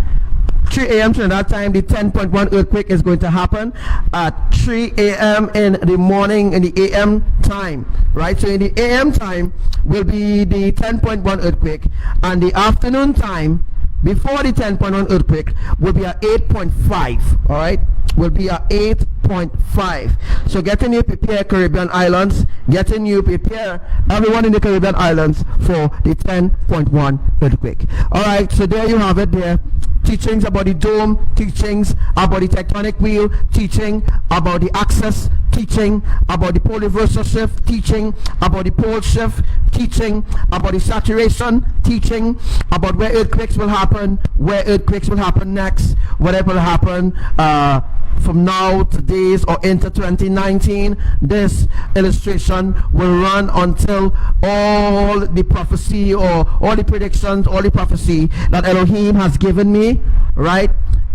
3 a.m. Trinidad time, the 10.1 earthquake is going to happen at 3 a.m. in the morning, in the a.m. time, right? So in the a.m. time will be the 10.1 earthquake, and the afternoon time before the 10.1 earthquake will be a 8.5, all right? Will be a 8.5. So getting you prepared, Caribbean islands, getting you prepared, everyone in the Caribbean islands, for the 10.1 earthquake. All right, so there you have it there. Teachings about the dome, teachings about the tectonic wheel, teaching about the axis, teaching about the pole reversal shift, teaching about the pole shift, teaching about the saturation, teaching about where earthquakes will happen, next, whatever will happen from now to days or into 2019. This illustration will run until all the prophecy or all the predictions, all the prophecy that Elohim has given me, right?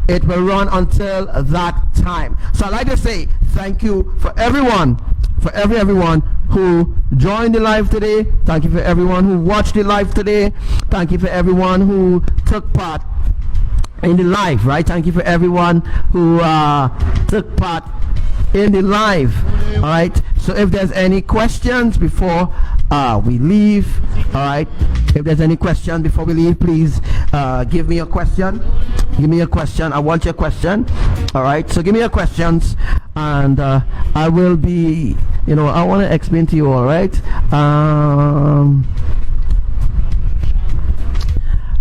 It will run until that time. So I'd like to say thank you for everyone, for everyone who joined the live today. Thank you for everyone who watched the live today. Thank you for everyone who took part in the live, right? Thank you for everyone who took part in the live. All right, so if there's any questions before we leave, all right, if there's any question before we leave, please give me a question. Give me a question. I want your question. All right, so give me your questions, and I will be, I want to explain to you, all right.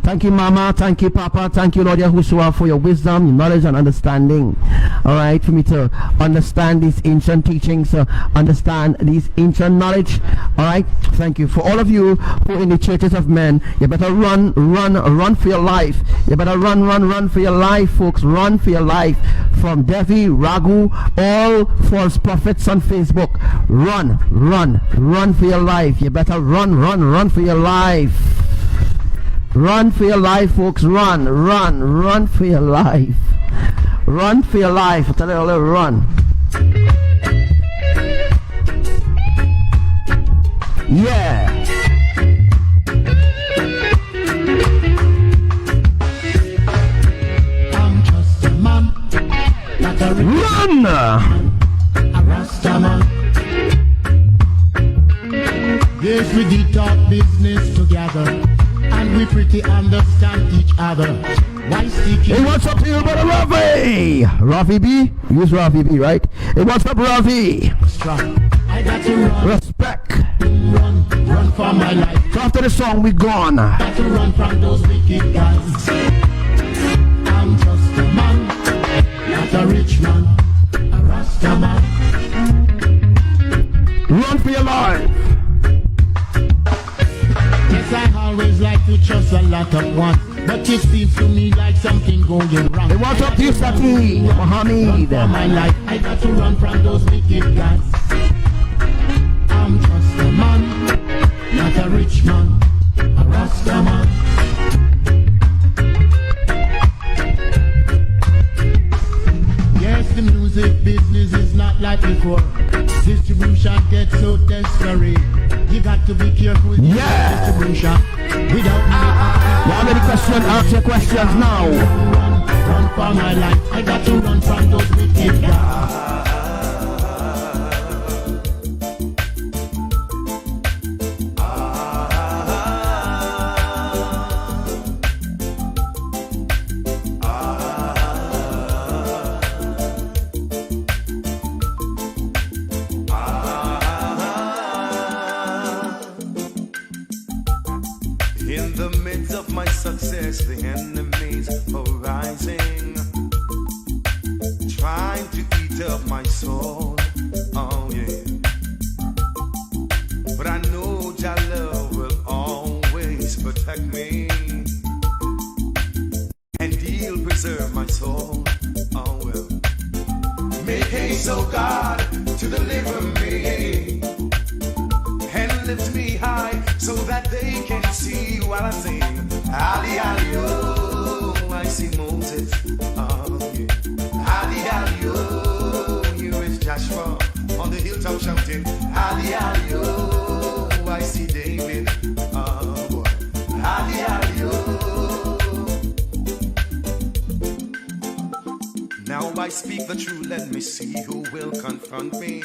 Thank you, Mama. Thank you, Papa. Thank you, Lord Yahuwah, for your wisdom, your knowledge, and understanding. All right, for me to understand these ancient teachings, understand these ancient knowledge. Alright, thank you. For all of you who are in the churches of men, you better run for your life. You better run for your life, folks. Run for your life from Devi, Raghu, all false prophets on Facebook. Run for your life. You better run for your life. Run for your life, folks. Run for your life. Run for your life. I tell you all, run. Yeah. I'm just a man, not a Run! a Rasta man. Yes, we did talk business together, and we pretty understand each other. Why sticky? Hey, what's up to you, brother Rafi? Rafi B? Use Rafi B, right? Hey, what's up, Rafi? I got to run, Respect. run for my life. So after the song, we gone. Got to run from those wicked guys. I'm just a man, not a rich man, a Rasta man. Run for your life. Yes, I always like to trust a lot of one, but it seems to me like something going wrong. Hey, what's up to you, Sati? Mohammed. For my life, I got to run from those wicked guys. I'm just a man, not a rich man, a Rasta man. Yes, the music business is not like before. Distribution gets so desperate. You got to be careful with distribution. Without You have any questions? Ask your questions now. run for my life. I got to run from those wicked guys. In the midst of my success, the enemies are rising, trying to eat up my soul. Oh yeah. But I know Jah love will always protect me, and He'll preserve my soul. Oh well. Make haste, oh God, to deliver me and lift me high so that they can see while I sing. Ali, Ali, oh, I see Moses. Oh, yeah. Ali, Ali, oh, here is Joshua on the hilltop shouting. Ali, Ali, oh, I see David. Oh, boy. Ali, Ali, oh. Now I speak the truth, let me see who will confront me.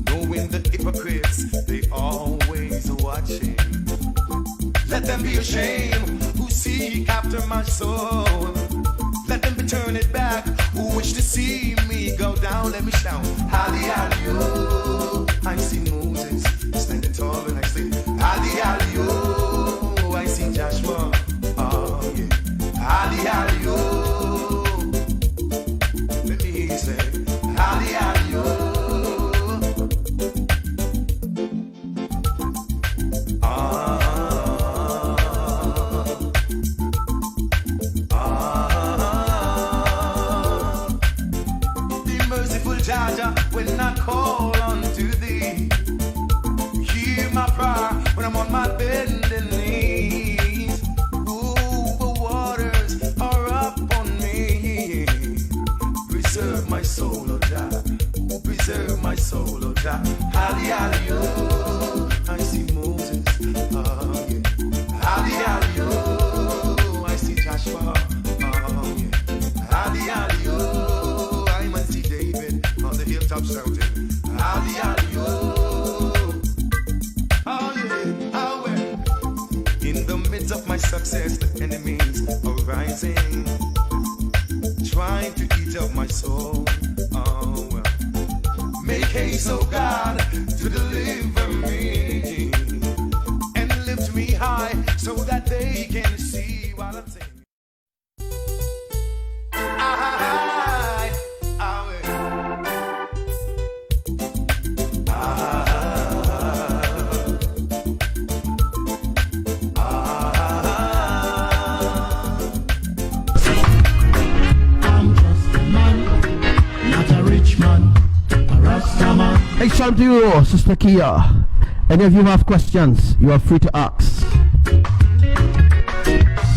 Knowing the hypocrites, they always watching. Let them be ashamed who seek after my soul. Let them be turn it back who wish to see me go down. Let me shout, Ali, Ali, oh. I see Moses standing tall and I say, Ali, Ali, oh. I see Joshua, oh yeah. Ali, Ali, oh. Let me hear you say, Ali, Ali, oh. When I call unto thee, hear my prayer when I'm on my bending knees. Ooh, the waters are up on me. Preserve my soul, oh Jah. Ooh, preserve my soul, oh Jah. Ali, Ali, oh. I see Moses, oh yeah. Ali, Ali, oh. I see Joshua, oh yeah. Ali, Ali, oh. Hilltop shouting, Ali, Ali, oh. Oh yeah, oh well. In the midst of my success, the enemies are rising, trying to eat up my soul. Oh well. Make haste, oh God, to deliver me and lift me high so that they can see what I'm saying. come to you, Sister Kia. Any of you have questions, you are free to ask.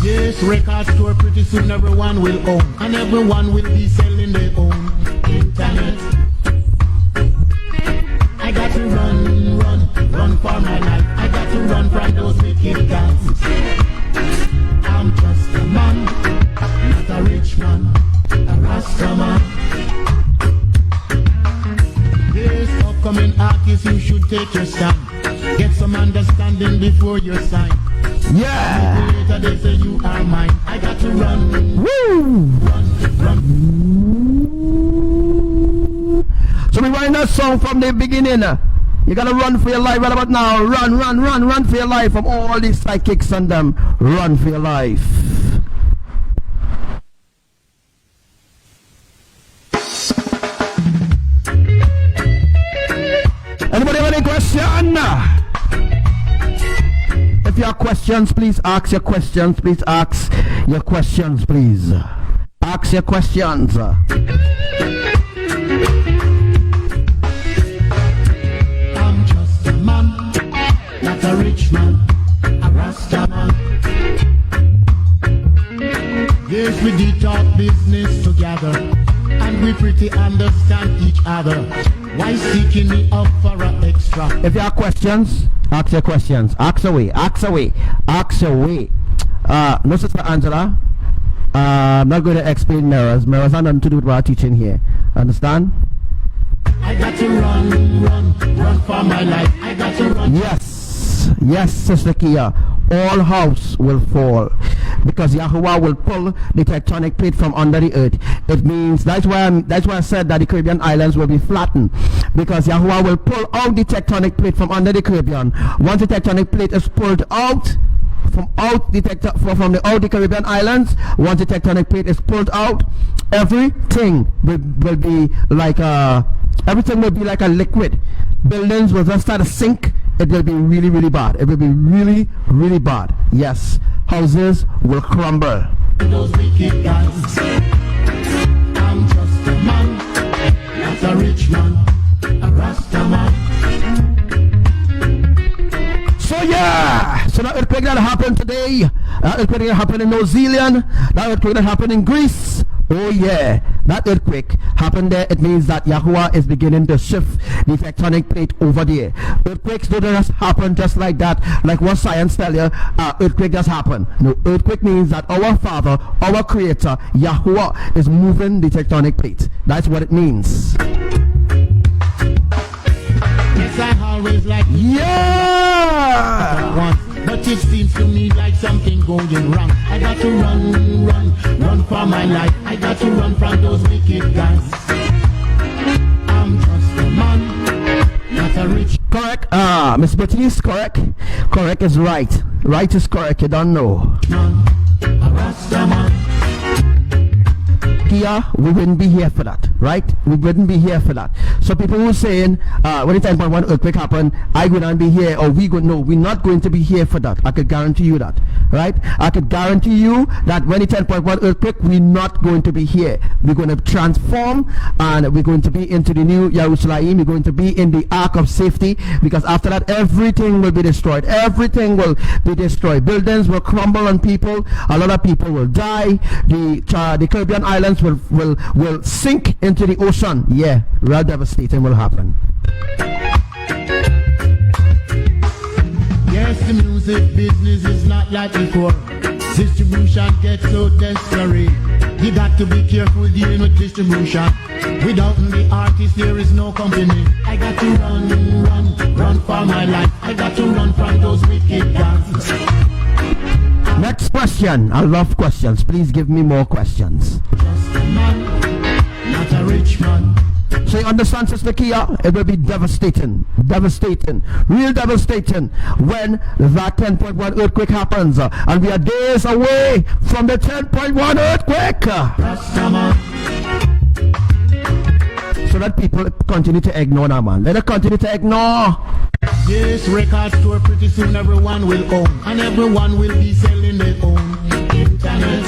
Yes, record store pretty soon everyone will own, and everyone will be selling their own internet. I got to run for my life. I got to run from those wicked guys. I'm just a man, not a rich man, a Rasta man. Yes, upcoming artists, you should take your stand. Get some understanding before you sign. Yeah. Later they say you are mine. I got to run. Woo. Run. So we wind that song from the beginning. You gotta run for your life right about now. Run for your life from all these psychics and them. Run for your life. Anybody have any question? If you have questions, please ask your questions. Please ask your questions, please. Ask your questions. I'm just a man, not a rich man, a Rasta man. Yes, we did talk business together, and we pretty understand each other. Why seeking me up for an extra? If you have questions, ask your questions. Ask away. No, Sister Angela, I'm not going to explain mirrors. Mirrors have nothing to do with what I'm teaching here. Understand? I got to run for my life. I got to run. Yes, Sister Kia. All house will fall because Yahuwah will pull the tectonic plate from under the earth. It means that's why I said that the Caribbean islands will be flattened, because Yahuwah will pull out the tectonic plate from under the Caribbean. Once the tectonic plate is pulled out from the Caribbean islands, once the tectonic plate is pulled out, everything will be like a liquid. Buildings will just start to sink. It will be really, really bad. It will be really, really bad. Yes, houses will crumble. Those wicked guys. I'm just a man, not a rich man, a Rasta man. So that earthquake that happened today, that earthquake that happened in New Zealand, that earthquake that happened in Greece, oh yeah, that earthquake happened there. It means that Yahuwah is beginning to shift the tectonic plate over there. Earthquakes don't just happen just like that, like what science tell you, earthquake just happen. No, earthquake means that our Father, our Creator, Yahuwah, is moving the tectonic plate. That's what it means. Yes, I always like yeah. But it seems to me like something going wrong. I got to run for my life. I got to run from those wicked guys. I'm just a man, not a rich. Correct. Miss Baptiste, correct. Correct is right. Right is correct. You don't know. Man, a Rasta man. Kia, we wouldn't be here for that, right? We wouldn't be here for that. So people who saying when the 10.1 earthquake happened, I would not be here, or we would know, we're not going to be here for that. I could guarantee you that, right? I could guarantee you that when the 10.1 earthquake, we're not going to be here. We're going to transform, and we're going to be into the new Jerusalem. We're going to be in the ark of safety, because after that, everything will be destroyed. Everything will be destroyed. Buildings will crumble on people. A lot of people will die. The Caribbean islands will sink into the ocean. Yeah, real devastating will happen. Yes, the music business is not like before. Distribution gets so desperate. You got to be careful dealing with distribution. Without the artist, there is no company. I got to run for my life. I got to run from those wicked guys. Next question. I love questions. Please give me more questions. Just a man, not a rich man. So you understand, Sister Kia? It will be devastating. Devastating. Real devastating when that 10.1 earthquake happens. And we are days away from the 10.1 earthquake. So that people continue to ignore now, man. Let them continue to ignore. This record store pretty soon everyone will own, and everyone will be selling their own internet.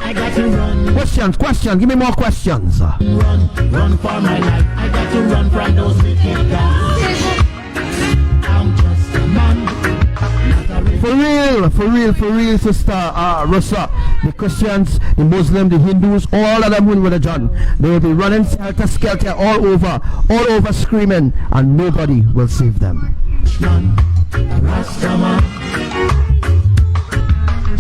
I got to run. Questions. Give me more questions. Run for my life. I got got to run from those wicked guys. I'm just a man, not a For real, sister Rosa. The Christians, the Muslims, the Hindus, all of them who would have done. They will be running skelter all over screaming, and nobody will save them.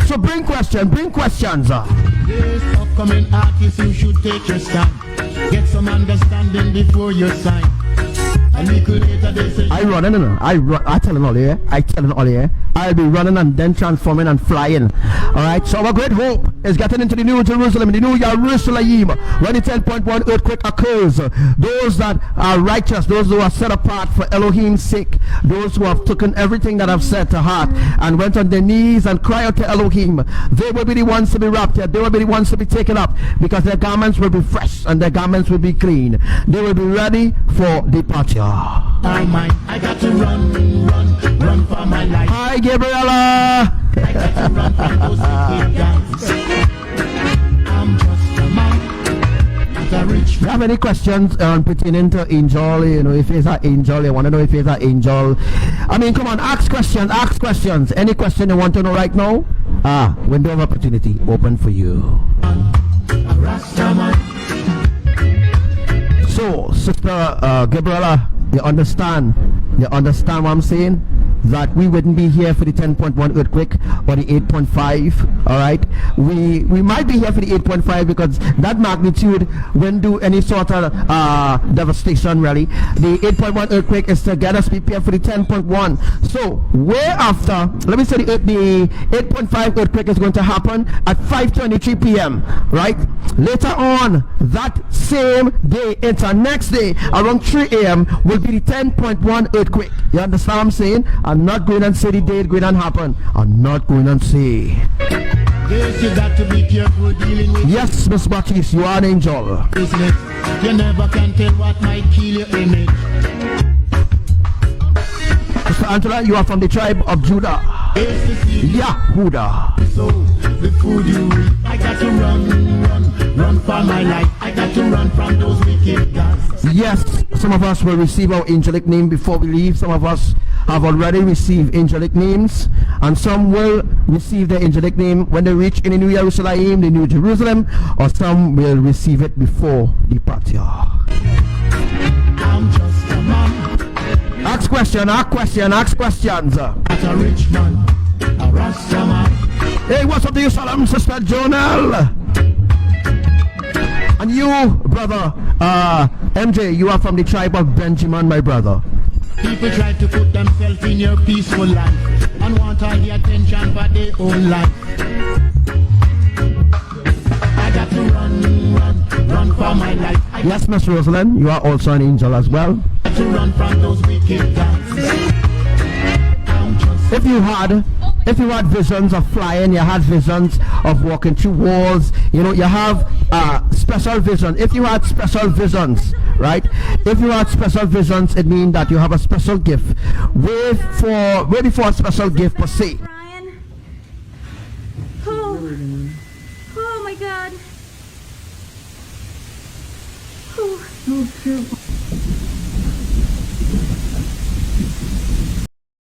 So bring questions. Yes, upcoming artists, you should take your stand. Get some understanding before you sign. A little later they say I tell them all here. I'll be running and then transforming and flying. Alright, so our great hope is getting into the New Jerusalem, the New Jerusalem, when the 10.1 earthquake occurs. Those that are righteous, those who are set apart for Elohim's sake, those who have taken everything that I've said to heart and went on their knees and cried out to Elohim, they will be the ones to be raptured. They will be the ones to be taken up, because their garments will be fresh and their garments will be clean. They will be ready for departure. I got to run for my life. Hi, Gabriella. I got to run from those wicked guys. I'm just a man, not a rich Do you have any questions pertaining to angel? You know, if he's an angel, you want to know if he's an angel. I mean, come on, ask questions. Any question you want to know right now? Window of opportunity open for you. So, Sister Gabriella, you understand what I'm saying? That we wouldn't be here for the 10.1 earthquake or the 8.5. all right, we might be here for the 8.5 because that magnitude wouldn't do any sort of devastation really. The 8.1 earthquake is to get us prepared for the 10.1. So where after, let me say the 8.5 earthquake is going to happen at 5:23 p.m. right? Later on that same day, into next day around 3 a.m. will be the 10.1 earthquake. You understand what I'm saying? I'm not going and say the date going to happen. I'm not going and say. Yes, you got to be careful dealing with. Yes, Miss Baptiste, you are an angel. Business. You never can tell what might kill your image. Mr. Angela, you are from the tribe of Judah. Yahuwah. So the food you eat, I got to run for my life. I got to run from those wicked guys. Yes, some of us will receive our angelic name before we leave. Some of us have already received angelic names, and some will receive their angelic name when they reach in the New Jerusalem, the New Jerusalem, or some will receive it before departure. I'm just a man. Ask questions. As a rich man, a Rasta man. Hey, what's up to you, Salam, Sister Jonal? And you, brother MJ, you are from the tribe of Benjamin, my brother. People try to put themselves in your peaceful life and want all the attention for their own life. I got to run for my life. Yes, Miss Rosalind, you are also an angel as well. I got to run from those wicked guys. If you had visions of flying, you had visions of walking through walls, you know, you have special vision. If you had special visions, right? If you had special visions, it means that you have a special gift. Wait for a special gift per se. Brian? Oh my God. Oh.